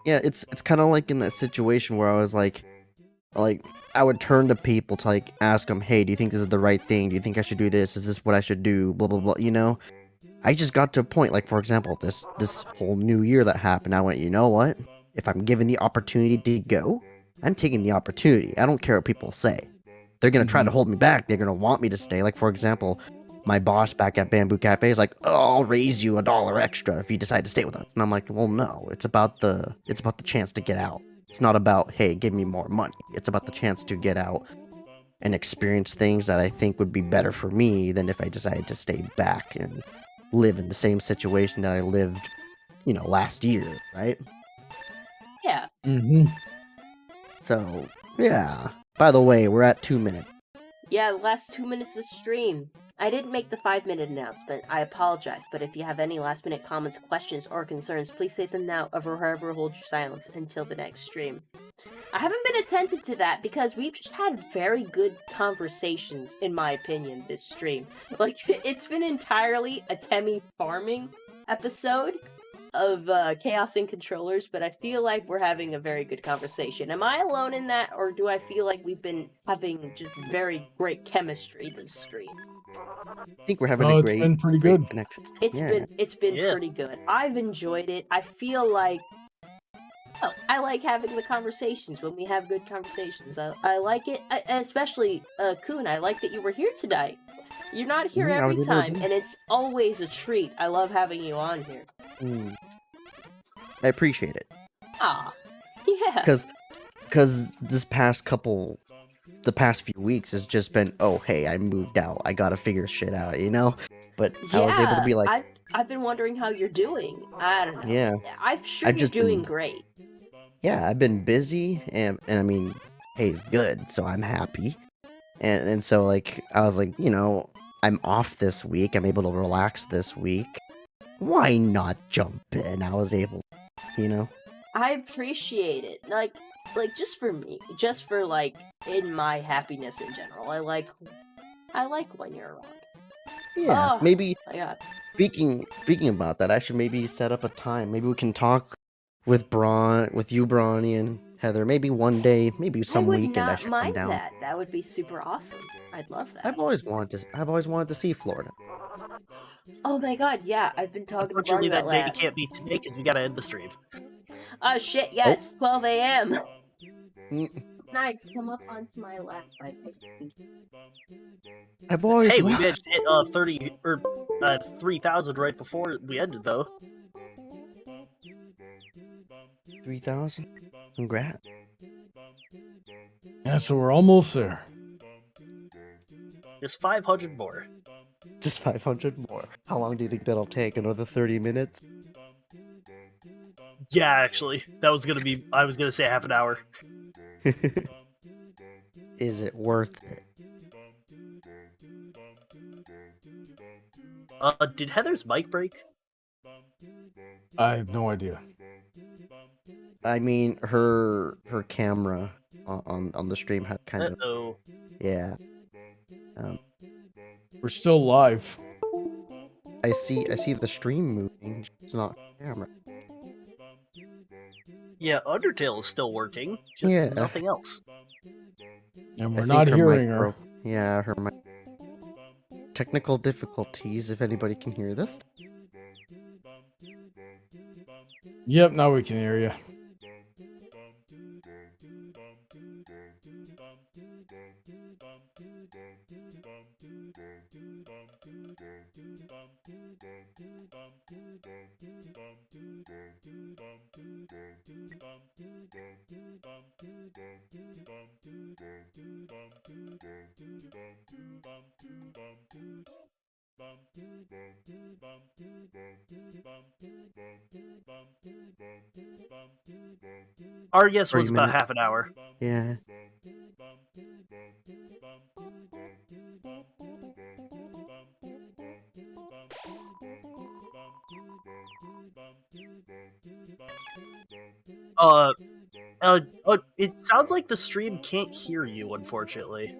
S2: yeah, it's kind of like in that situation where I was like I would turn to people to like ask them, hey, do you think this is the right thing? Do you think I should do this? Is this what I should do? Blah blah blah. I just got to a point, like for example, this whole new year that happened. I went, you know what? If I'm given the opportunity to go, I'm taking the opportunity. I don't care what people say. They're gonna try to hold me back. They're gonna want me to stay. Like for example, my boss back at Bamboo Cafe is like, "Oh, I'll raise you $1 extra if you decide to stay with us." And I'm like, "Well, no. It's about the chance to get out. It's not about, hey, give me more money. It's about the chance to get out and experience things that I think would be better for me than if I decided to stay back and live in the same situation that I lived, last year, right?"
S1: Yeah.
S4: Mm-hmm.
S2: So, yeah. By the way, we're at 2 minutes.
S1: Yeah, the last 2 minutes of the stream. I didn't make the 5-minute announcement. I apologize, but if you have any last-minute comments, questions, or concerns, please say them now or forever hold your silence until the next stream. I haven't been attentive to that because we've just had very good conversations, in my opinion, this stream. Like, it's been entirely a Temmie farming episode of Chaos and Controllers, but I feel like we're having a very good conversation. Am I alone in that, or do I feel like we've been having just very great chemistry this stream?
S2: I think we're having
S4: Oh,
S2: a
S4: it's
S2: great,
S4: been pretty
S2: great
S4: good.
S2: connection.
S1: It's
S2: Yeah.
S1: been
S3: Yeah.
S1: pretty good. I've enjoyed it. I feel like I like having the conversations when we have good conversations. I like it, especially Kun. I like that you were here tonight. You're not here
S2: I
S1: every
S2: was able to
S1: time,
S2: do-
S1: and it's always a treat. I love having you on here.
S2: Mm. I appreciate it.
S1: Ah, yeah.
S2: Because the past few weeks has just been, oh, hey, I moved out. I gotta figure shit out, you know? But I was able to be like,
S1: I've been wondering how you're doing. I don't know.
S2: yeah,
S1: I'm sure
S2: I've
S1: you're
S2: just
S1: doing
S2: been-
S1: great.
S2: yeah, I've been busy, and I mean, pay's good, so I'm happy. And so, like, I was like, you know, I'm off this week. I'm able to relax this week. Why not jump in? I was able, you know?
S1: I appreciate it. Like just for me, just for like in my happiness in general. I like when you're around.
S2: Yeah,
S1: Oh,
S2: maybe
S1: my God.
S2: speaking about that, I should maybe set up a time. Maybe we can talk with you, Brawny, and Heather. Maybe one day, maybe some
S1: I would
S2: weekend, I
S1: not
S2: should come
S1: mind
S2: down.
S1: that. That would be super awesome. I'd love that.
S2: I've always wanted to see Florida.
S1: Oh my God, yeah. I've been talking to Barney
S3: Unfortunately,
S1: about
S3: that day
S1: that.
S3: can't be today because we gotta end the stream.
S1: Oh shit, yeah,
S2: Oh.
S1: it's 12 a.m.
S2: Mm,
S1: Nice, come up onto my lap.
S2: I've always
S3: Hey, we
S2: wa-
S3: managed to hit 30 or 3,000 right before we ended, though.
S2: 3,000. Congrats.
S4: Yeah, so we're almost there.
S3: There's 500 more.
S2: Just 500 more. How long do you think that'll take? Another 30 minutes?
S3: Yeah, actually, that was gonna be. I was gonna say half an hour.
S2: Is it worth it?
S3: Did Heather's mic break?
S4: I have no idea.
S2: I mean, her camera on the stream had kind of
S3: Uh-oh.
S2: yeah.
S4: We're still live.
S2: I see the stream moving. It's not the camera.
S3: Yeah, Undertale is still working. Just
S2: Yeah.
S3: nothing else.
S4: And
S2: I
S4: we're
S2: think
S4: not
S2: her
S4: hearing
S2: mic
S4: her.
S2: broke. Yeah, her mic. Technical difficulties. If anybody can hear this.
S4: Yep, now we can hear you.
S3: Our guess
S2: 30
S3: was about
S2: minutes.
S3: half an hour.
S2: Yeah.
S3: It sounds like the stream can't hear you, unfortunately.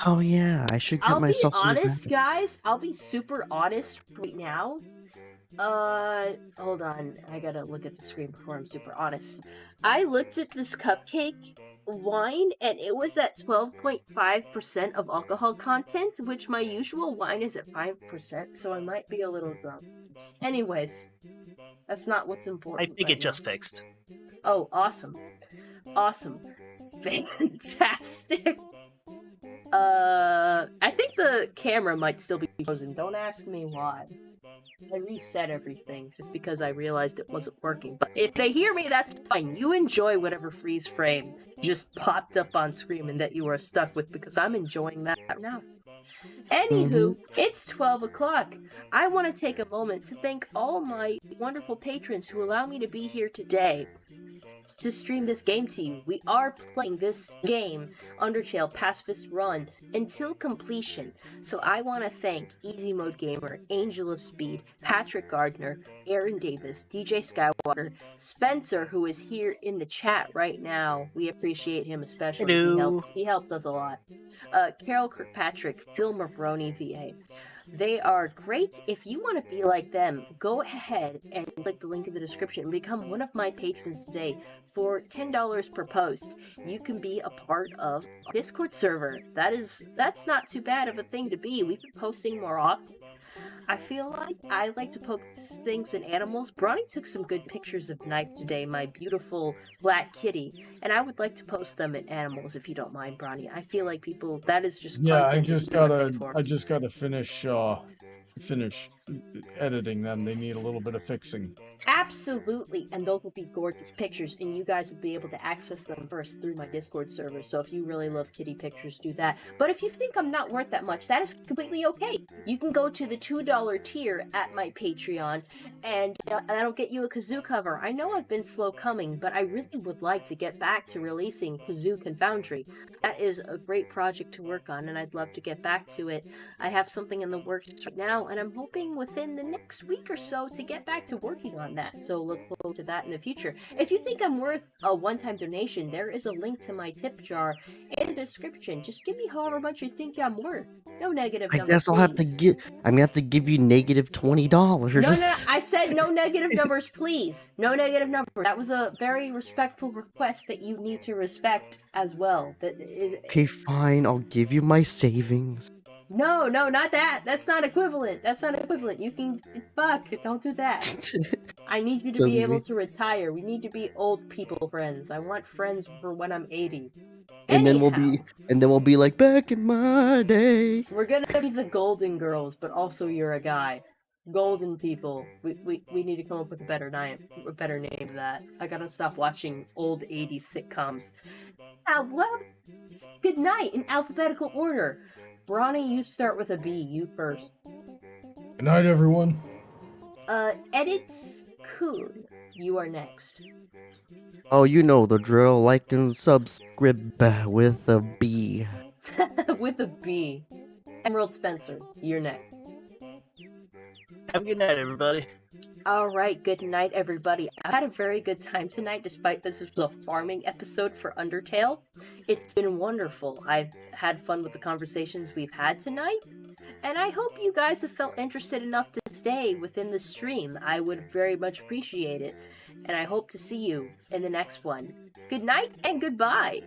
S2: Oh yeah, I should get
S1: I'll be
S2: myself. a new
S1: honest,
S2: graphic.
S1: guys. I'll be super honest right now. Hold on. I gotta look at the screen before I'm super honest. I looked at this cupcake wine, and it was at 12.5% of alcohol content, which my usual wine is at 5%, so I might be a little drunk. Anyways, that's not what's
S3: I
S1: important.
S3: think
S1: right
S3: it just
S1: now.
S3: fixed.
S1: Oh, awesome. Awesome. Fantastic. I think the camera might still be frozen. Don't ask me why. I reset everything just because I realized it wasn't working. But if they hear me, that's fine. You enjoy whatever freeze frame just popped up on screen and that you are stuck with, because I'm enjoying that now. Anywho, it's 12 o'clock. I want to take a moment to thank all my wonderful patrons who allow me to be here today. to stream this game to you. We are playing this game, Undertale Pacifist Run, until completion. So I want to thank Easy Mode Gamer, Angel of Speed, Patrick Gardner, Aaron Davis, DJ Skywalker, Spencer, who is here in the chat right now. We appreciate him especially.
S3: Hello.
S1: He helped us a lot. Carol Kirkpatrick, Phil Mabroni, VA. They are great. If you want to be like them, go ahead and click the link in the description and become one of my patrons today. For $10 per post, you can be a part of our Discord server. That's not too bad of a thing to be. We've been posting more often. I feel like I like to post things in animals. Bronny took some good pictures of Knife today, my beautiful black kitty, and I would like to post them in animals if you don't mind, Bronny. I feel like that is just
S4: Yeah, I
S1: content
S4: just
S1: people are paid for.
S4: gotta finish editing them. They need a little bit of fixing.
S1: Absolutely, and those will be gorgeous pictures, and you guys will be able to access them first through my Discord server, so if you really love kitty pictures, do that. But if you think I'm not worth that much, that is completely okay. You can go to the $2 tier at my Patreon, and that'll get you a kazoo cover. I know I've been slow coming, but I really would like to get back to releasing Kazoo Confoundry. That is a great project to work on, and I'd love to get back to it. I have something in the works right now, and I'm hoping within the next week or so to get back to working on that, so look forward to that in the future. If you think I'm worth a one-time donation, there is a link to my tip jar in the description. Just give me however much you think I'm worth. No negative
S2: I
S1: numbers,
S2: guess I'll have to
S1: please.
S2: I'm gonna have to give you negative $20.
S1: No, I said no negative numbers, please. No negative numbers. That was a very respectful request that you need to respect as well. That is...
S2: Okay, fine. I'll give you my savings.
S1: No, not that. That's not equivalent. You can... Fuck, don't do that. I need you to be able to retire. We need to be old people friends. I want friends for when I'm 80.
S2: And then
S1: Anyhow,
S2: we'll be like back in my day.
S1: we're gonna be the Golden Girls, but also you're a guy. Golden people. We need to come up with a better name to that. I gotta stop watching old 80s sitcoms. Well, good night in alphabetical order. Bronny, you start with a B. You first.
S4: Good night, everyone.
S1: Edits Coon. You are next.
S2: Oh, you know the drill. Like and subscribe with a B.
S1: With a B. Emerald Spencer, you're next.
S3: Have a good night, everybody.
S1: Alright, good night, everybody. I had a very good time tonight, despite this was a farming episode for Undertale. It's been wonderful. I've had fun with the conversations we've had tonight, and I hope you guys have felt interested enough to stay within the stream. I would very much appreciate it, and I hope to see you in the next one. Good night and goodbye!